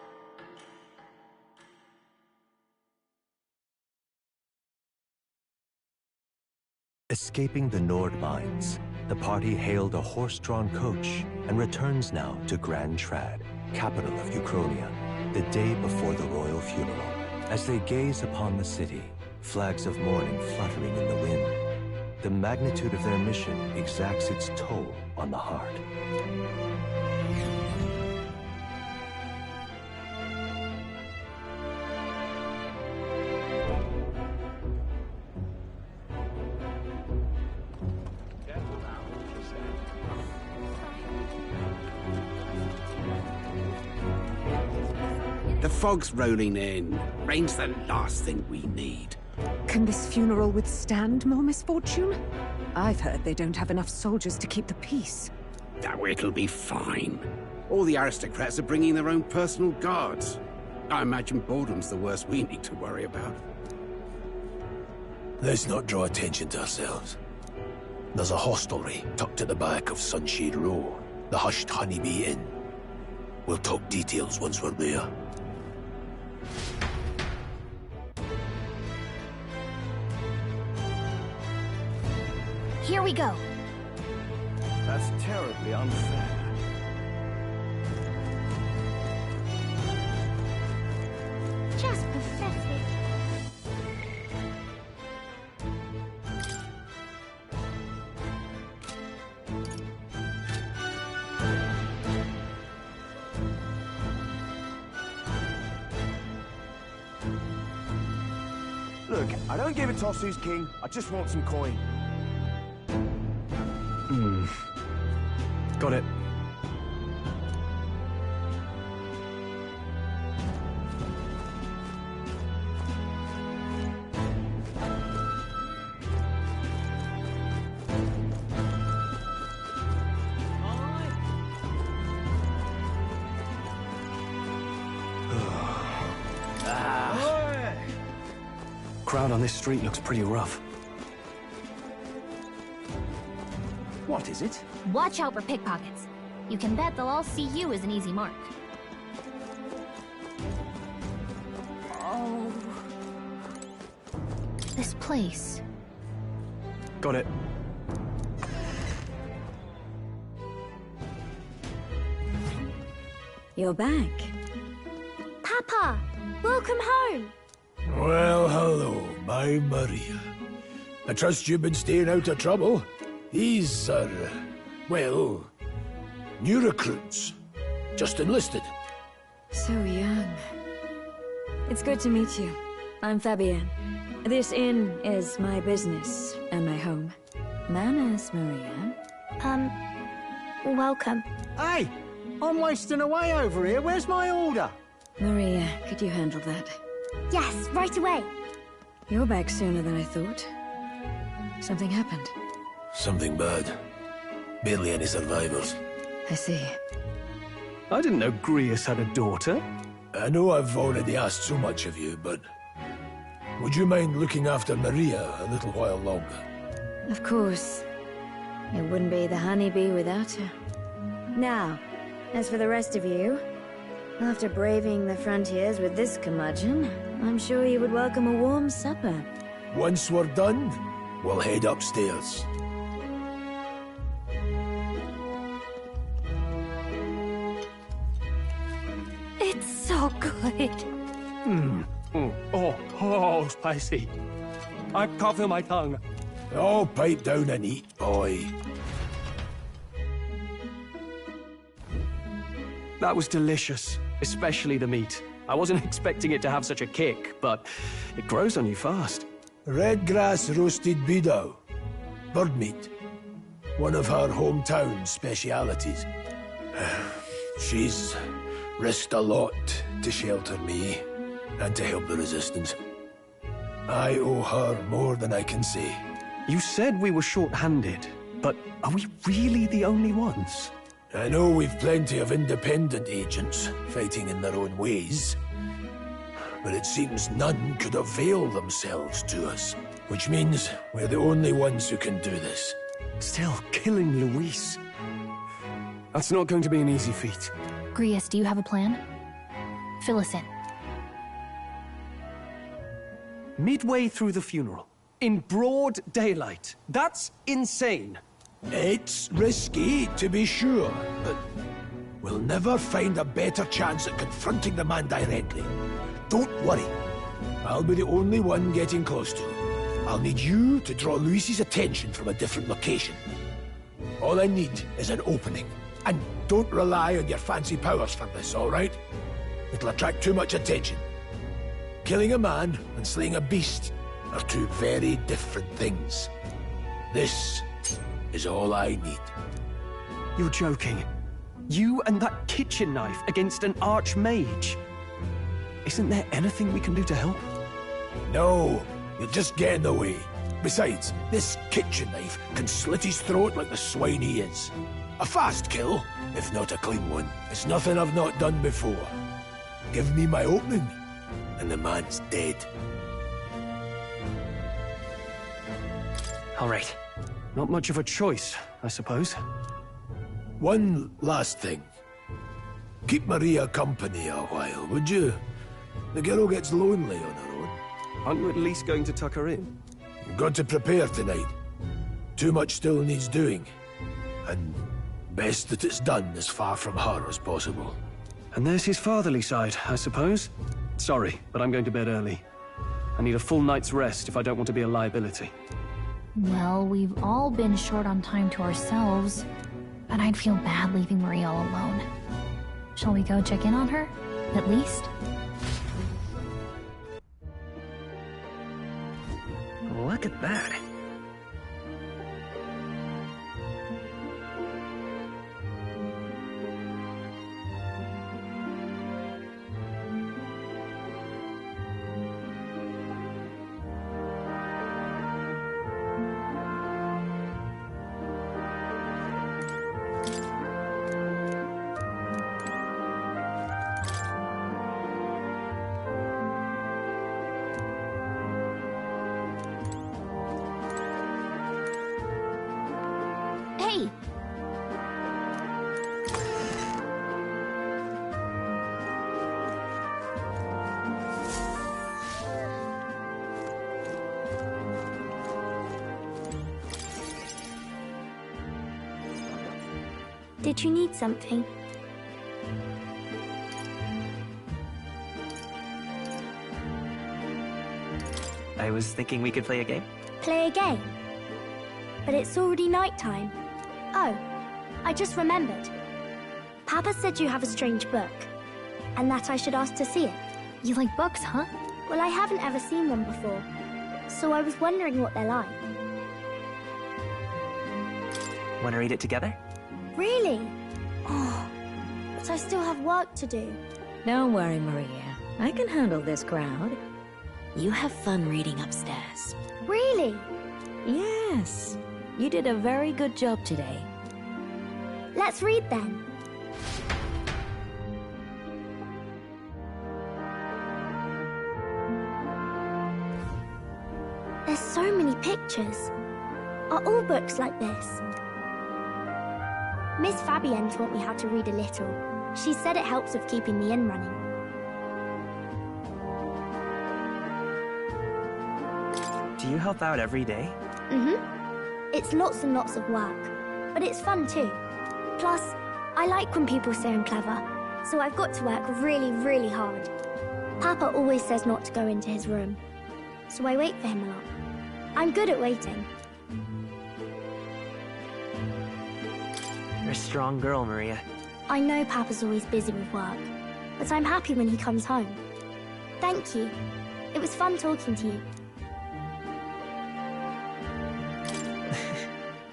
Escaping the Nord mines, the party hailed a horse-drawn coach and returns now to Grand Trad, capital of Ukrainia, the day before the royal funeral. As they gaze upon the city, flags of mourning fluttering in the wind, the magnitude of their mission exacts its toll on the heart. The fog's rolling in. Rain's the last thing we need. Can this funeral withstand more misfortune? I've heard they don't have enough soldiers to keep the peace. Oh, it'll be fine. All the aristocrats are bringing their own personal guards. I imagine boredom's the worst we need to worry about. Let's not draw attention to ourselves. There's a hostelry tucked at the back of Sunshade Row, the Hushed Honeybee Inn. We'll talk details once we're there. Here we go. That's terribly unfair. Just pathetic. Look, I don't give a toss who's king. I just want some coin. Got it. crowd on this street looks pretty rough. What is it? Watch out for pickpockets. You can bet they'll all see you as an easy mark. Oh. This place. Got it. You're back. Papa! Welcome home! Well, hello, my Maria. I trust you've been staying out of trouble. These are, well, new recruits. Just enlisted. So young. It's good to meet you. I'm Fabienne. This inn is my business and my home. Manners, Maria. Welcome. Hey! I'm wasting away over here. Where's my order? Maria, could you handle that? Yes, right away. You're back sooner than I thought. Something happened. Something bad. Barely any survivors. I see. I didn't know Grius had a daughter. I know I've already asked so much of you, but would you mind looking after Maria a little while longer? Of course. It wouldn't be the honeybee without her. Now, as for the rest of you, after braving the frontiers with this curmudgeon, I'm sure you would welcome a warm supper. Once we're done, we'll head upstairs. It's so good. Oh, spicy. I can't feel my tongue. Oh, pipe down and eat, boy. That was delicious, especially the meat. I wasn't expecting it to have such a kick, but it grows on you fast. Red grass roasted beedow. Bird meat. One of her hometown specialities. She's risked a lot to shelter me and to help the resistance. I owe her more than I can say. You said we were short-handed, but are we really the only ones? I know we've plenty of independent agents fighting in their own ways, but it seems none could avail themselves to us, which means we're the only ones who can do this. Still, killing Luis. That's not going to be an easy feat. Grius, do you have a plan? Fill us in. Midway through the funeral, in broad daylight. That's insane. It's risky, to be sure, but we'll never find a better chance at confronting the man directly. Don't worry. I'll be the only one getting close to him. I'll need you to draw Luis's attention from a different location. All I need is an opening. And don't rely on your fancy powers for this, all right? It'll attract too much attention. Killing a man and slaying a beast are two very different things. This is all I need. You're joking. You and that kitchen knife against an archmage. Isn't there anything we can do to help? No, you'll just get in the way. Besides, this kitchen knife can slit his throat like the swine he is. A fast kill, if not a clean one. It's nothing I've not done before. Give me my opening, and the man's dead. All right. Not much of a choice, I suppose. One last thing. Keep Maria company a while, would you? The girl gets lonely on her own. Aren't you at least going to tuck her in? You've got to prepare tonight. Too much still needs doing. And best that it's done as far from her as possible. And there's his fatherly side, I suppose. Sorry, but I'm going to bed early. I need a full night's rest if I don't want to be a liability. Well, we've all been short on time to ourselves, but I'd feel bad leaving Maria all alone. Shall we go check in on her, at least? Look at that. Did you need something? I was thinking we could play a game. Play a game? But it's already nighttime. Oh, I just remembered. Papa said you have a strange book, and that I should ask to see it. You like books, huh? Well, I haven't ever seen one before, so I was wondering what they're like. Want to read it together? Really? Oh, but I still have work to do. Don't worry, Maria. I can handle this crowd. You have fun reading upstairs. Really? Yes. You did a very good job today. Let's read then. There's so many pictures. Are all books like this? Miss Fabienne taught me how to read a little. She said it helps with keeping the inn running. Do you help out every day? It's lots and lots of work, but it's fun too. Plus, I like when people say I'm clever, so I've got to work really, really hard. Papa always says not to go into his room, so I wait for him a lot. I'm good at waiting. You're a strong girl, Maria. I know Papa's always busy with work, but I'm happy when he comes home. Thank you. It was fun talking to you.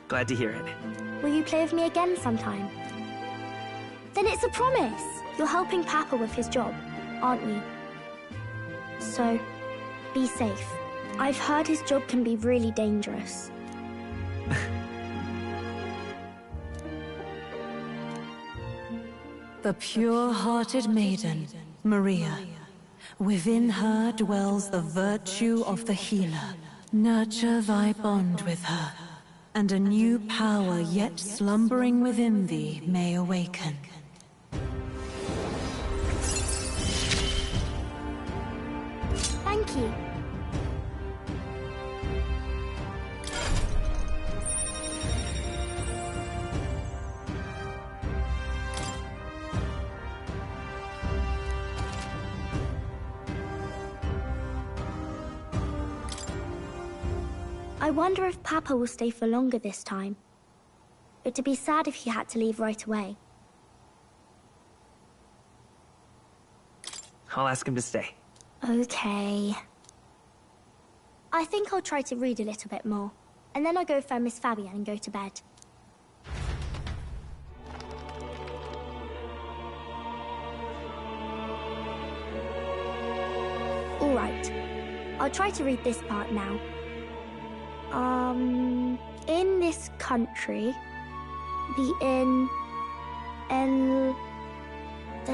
Glad to hear it. Will you play with me again sometime? Then it's a promise! You're helping Papa with his job, aren't you? So, be safe. I've heard his job can be really dangerous. The pure-hearted maiden, Maria. Within her dwells the virtue of the healer. Nurture thy bond with her, and a new power yet slumbering within thee may awaken. Thank you. I wonder if Papa will stay for longer this time. It'd be sad if he had to leave right away. I'll ask him to stay. Okay. I think I'll try to read a little bit more, and then I'll go find Miss Fabienne and go to bed. All right. I'll try to read this part now. In this country, the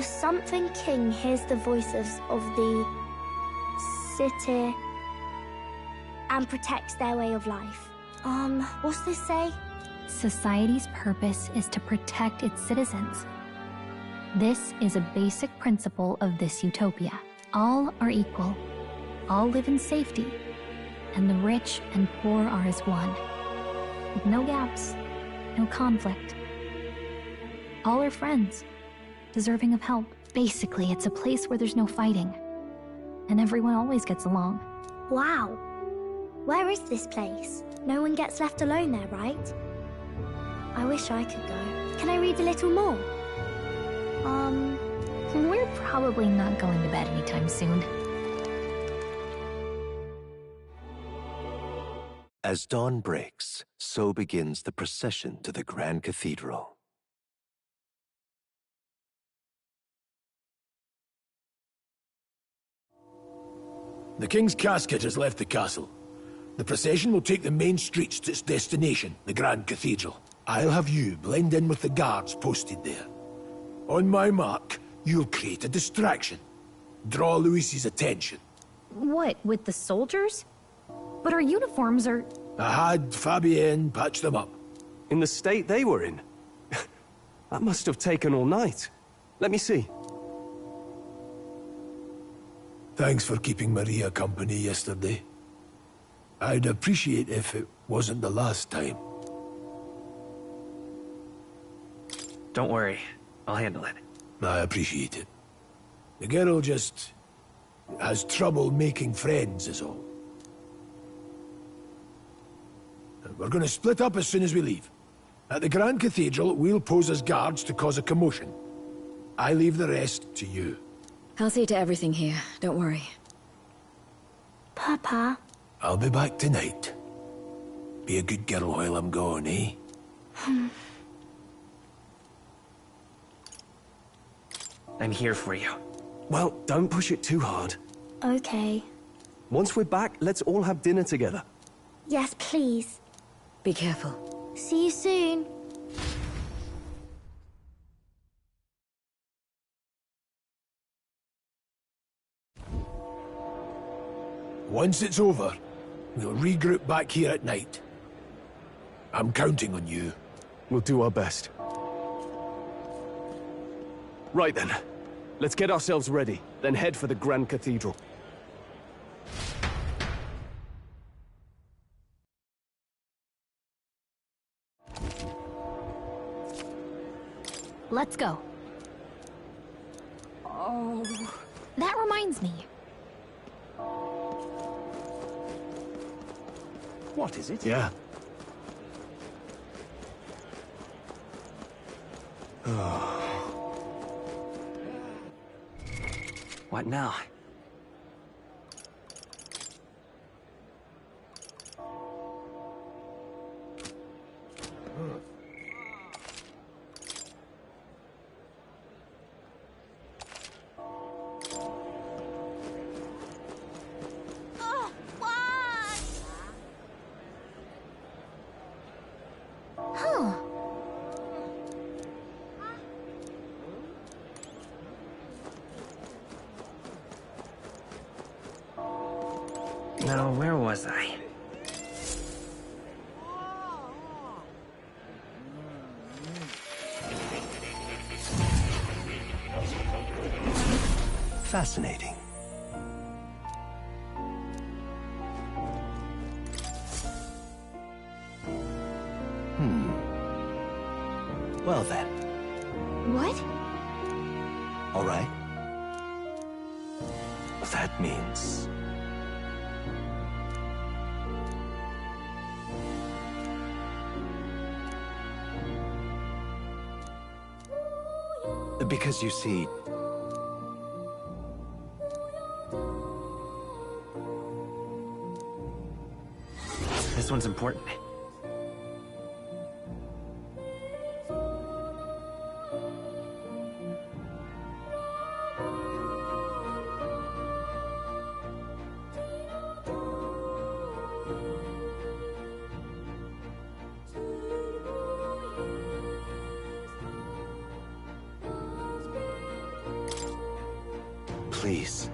something king hears the voices of the city and protects their way of life. What's this say? Society's purpose is to protect its citizens. This is a basic principle of this utopia. All are equal. All live in safety. And the rich and poor are as one. With no gaps, no conflict. All are friends, deserving of help. Basically, it's a place where there's no fighting. And everyone always gets along. Wow. Where is this place? No one gets left alone there, right? I wish I could go. Can I read a little more? We're probably not going to bed anytime soon. As dawn breaks, so begins the procession to the Grand Cathedral. The King's casket has left the castle. The procession will take the main streets to its destination, the Grand Cathedral. I'll have you blend in with the guards posted there. On my mark, you'll create a distraction. Draw Luis's attention. What, with the soldiers? But our uniforms are... I had Fabienne patch them up. In the state they were in? That must have taken all night. Let me see. Thanks for keeping Maria company yesterday. I'd appreciate if it wasn't the last time. Don't worry. I'll handle it. I appreciate it. The girl just has trouble making friends, is all. We're going to split up as soon as we leave. At the Grand Cathedral, we'll pose as guards to cause a commotion. I leave the rest to you. I'll see to everything here. Don't worry. Papa. I'll be back tonight. Be a good girl while I'm gone, eh? I'm here for you. Well, don't push it too hard. Okay. Once we're back, let's all have dinner together. Yes, please. Be careful. See you soon. Once it's over, we'll regroup back here at night. I'm counting on you. We'll do our best. Right then. Let's get ourselves ready, then head for the Grand Cathedral. Let's go. Oh. That reminds me. What is it? Yeah. What now? Now, where was I? Fascinating. Well then. What? All right. That means... Because you see... This one's important. Please.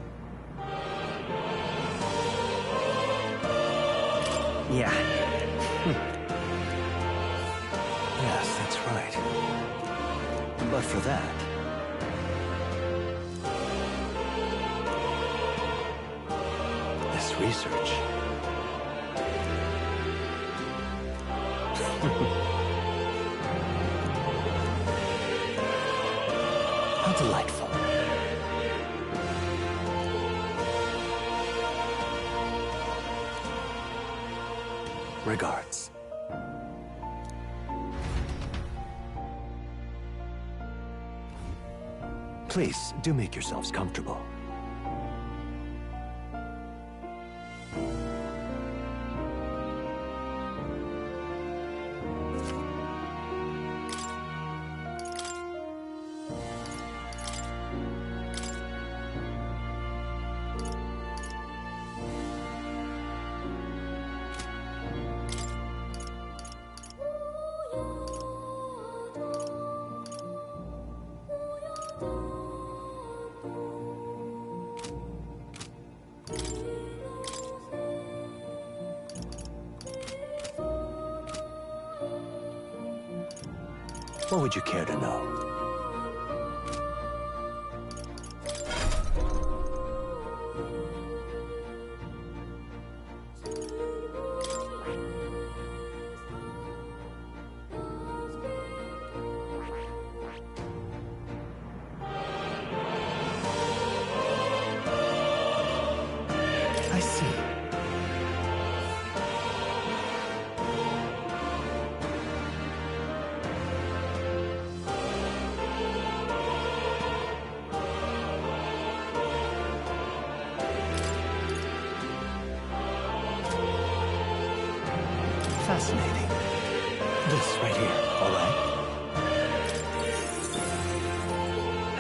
Yeah. Yes, that's right. But for that... this research... How delightful. Regards. Please, do make yourselves comfortable. What would you care to know?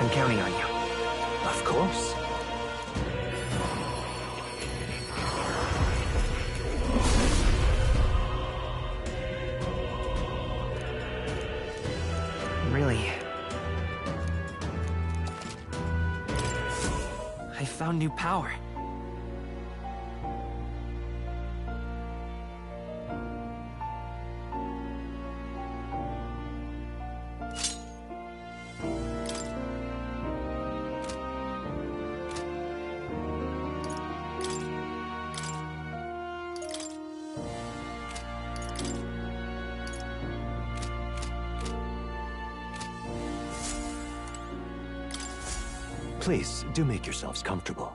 I'm counting on you. Of course. Really? I found new power. Please, do make yourselves comfortable.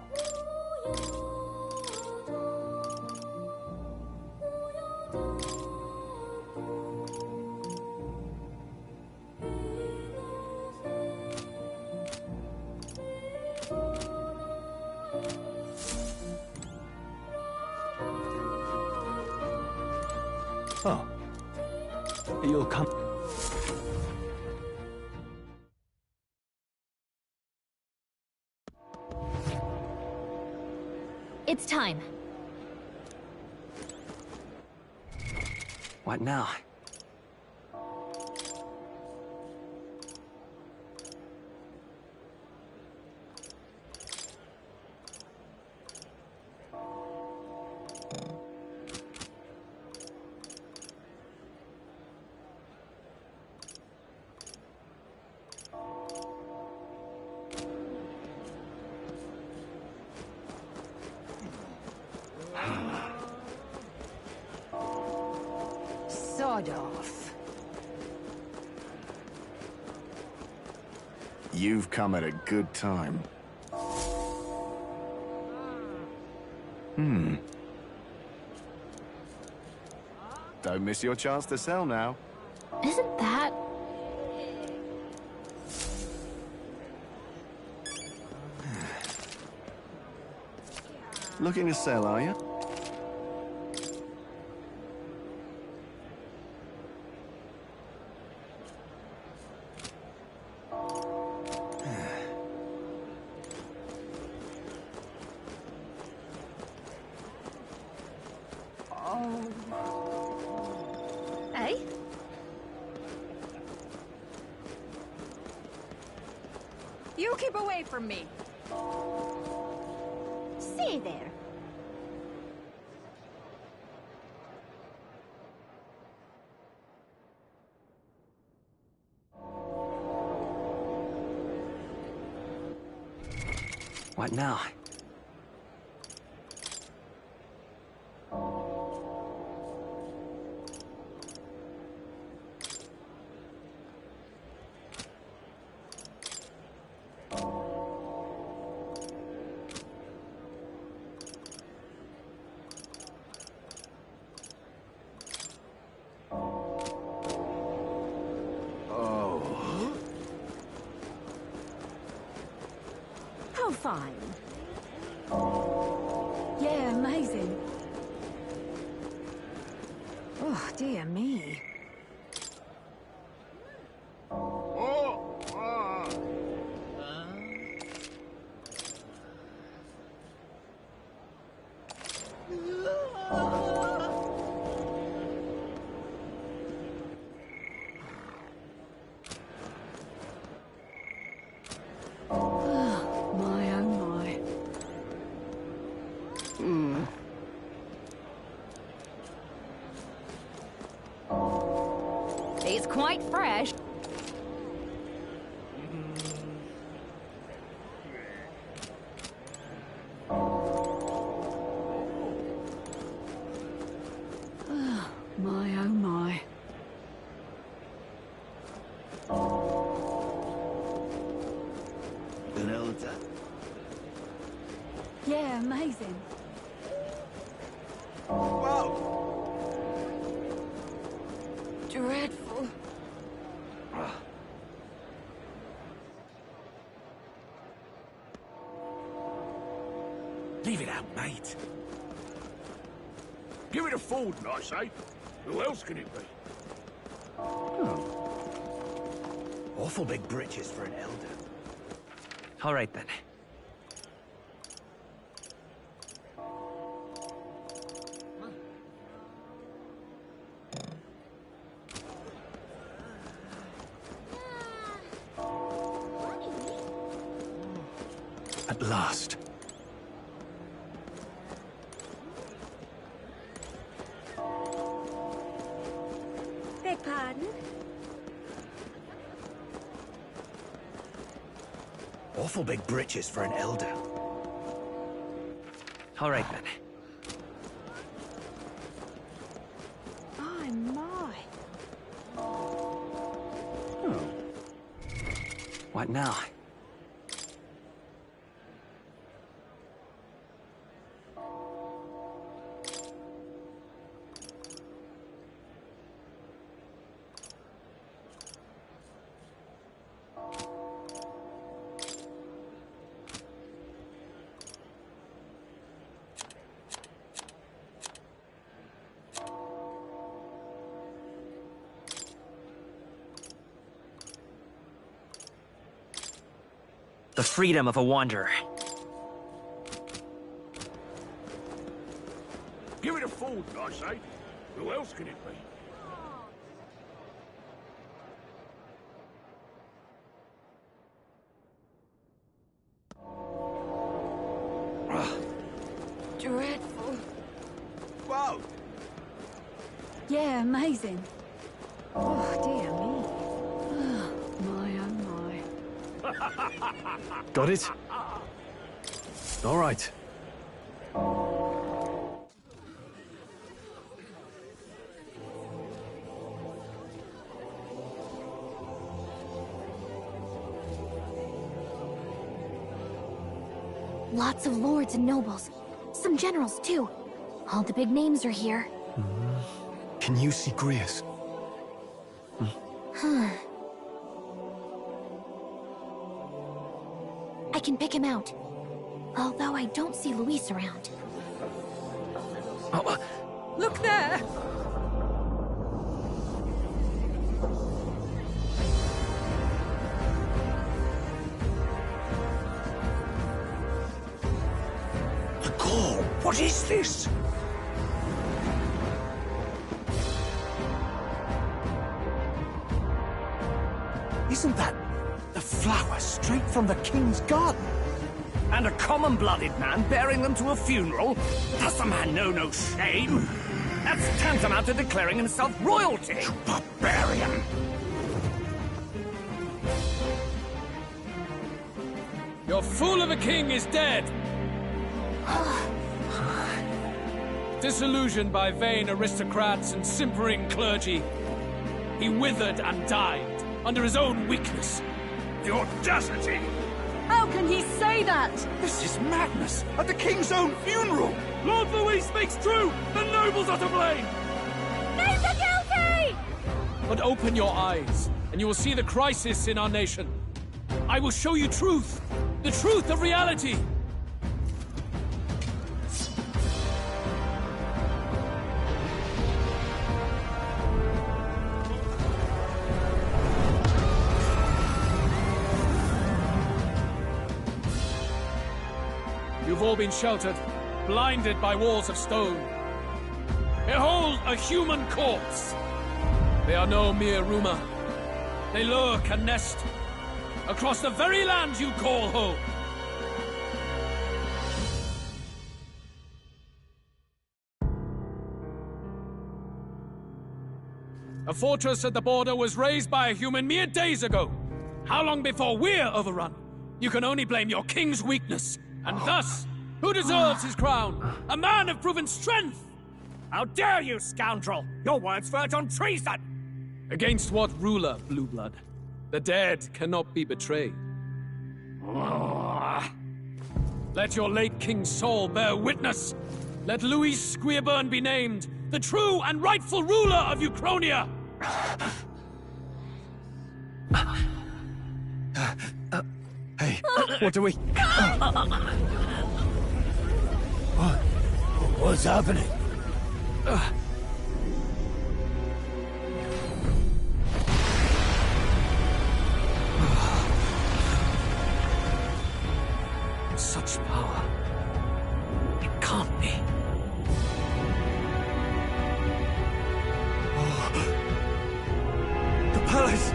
Oh. You'll come... It's time. What now? Sod off. You've come at a good time. Don't miss your chance to sell now. Isn't that... Looking to sell, are you? Hey? You keep away from me. Stay there. What now? How fine. Yeah, amazing. Oh, dear me. My, oh my. It's quite fresh. My, oh my. An elder. Yeah, amazing. Dreadful. Leave it out, mate. Give it a Forden, I say. Who else can it be? Awful big britches for an elder. All right, then. At last. Beg pardon? Awful big britches for an elder. All right, then. My, my. What now? The freedom of a wanderer. Give it a fold, I say. Who else can it be? Dreadful. Whoa! Yeah, amazing. Oh, dear me. Oh, my. Got it? All right. Lots of lords and nobles. Some generals, too. All the big names are here. Can you see Grius? I can pick him out. Although I don't see Luis around. Look there! The call! What is this? Isn't that the flower straight from the king's garden? And a common-blooded man bearing them to a funeral? Does the man know no shame? That's tantamount to declaring himself royalty! You barbarian! Your fool of a king is dead! Disillusioned by vain aristocrats and simpering clergy, he withered and died under his own weakness. The audacity! How can he say that? This is madness! At the king's own funeral! Lord Louis speaks true! The nobles are to blame! Names are guilty! But open your eyes, and you will see the crisis in our nation. I will show you truth! The truth of reality! You've all been sheltered, blinded by walls of stone. Behold a human corpse! They are no mere rumor. They lurk and nest across the very land you call home. A fortress at the border was raised by a human mere days ago. How long before we're overrun? You can only blame your king's weakness. And thus, who deserves his crown? A man of proven strength! How dare you, scoundrel! Your words verge on treason! Against what ruler, Blueblood? The dead cannot be betrayed. Let your late king's soul bear witness. Let Louis Squeerburn be named the true and rightful ruler of Uchronia. Hey, what do we... What's happening? such power. It can't be. The palace!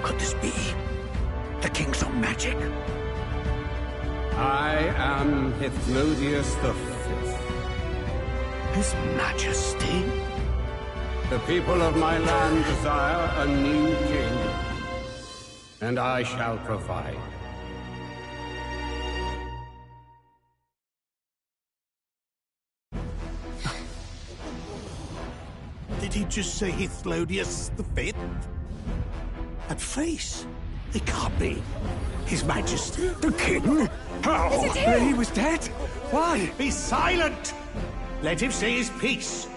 Could this be the King's own magic? I am Hithlodius V. His Majesty? The people of my land desire a new king, and I shall provide. Did he just say Hithlodius V? That face? It can't be. His Majesty, the King? How? Is it him? He was dead? Why? Be silent! Let him say his piece.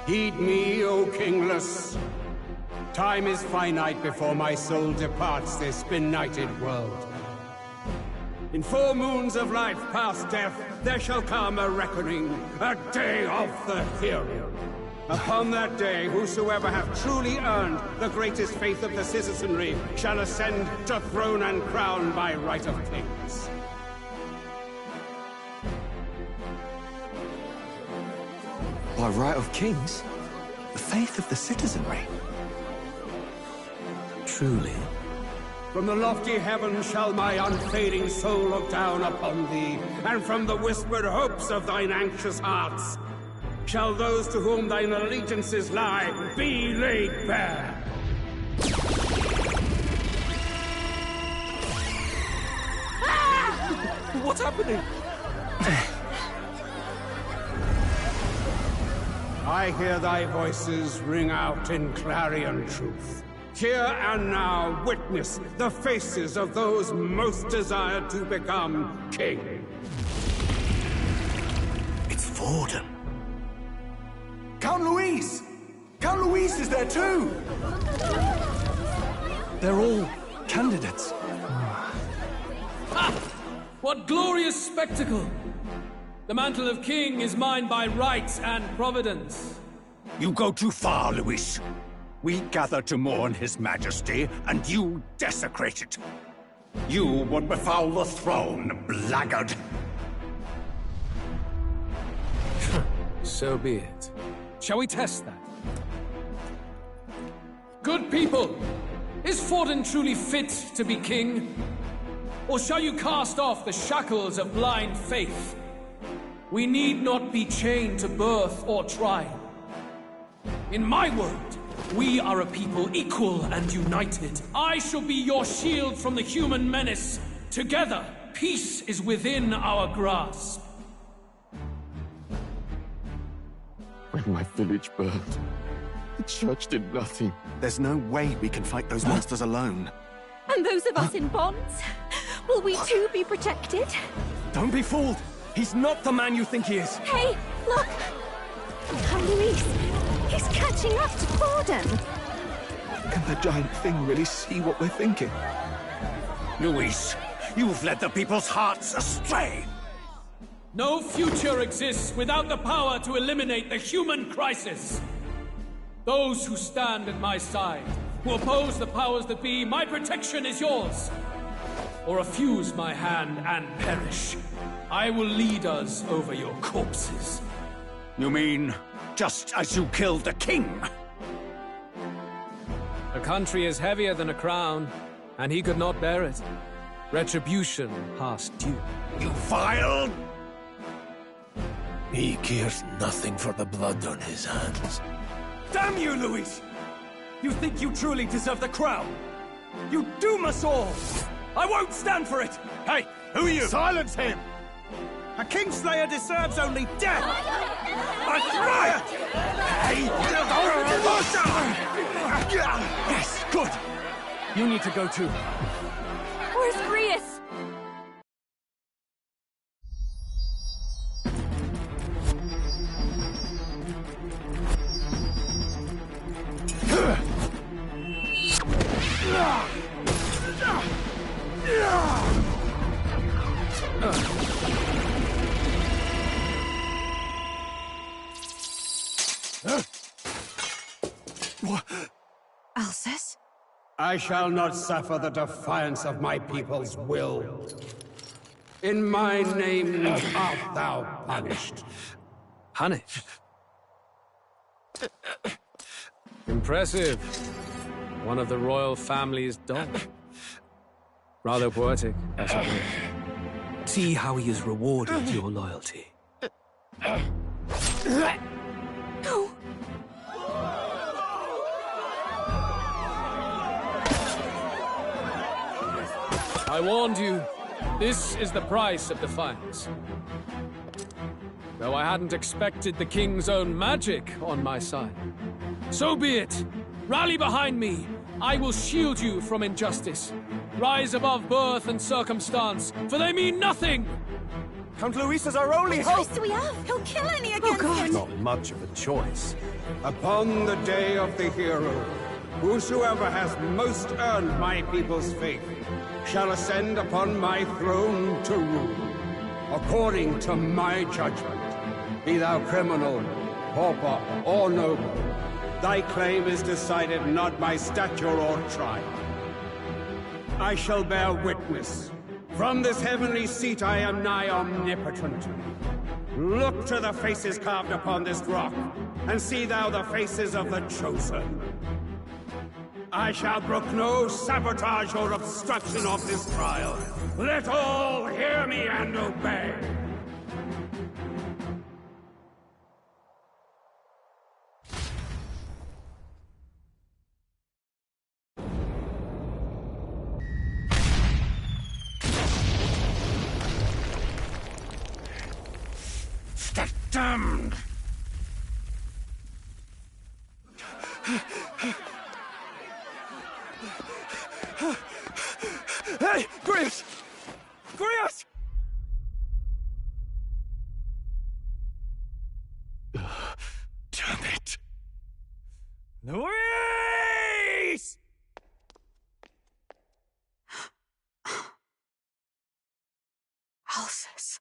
Heed me, O kingless. Time is finite before my soul departs this benighted world. In 4 moons of life past death, there shall come a reckoning, a day of the hero. Upon that day, whosoever hath truly earned the greatest faith of the citizenry shall ascend to throne and crown by right of kings. By right of kings? The faith of the citizenry? Truly? From the lofty heavens shall my unfading soul look down upon thee, and from the whispered hopes of thine anxious hearts shall those to whom thine allegiances lie be laid bare. What's happening? I hear thy voices ring out in clarion truth. Here and now witness the faces of those most desired to become king. It's Forden. Count Louise! Count Louise is there too! They're all candidates. Ha! What glorious spectacle! The mantle of king is mine by right and providence. You go too far, Louis. We gather to mourn his majesty, and you desecrate it. You would befoul the throne, blackguard. So be it. Shall we test that? Good people, is Forden truly fit to be king? Or shall you cast off the shackles of blind faith? We need not be chained to birth or trial. In my world, we are a people equal and united. I shall be your shield from the human menace. Together, peace is within our grasp. When my village burned, the church did nothing. There's no way we can fight those monsters alone. And those of us in bonds? Will we too be protected? Don't be fooled! He's not the man you think he is! Hey, look! Luis, he's catching up to Forden! Can the giant thing really see what we're thinking? Luis, you've led the people's hearts astray! No future exists without the power to eliminate the human crisis. Those who stand at my side, who oppose the powers that be, my protection is yours. Or refuse my hand and perish. I will lead us over your corpses. You mean, just as you killed the king? A country is heavier than a crown, and he could not bear it. Retribution past due. You vile... He cares nothing for the blood on his hands. Damn you, Luis! You think you truly deserve the crown? You doom us all! I won't stand for it! Hey, who are you? Silence him! A Kingslayer deserves only death! A riot! Hey! Yes, good! You need to go too. Where's Grius? Alcest? I shall not suffer the defiance of my people's will. In my name art thou punished. Punished? Impressive. One of the royal family's dog. Rather poetic, I suppose. See how he has rewarded your loyalty. No! I warned you. This is the price of defiance. Though I hadn't expected the king's own magic on my side. So be it. Rally behind me. I will shield you from injustice. Rise above birth and circumstance, for they mean nothing! Count Luis is our only What hope! choice do we have? He'll kill any against him! Not much of a choice. Upon the day of the hero, whosoever has most earned my people's faith shall ascend upon my throne to rule, according to my judgment. Be thou criminal, pauper, or noble, thy claim is decided not by stature or trial. I shall bear witness. From this heavenly seat I am nigh omnipotent. Look to the faces carved upon this rock, and see thou the faces of the chosen. I shall brook no sabotage or obstruction of this trial. Let all hear me and obey. Damned! Hey! Grius! Grius! Damn it! Luis! Alcest.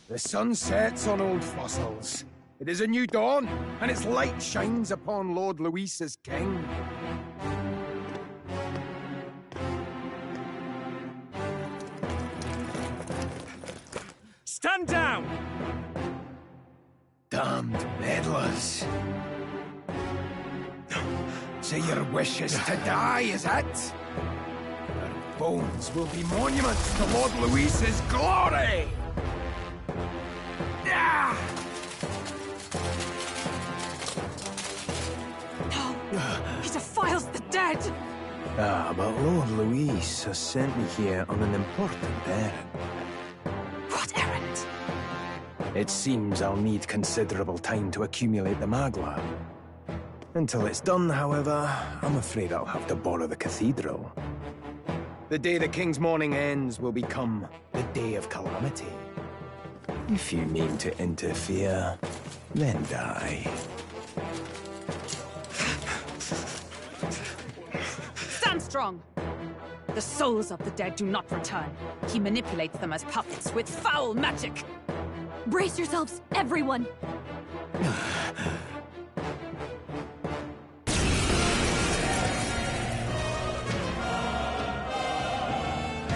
The sun sets on old fossils. It is a new dawn, and its light shines upon Lord Luis as king. Stand down! Damned meddlers. So your wish is to die, is it? Your bones will be monuments to Lord Luis's glory! He defiles the dead! Ah, but Lord Luis has sent me here on an important errand. What errand? It seems I'll need considerable time to accumulate the Magla. Until it's done, however, I'm afraid I'll have to borrow the cathedral. The day the King's morning ends will become the day of calamity. If you mean to interfere, then die. Stand strong! The souls of the dead do not return. He manipulates them as puppets with foul magic! Brace yourselves, everyone!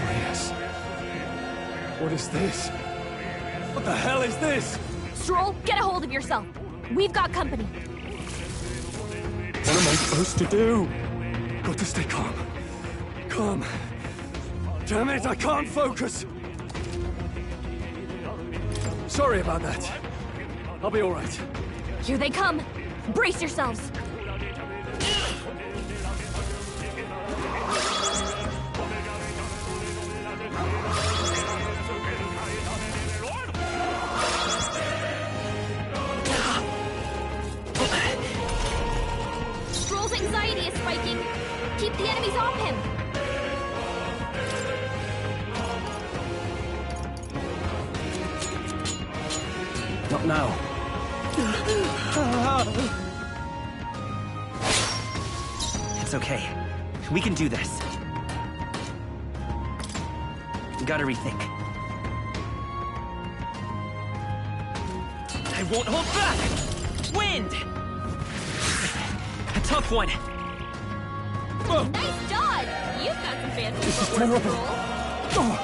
Yes. What is this? What the hell is this? Stroll, get a hold of yourself. We've got company. What am I supposed to do? Got to stay calm. Calm. Damn it, I can't focus! Sorry about that. I'll be all right. Here they come. Brace yourselves. Stroll's anxiety is spiking. Keep the enemies off him. Not now. It's okay. We can do this. Gotta rethink. I won't hold back! Wind! A tough one. Nice dodge! You've got some fancy This is footwork terrible. control.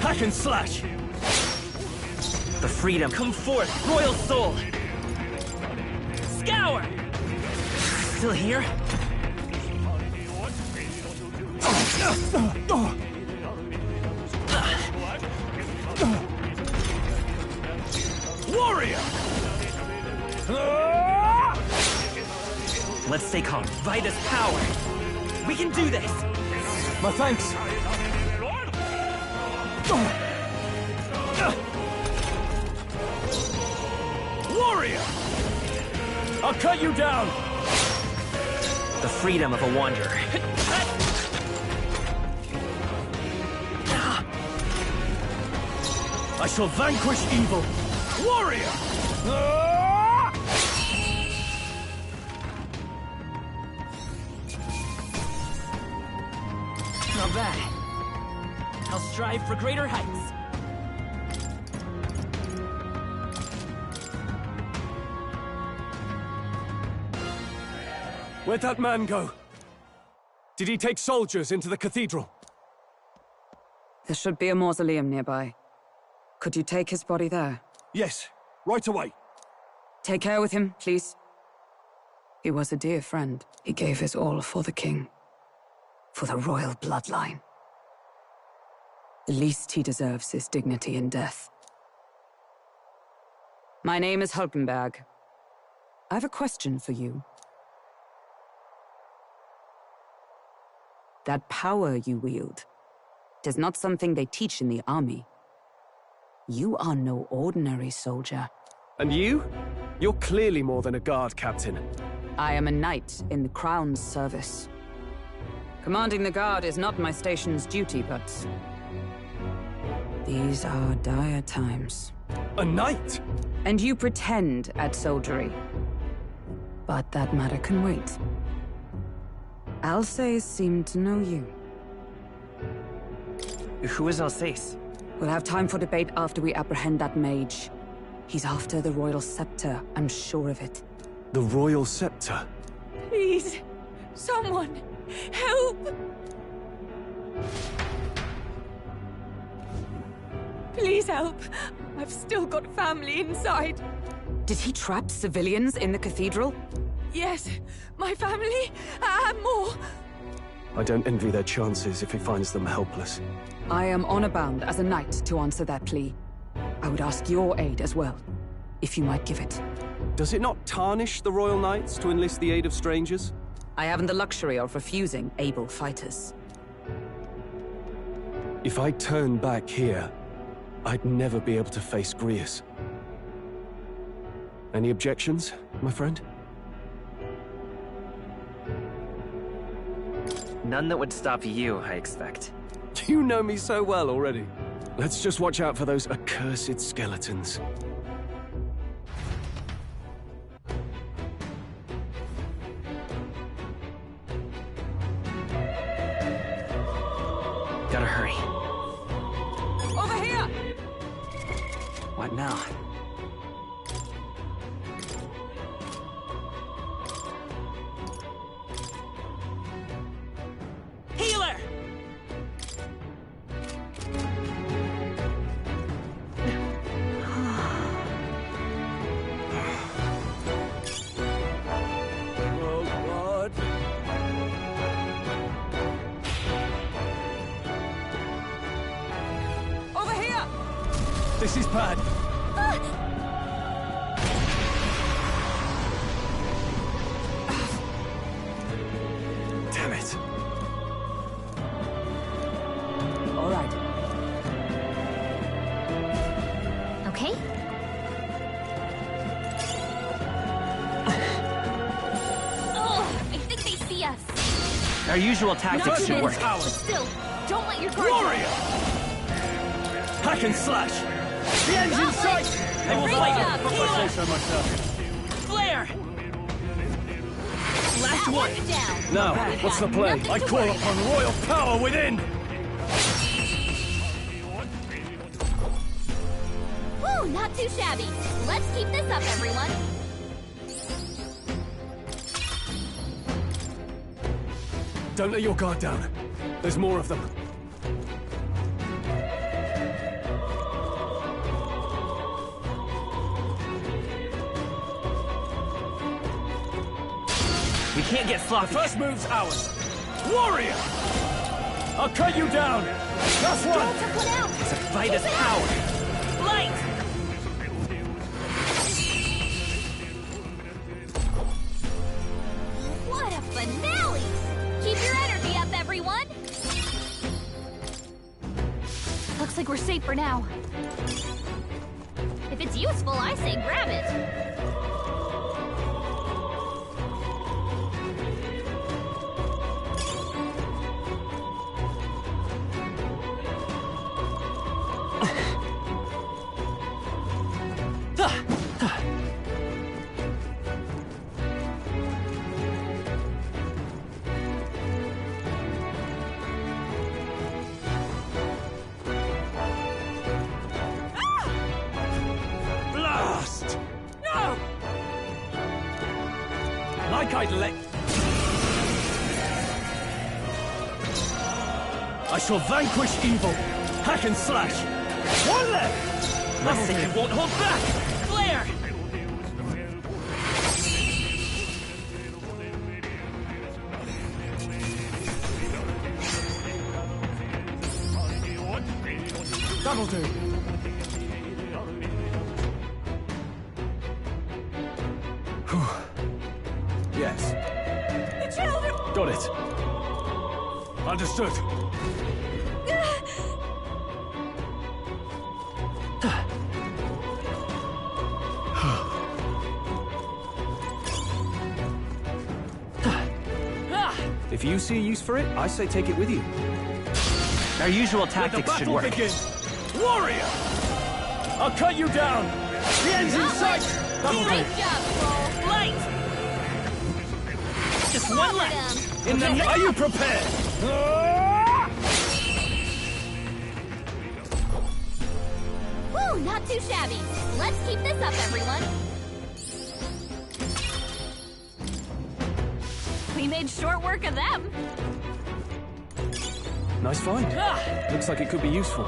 Hack and slash! The freedom. Come forth, royal soul! Scour! Still here? Warrior! Let's stay calm. Vida's power! We can do this! My thanks! Warrior! I'll cut you down! The freedom of a wanderer. I shall vanquish evil! Warrior! Not bad. I'll strive for greater heights. Where'd that man go? Did he take soldiers into the cathedral? There should be a mausoleum nearby. Could you take his body there? Yes, right away. Take care with him, please. He was a dear friend. He gave his all for the king. For the royal bloodline. The least he deserves is dignity in death. My name is Hulkenberg. I have a question for you. That power you wield, it is not something they teach in the army. You are no ordinary soldier. And you? You're clearly more than a guard, Captain. I am a knight in the Crown's service. Commanding the guard is not my station's duty, but... these are dire times. A knight? And you pretend at soldiery. But that matter can wait. Alsace seemed to know you. Who is Alsace? We'll have time for debate after we apprehend that mage. He's after the royal scepter, I'm sure of it. The royal scepter? Please, someone, help! Please help. I've still got family inside. Did he trap civilians in the cathedral? Yes, my family, and more. I don't envy their chances if he finds them helpless. I am honor bound as a knight to answer that plea. I would ask your aid as well, if you might give it. Does it not tarnish the Royal Knights to enlist the aid of strangers? I haven't the luxury of refusing able fighters. If I turn back here, I'd never be able to face Grius. Any objections, my friend? None that would stop you, I expect. You know me so well already. Let's just watch out for those accursed skeletons. Gotta hurry. Over here! What now? Healer! This is bad. Damn it. All right. Okay? Oh, I think they see us. Our usual tactics should work. But still, don't let your guard Warrior! down. Hack and slash! The end's in sight! They will Great fight job, if I Keelan. say so myself. Flare! Last That one! one's down. Now, We've what's got the plan? nothing I to call worry upon about. royal power within! Woo, not too shabby. Let's keep this up, everyone. Don't let your guard down. There's more of them. We can't get sloppy. The first move's ours. Warrior! I'll cut you down. Last one. Don't took one out. It's a fight of power. Light! What a finale! Keep your energy up, everyone. Looks like we're safe for now. If it's useful, I say grab it. Blast! No! Like I'd let... I shall vanquish evil. Hack and slash. One left! My secret won't hold back! Flare! That'll do. Yes. The children! Got it. Understood. If you see a use for it, I say take it with you. Our usual Let the tactics should battle work. begin. Warrior! I'll cut you down. The end's in sight. That'll Great do. job, Troll. Light! Just one Slaughter left! them. In the... Are you prepared? Woo, not too shabby. Let's keep this up, everyone. We made short work of them. Nice find. Looks like it could be useful.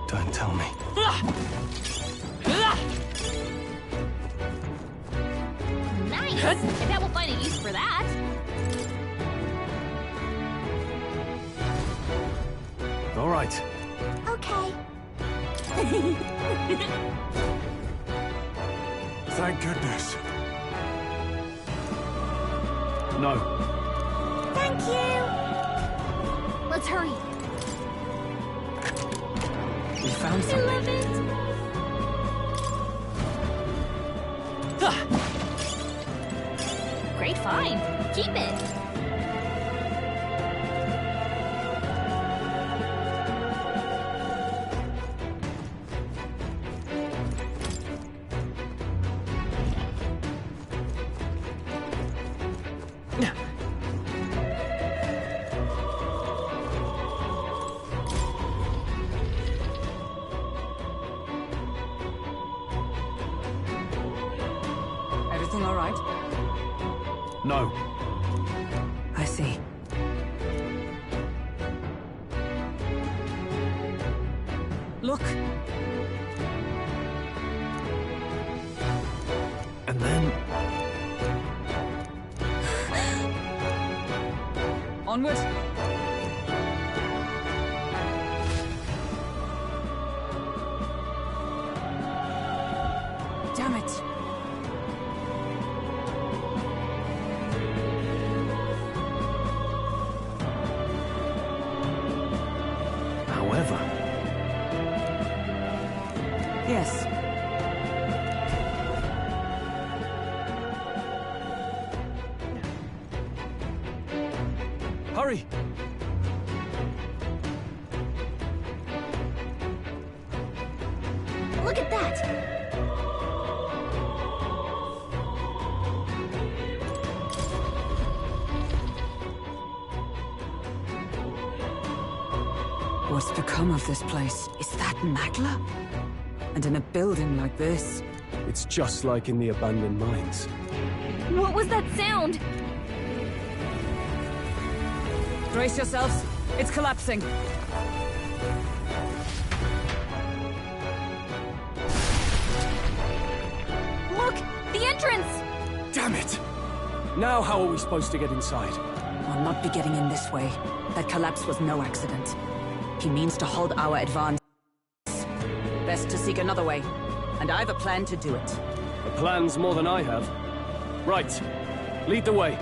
Don't tell me. Nice. I bet we'll find a use for that. All right. Okay. Thank goodness. No. Thank you. Let's hurry. We found I something. love it. Great find. Keep it. Everything all right? No. I see. Look! And then... Onward! Damn it! However... Yes. Hurry! Look at that! What's become of this place? Is that Magla? And in a building like this? It's just like in the abandoned mines. What was that sound? Brace yourselves. It's collapsing. Look! The entrance! Damn it! Now how are we supposed to get inside? I'll not be getting in this way. That collapse was no accident. He means to halt our advance. Best to seek another way. And I've a plan to do it. A plan's more than I have. Right. Lead the way.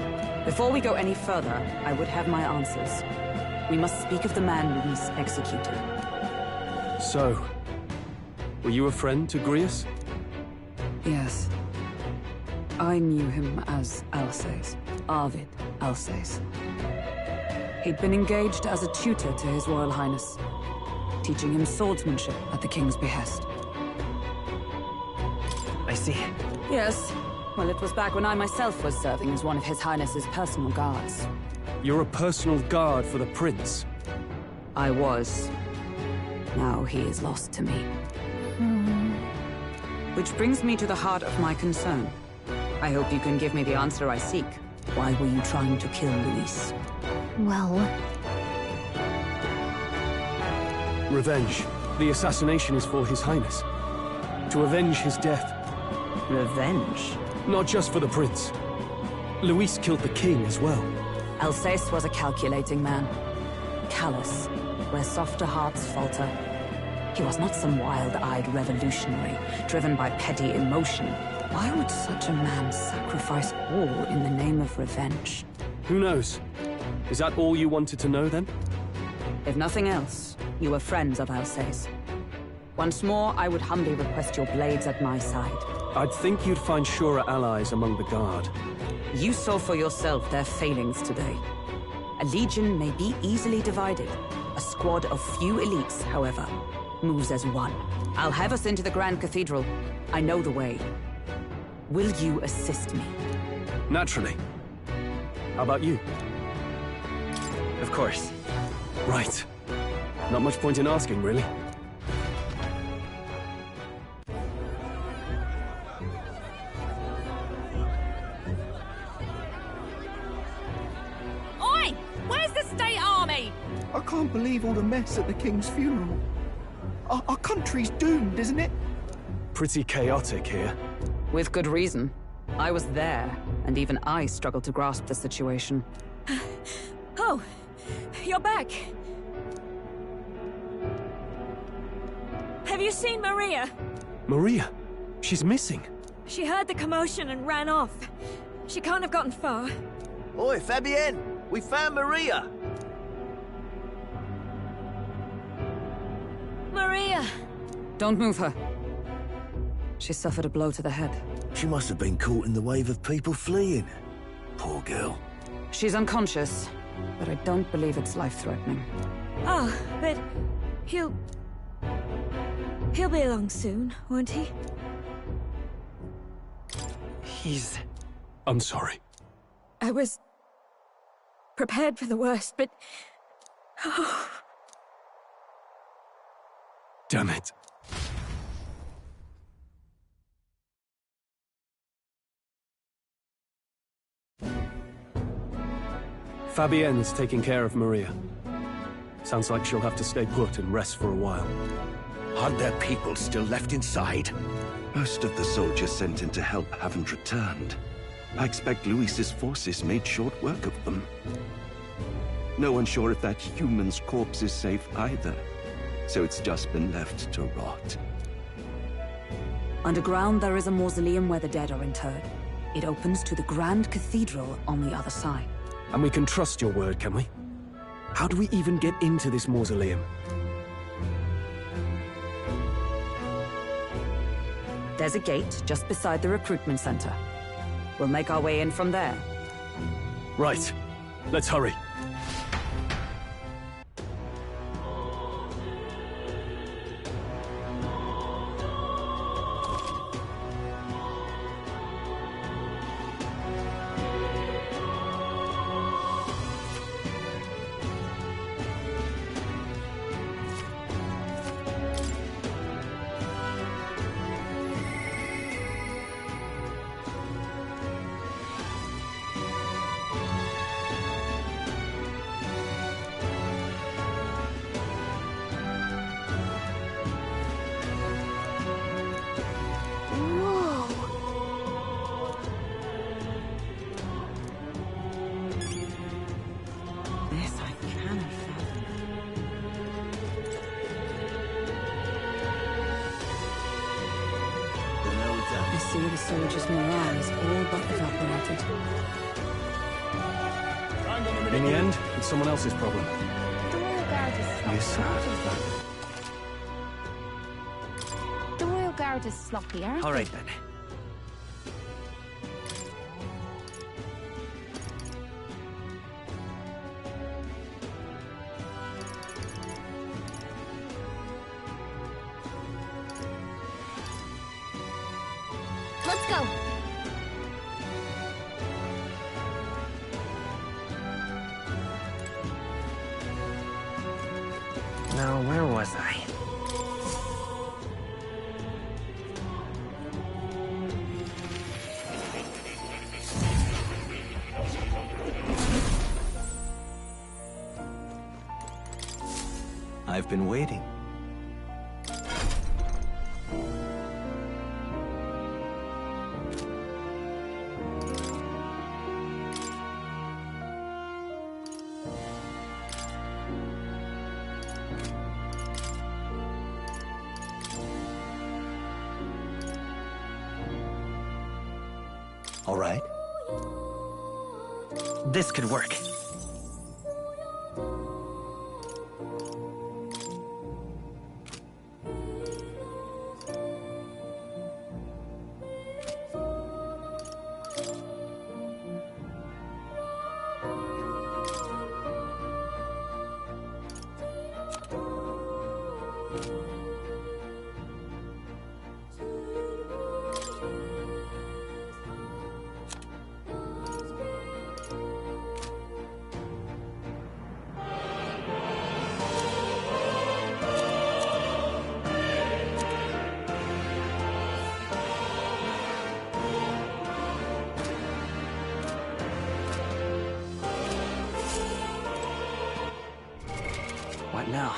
Before we go any further, I would have my answers. We must speak of the man Luis executed. So, were you a friend to Grius? Yes. I knew him as Alsace. Arvid Alsace. He'd been engaged as a tutor to His Royal Highness, teaching him swordsmanship at the King's behest. I see. Yes. Well, it was back when I myself was serving as one of His Highness's personal guards. You're a personal guard for the Prince? I was. Now he is lost to me. Which brings me to the heart of my concern. I hope you can give me the answer I seek. Why were you trying to kill Luis? Well... Revenge. The assassination is for His Highness. To avenge his death. Revenge? Not just for the Prince. Luis killed the King as well. Alsace was a calculating man. Callous, where softer hearts falter. He was not some wild-eyed revolutionary, driven by petty emotion. Why would such a man sacrifice all in the name of revenge? Who knows? Is that all you wanted to know, then? If nothing else, you were friends of Alsace. Once more, I would humbly request your blades at my side. I'd think you'd find surer allies among the Guard. You saw for yourself their failings today. A legion may be easily divided. A squad of few elites, however, moves as one. I'll have us into the Grand Cathedral. I know the way. Will you assist me? Naturally. How about you? Of course. Right. Not much point in asking, really. Oi! Where's the state army? I can't believe all the mess at the King's funeral. Our country's doomed, isn't it? Pretty chaotic here. With good reason. I was there, and even I struggled to grasp the situation. Oh, you're back. Have you seen Maria? Maria? She's missing. She heard the commotion and ran off. She can't have gotten far. Oi, Fabienne! We found Maria! Maria! Don't move her. She suffered a blow to the head. She must have been caught in the wave of people fleeing. Poor girl. She's unconscious, but I don't believe it's life-threatening. Oh, but he'll be along soon, won't he? I'm sorry. I was prepared for the worst, but... Oh. Damn it. Fabienne's taking care of Maria. Sounds like she'll have to stay put and rest for a while. Aren't there people still left inside? Most of the soldiers sent in to help haven't returned. I expect Luis's forces made short work of them. No one's sure if that human's corpse is safe either, so it's just been left to rot. Underground, there is a mausoleum where the dead are interred. It opens to the Grand Cathedral on the other side. And we can trust your word, can we? How do we even get into this mausoleum? There's a gate just beside the recruitment center. We'll make our way in from there. Right. Let's hurry. soldiers' morale is all but evaporated. In the end, it's someone else's problem. The Royal Guard is sloppy. Yes, sir. The Royal Guard is sloppy, aren't All they? right, then. Let's go. Now, where was I? I've been waiting. All right. This could work. What now?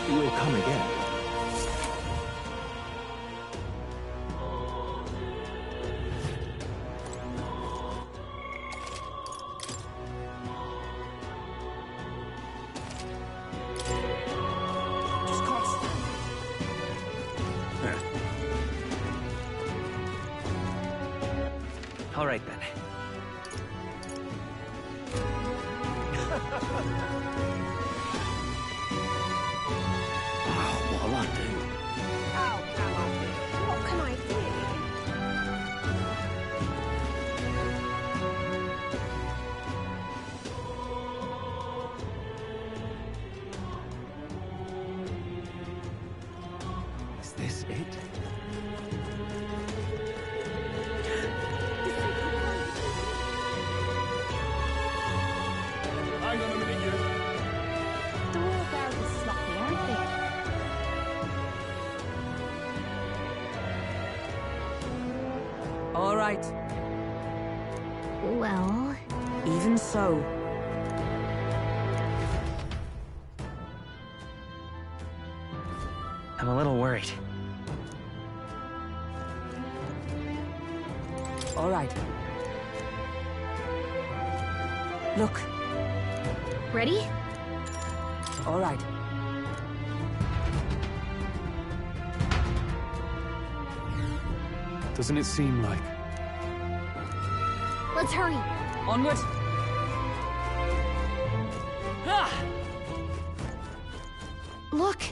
We'll come again. All right, then. What'll I do? Oh, come on. What can I do? Is this it? Hang on a minute, you. The Royal Guard is sloppy, aren't they? All right. Well... Even so. I'm a little worried. All right. Look. Ready? All right. Doesn't it seem like... Let's hurry. Onward. Look.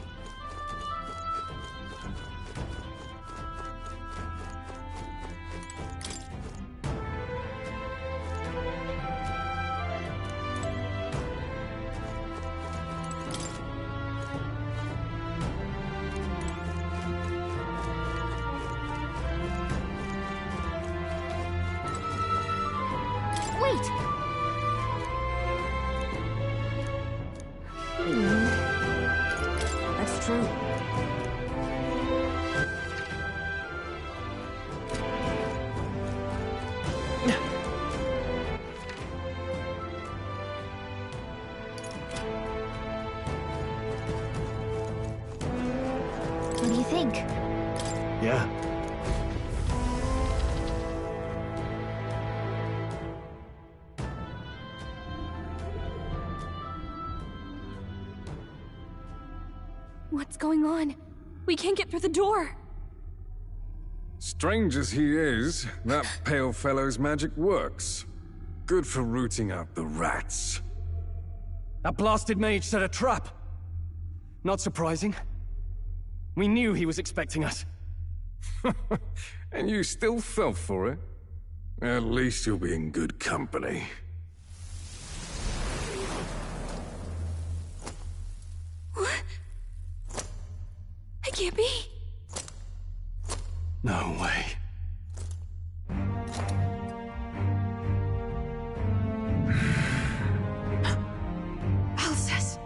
Wait. That's true. What do you think? Yeah. What's going on? We can't get through the door. Strange as he is, that pale fellow's magic works. Good for rooting out the rats. That blasted mage set a trap. Not surprising. We knew he was expecting us. And you still fell for it? At least you'll be in good company. What? I can't be. No way. Alcest.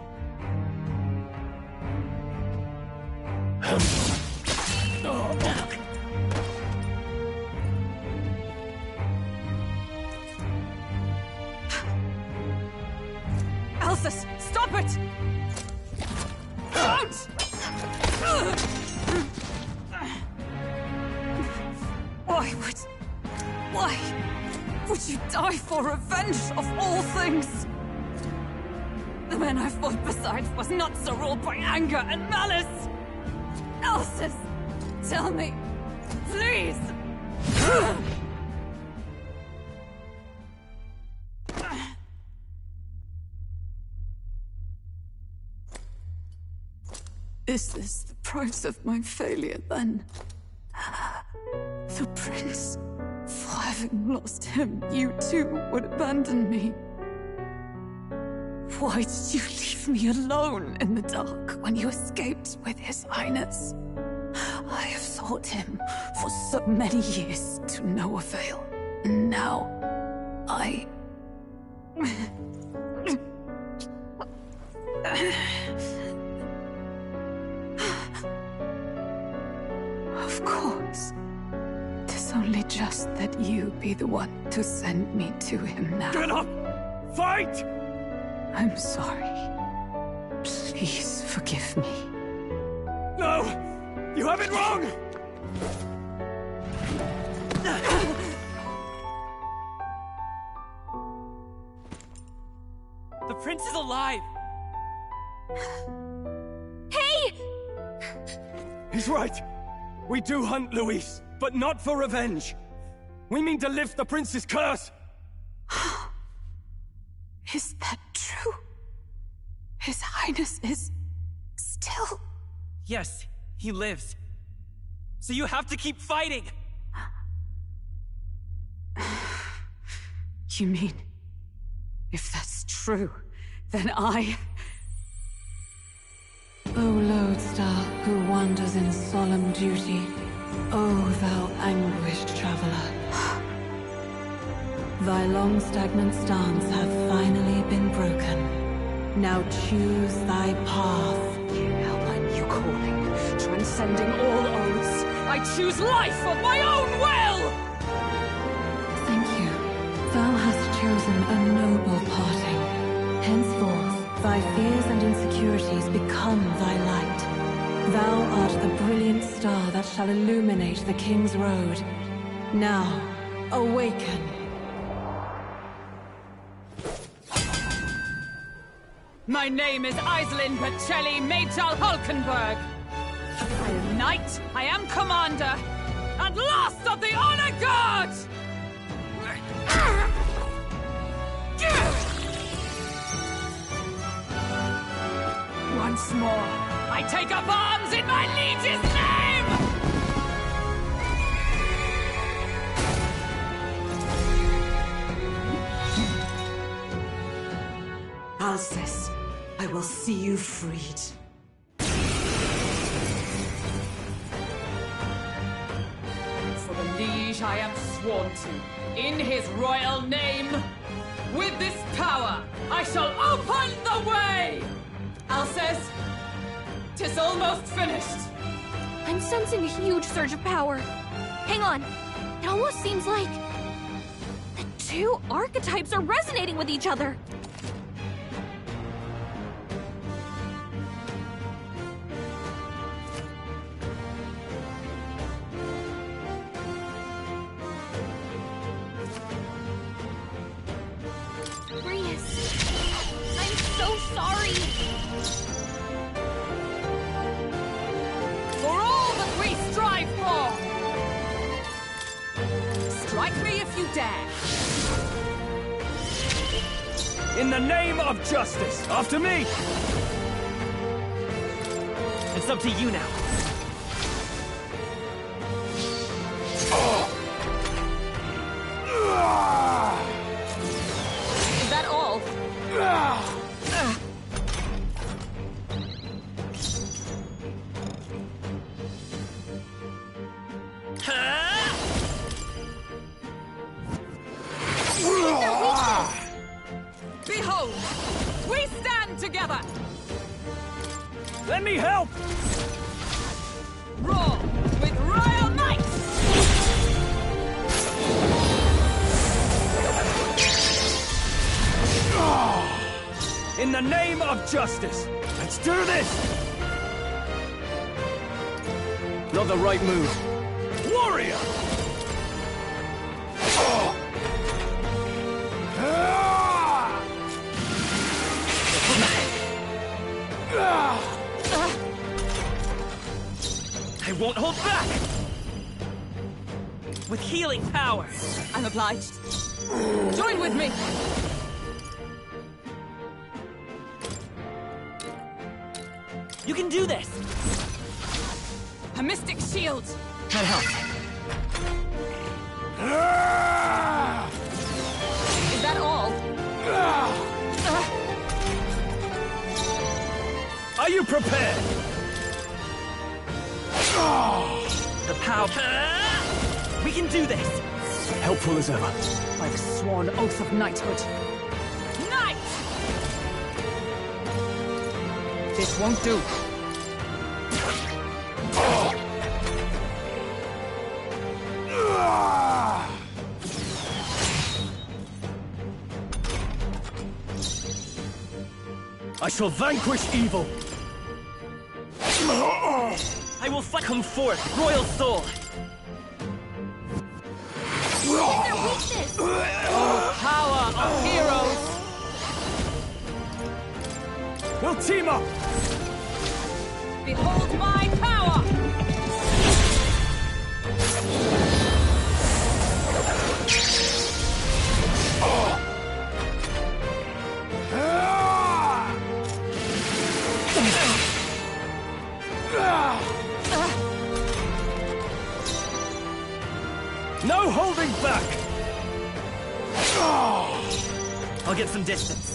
Alcest, stop it! Don't! Why would you die for revenge of all things? The men I fought besides was not so ruled by anger and malice. Alcest, tell me, please. Is this the price of my failure, then? The prince, for having lost him, you too would abandon me. Why did you leave me alone in the dark when you escaped with his highness? I have sought him for so many years to no avail, and now I... Of course. 'Tis only just that you be the one to send me to him now. Get up! Fight! I'm sorry. Please forgive me. No! You have it wrong! The prince is alive! Hey! He's right. We do hunt Luis, but not for revenge. We mean to lift the prince's curse. Is that true? His Highness is... still... Yes, he lives. So you have to keep fighting! You mean... if that's true, then I... O lodestar who wanders in solemn duty, O thou anguished traveler. Thy long stagnant stance hath finally been broken. Now choose thy path. Now my new calling, transcending all oaths, I choose life of my own will! Thank you. Thou hast chosen a noble parting. Henceforth, thy fears and insecurities become thy light. Thou art the brilliant star that shall illuminate the King's Road. Now, awaken. My name is Iselin Pacelli Majal Hulkenberg. I am knight, I am commander, and last of the Honor Guard! Once more, I take up arms in my liege's name! Alcest, I will see you freed. For the liege I am sworn to, in his royal name, with this power, I shall open the way! Alcest, 'tis almost finished. I'm sensing a huge surge of power. Hang on. It almost seems like... the two archetypes are resonating with each other. Rias, I'm so sorry. Strike me if you dare! In the name of justice, after me! It's up to you now. Is that all? Behold, we stand together! Let me help! Roar with royal might! In the name of justice, let's do this! Not the right move. Warrior! I won't hold back! With healing power! I'm obliged. Join with me! You can do this! A mystic shield! That helps. Is that all? Are you prepared? The power... We can do this! Helpful as ever. By the sworn oath of knighthood. Knight! This won't do. I shall vanquish evil. I will fight. Come forth, royal soul. Oh, power of heroes! We'll team up. Behold my power! No holding back! I'll get some distance.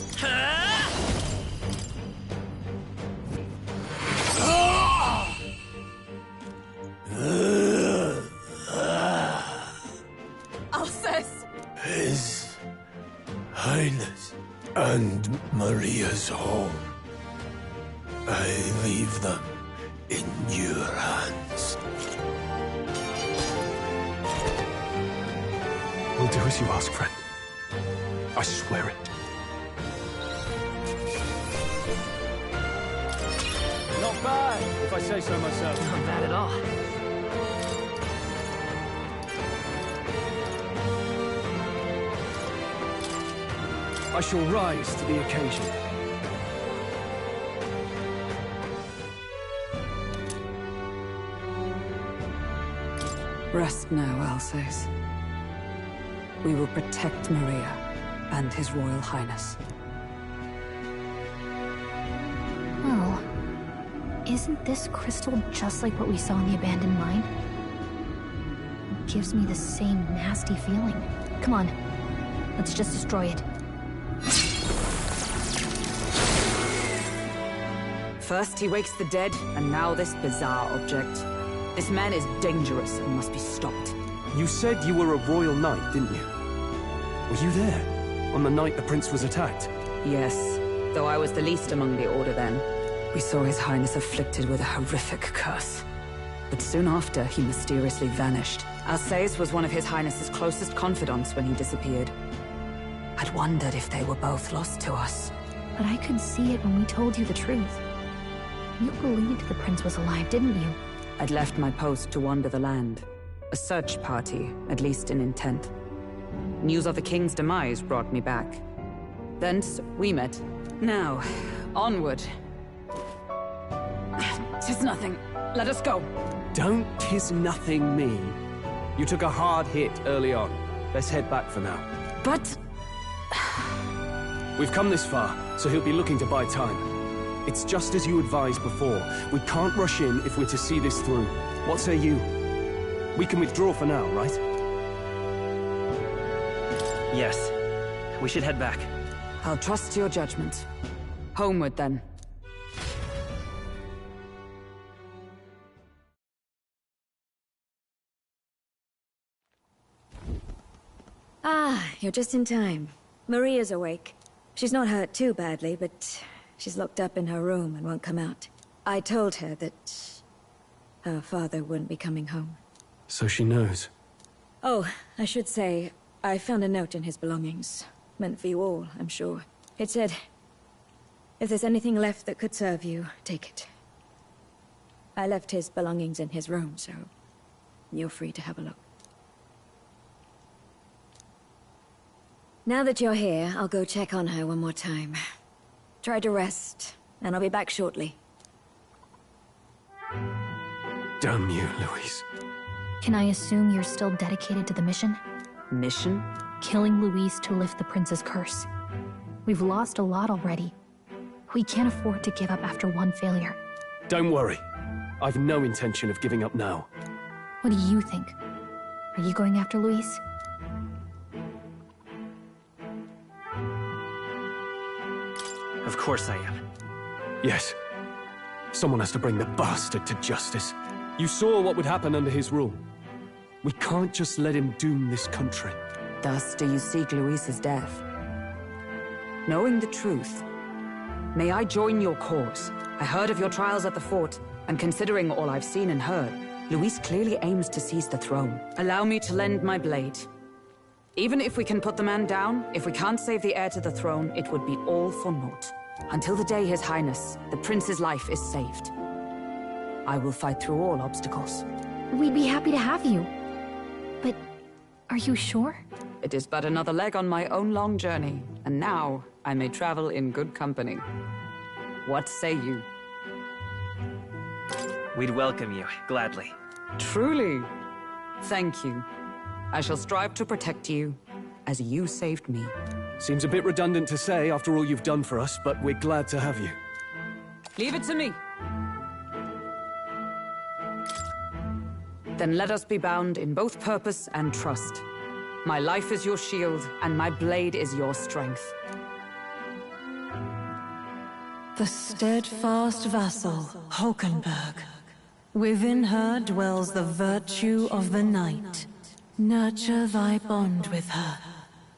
Alsace! His Highness and Maria's home. I leave them in your hands. We'll do as you ask, friend. I swear it. Not bad, if I say so myself. Not bad at all. I shall rise to the occasion. Rest now, Alsace. We will protect Maria and His Royal Highness. Oh. Isn't this crystal just like what we saw in the abandoned mine? It gives me the same nasty feeling. Come on. Let's just destroy it. First he wakes the dead, and now this bizarre object. This man is dangerous and must be stopped. You said you were a royal knight, didn't you? Were you there? On the night the prince was attacked? Yes, though I was the least among the Order then. We saw His Highness afflicted with a horrific curse. But soon after, he mysteriously vanished. Alsace was one of His Highness's closest confidants when he disappeared. I'd wondered if they were both lost to us. But I could see it when we told you the truth. You believed the prince was alive, didn't you? I'd left my post to wander the land. A search party, at least in intent. News of the king's demise brought me back. Thence, we met. Now, onward. 'Tis nothing. Let us go. Don't 'tis nothing me. You took a hard hit early on. let's head back for now. But... We've come this far, so he'll be looking to buy time. It's just as you advised before. We can't rush in if we're to see this through. What say you? We can withdraw for now, right? Yes. We should head back. I'll trust your judgment. Homeward, then. Ah, you're just in time. Maria's awake. She's not hurt too badly, but she's locked up in her room and won't come out. I told her that her father wouldn't be coming home. So she knows. Oh, I should say, I found a note in his belongings. Meant for you all, I'm sure. It said, if there's anything left that could serve you, take it. I left his belongings in his room, so you're free to have a look. Now that you're here, I'll go check on her one more time. Try to rest, and I'll be back shortly. Damn you, Louise. Can I assume you're still dedicated to the mission? Mission? Killing Louise to lift the prince's curse. We've lost a lot already. We can't afford to give up after one failure. Don't worry. I've no intention of giving up now. What do you think? Are you going after Louise? Of course I am. Yes. Someone has to bring the bastard to justice. You saw what would happen under his rule. We can't just let him doom this country. Thus do you seek Louise's death. Knowing the truth, may I join your cause? I heard of your trials at the fort, and considering all I've seen and heard, Louise clearly aims to seize the throne. Allow me to lend my blade. Even if we can put the man down, if we can't save the heir to the throne, it would be all for naught. Until the day His Highness, the prince's life, is saved. I will fight through all obstacles. We'd be happy to have you. But are you sure? It is but another leg on my own long journey, and now I may travel in good company. What say you? We'd welcome you, gladly. Truly? Thank you. I shall strive to protect you, as you saved me. Seems a bit redundant to say after all you've done for us, but we're glad to have you. Leave it to me. Then let us be bound in both purpose and trust. My life is your shield, and my blade is your strength. The steadfast vassal, Hulkenberg. Within her dwells the virtue of the knight. Nurture thy bond with her,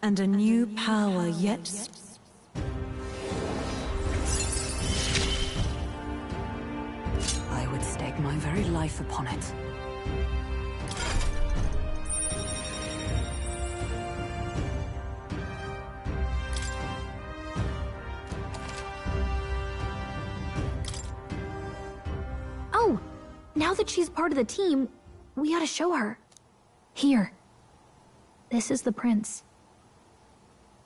and a new power yet... I would stake my very life upon it. Oh! Now that she's part of the team, we ought to show her. Here. This is the prince.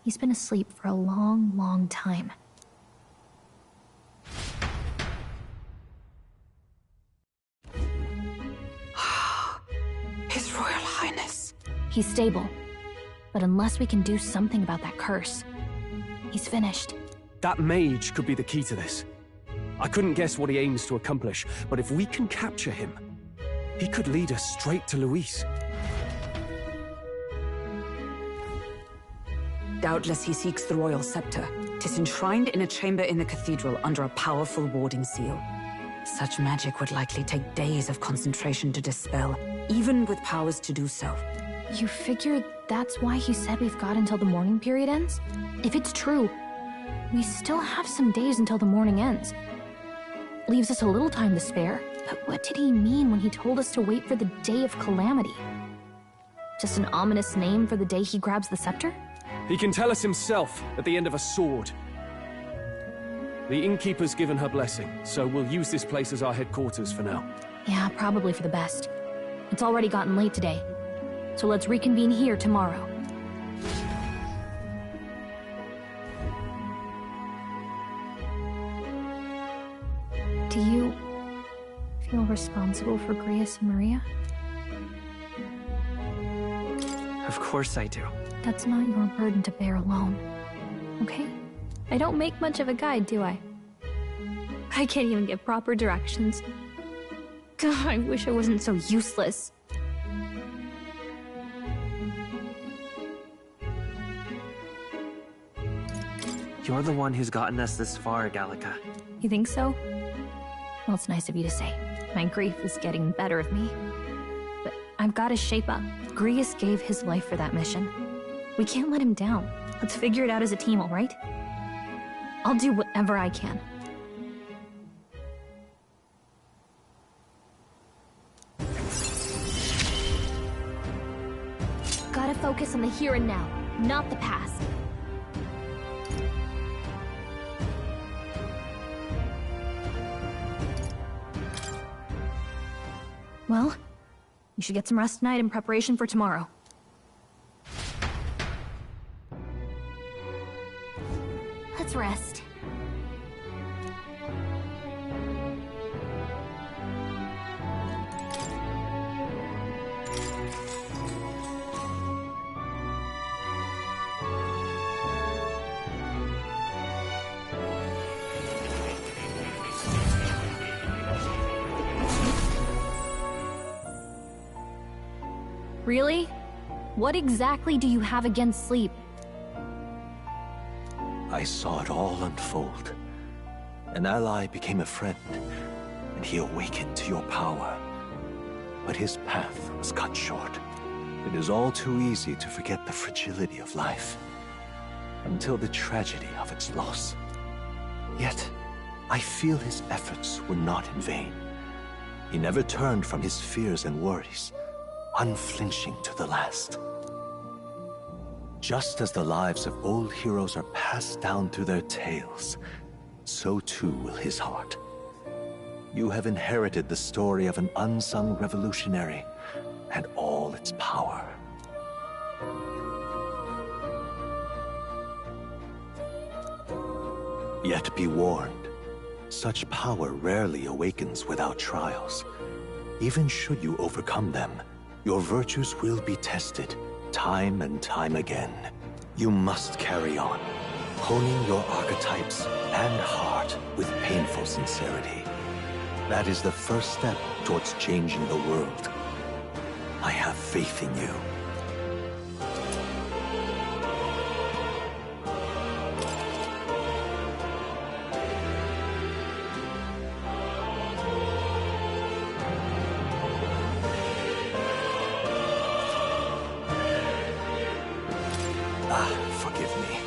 He's been asleep for a long, long time. His Royal Highness. He's stable. But unless we can do something about that curse, he's finished. That mage could be the key to this. I couldn't guess what he aims to accomplish, but if we can capture him, he could lead us straight to Louise. Doubtless he seeks the royal scepter. 'Tis enshrined in a chamber in the cathedral under a powerful warding seal. Such magic would likely take days of concentration to dispel, even with powers to do so. You figure that's why he said we've got until the mourning period ends? If it's true, we still have some days until the mourning ends. Leaves us a little time to spare, but what did he mean when he told us to wait for the day of calamity? Just an ominous name for the day he grabs the scepter? He can tell us himself at the end of a sword. The innkeeper's given her blessing, so we'll use this place as our headquarters for now. Yeah, probably for the best. It's already gotten late today, so let's reconvene here tomorrow. Do you feel responsible for Grius and Maria? Of course I do. That's not your burden to bear alone. Okay? I don't make much of a guide, do I? I can't even give proper directions. God, I wish I wasn't so useless. You're the one who's gotten us this far, Gallica. You think so? Well, it's nice of you to say. My grief is getting the better of me. But I've got to shape up. Grius gave his life for that mission. We can't let him down. Let's figure it out as a team, all right? I'll do whatever I can. Gotta focus on the here and now, not the past. Well, you should get some rest tonight in preparation for tomorrow. Let's rest. Really? What exactly do you have against sleep? I saw it all unfold. An ally became a friend, and he awakened to your power. But his path was cut short. It is all too easy to forget the fragility of life, until the tragedy of its loss. Yet, I feel his efforts were not in vain. He never turned from his fears and worries, unflinching to the last. Just as the lives of old heroes are passed down through their tales, so too will his heart. You have inherited the story of an unsung revolutionary and all its power. Yet be warned, such power rarely awakens without trials. Even should you overcome them, your virtues will be tested, time and time again. You must carry on, honing your archetypes and heart with painful sincerity. That is the first step towards changing the world. I have faith in you. Forgive me.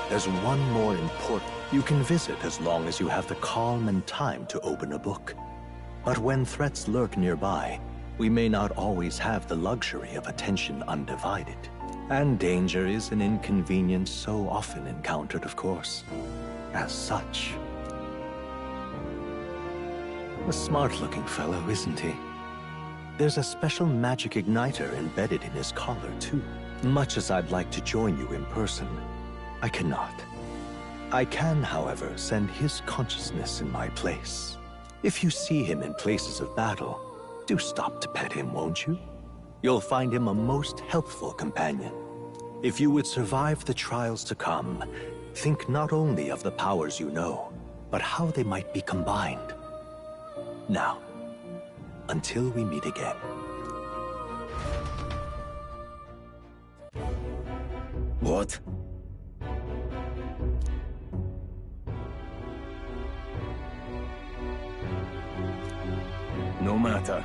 There's one more important. You can visit as long as you have the calm and time to open a book. But when threats lurk nearby, we may not always have the luxury of attention undivided. And danger is an inconvenience so often encountered, of course. As such. A smart-looking fellow, isn't he? There's a special magic igniter embedded in his collar, too. Much as I'd like to join you in person, I cannot. I can, however, send his consciousness in my place. If you see him in places of battle, do stop to pet him, won't you? You'll find him a most helpful companion. If you would survive the trials to come, think not only of the powers you know, but how they might be combined. Now, until we meet again. What? No matter.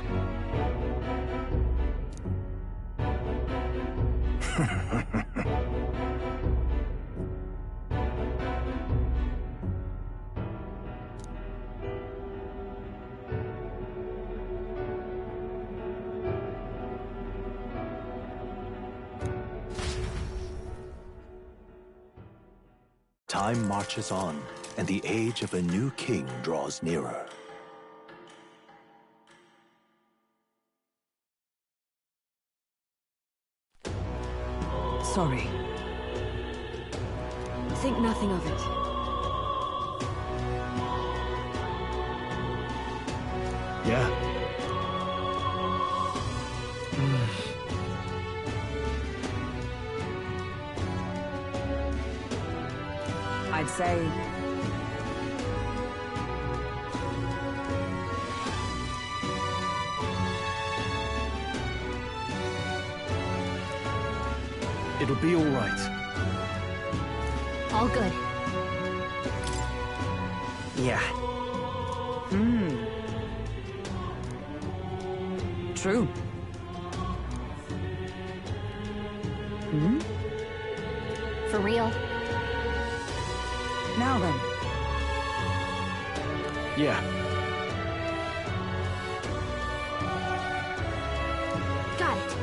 Time marches on, and the age of a new king draws nearer. Sorry. Think nothing of it. Yeah. say... It'll be all right. All good. Yeah. True. For real. Now then. Yeah. Got it.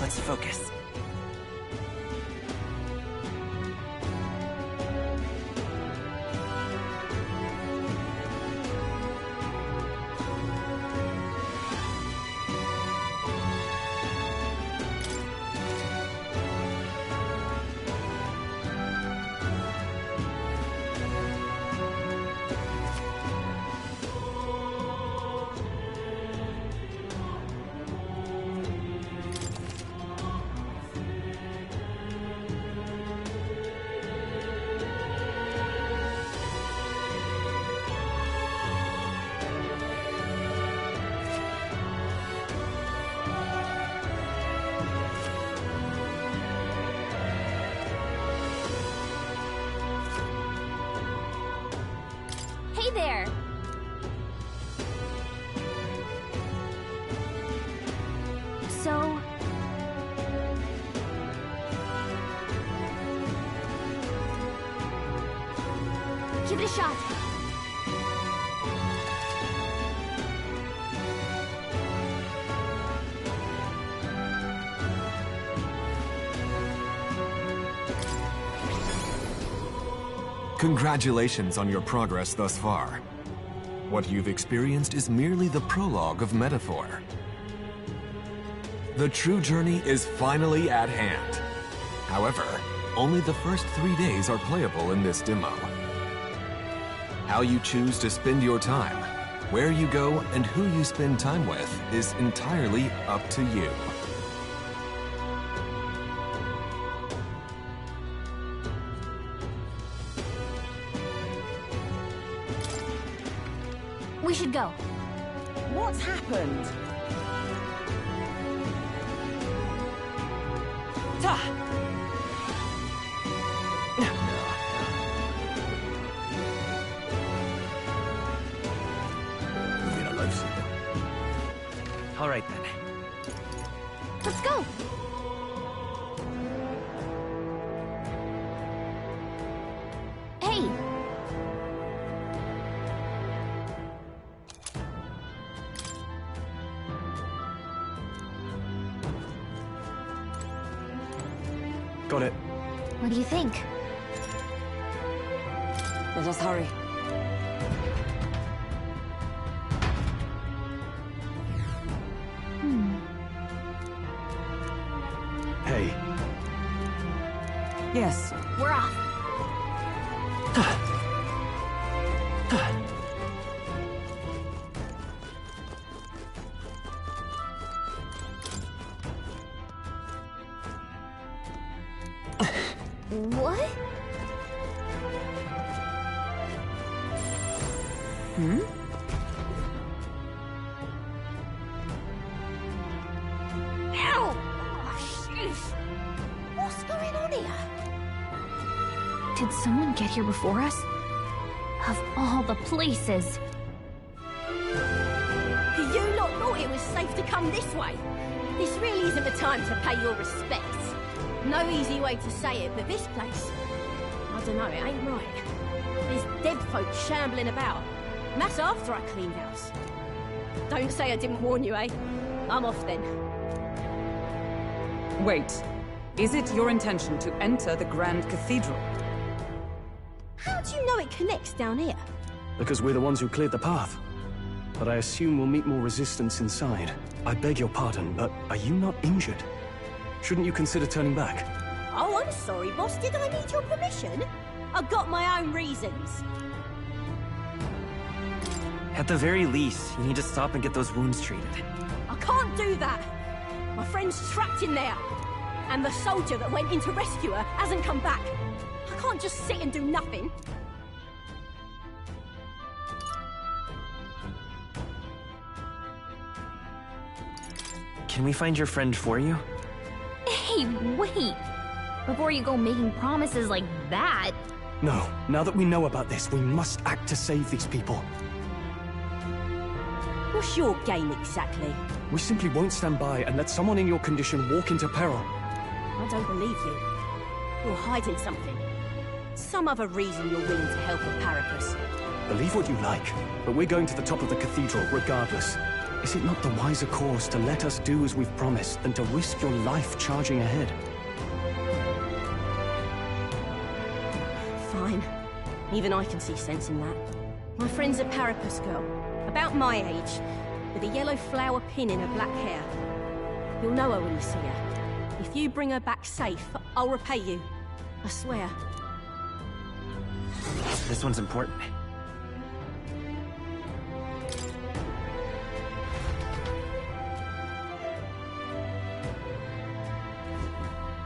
Let's focus. Hey there! So... give it a shot. Congratulations on your progress thus far. What you've experienced is merely the prologue of metaphor. The true journey is finally at hand. However, only the first 3 days are playable in this demo. How you choose to spend your time, where you go, and who you spend time with is entirely up to you. We should go. What's happened? All right then. Let's go! Hey! Got it. What do you think? Let us hurry. Hey. Yes. We're off. What? Ow! Oh, jeez. What's going on here? Did someone get here before us? Of all the places. You lot thought it was safe to come this way. This really isn't the time to pay your respects. No easy way to say it, but this place, I don't know, it ain't right. There's dead folk shambling about. And that's after I cleaned house. Don't say I didn't warn you, eh? I'm off then. Wait. Is it your intention to enter the Grand Cathedral? How do you know it connects down here? Because we're the ones who cleared the path. But I assume we'll meet more resistance inside. I beg your pardon, but are you not injured? Shouldn't you consider turning back? Oh, I'm sorry, boss. Did I need your permission? I've got my own reasons. At the very least, you need to stop and get those wounds treated. I can't do that. My friend's trapped in there. And the soldier that went in to rescue her hasn't come back. I can't just sit and do nothing. Can we find your friend for you? Hey, wait! Before you go making promises like that... No, now that we know about this, we must act to save these people. What's your game exactly? We simply won't stand by and let someone in your condition walk into peril. I don't believe you. You're hiding something. Some other reason you're willing to help a Parapus. Believe what you like, but we're going to the top of the cathedral regardless. Is it not the wiser course to let us do as we've promised than to risk your life charging ahead? Fine. Even I can see sense in that. My friend's a Parapus girl, about my age, with a yellow flower pin in her black hair. You'll know her when you see her. If you bring her back safe, I'll repay you. I swear. This one's important.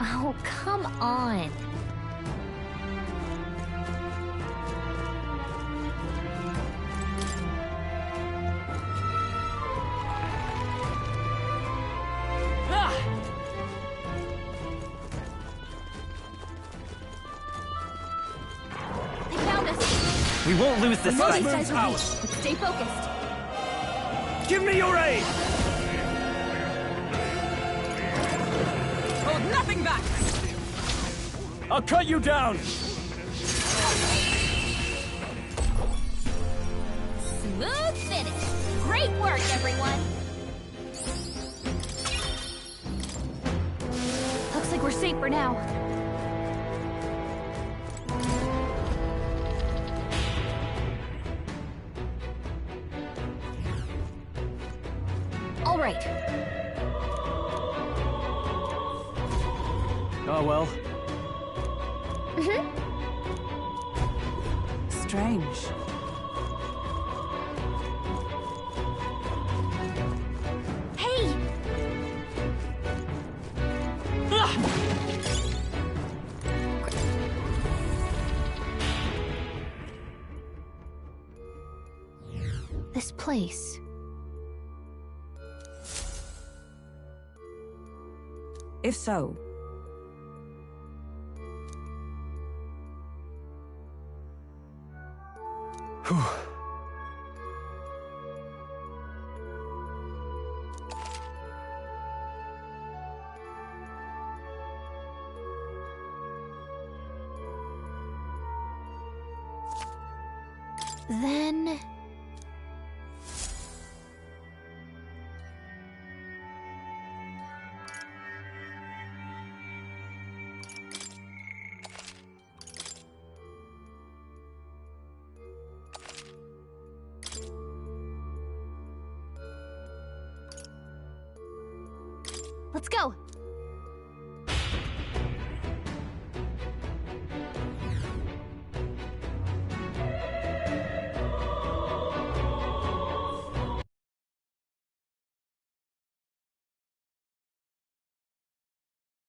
Oh, come on. They found us! We won't lose this fight. Stay focused. Give me your aid! Hold nothing back! I'll cut you down! Smooth finish. Great work, everyone. Looks like we're safe for now. All right. Oh well. Strange. Hey! This place. If so, Then... Let's go!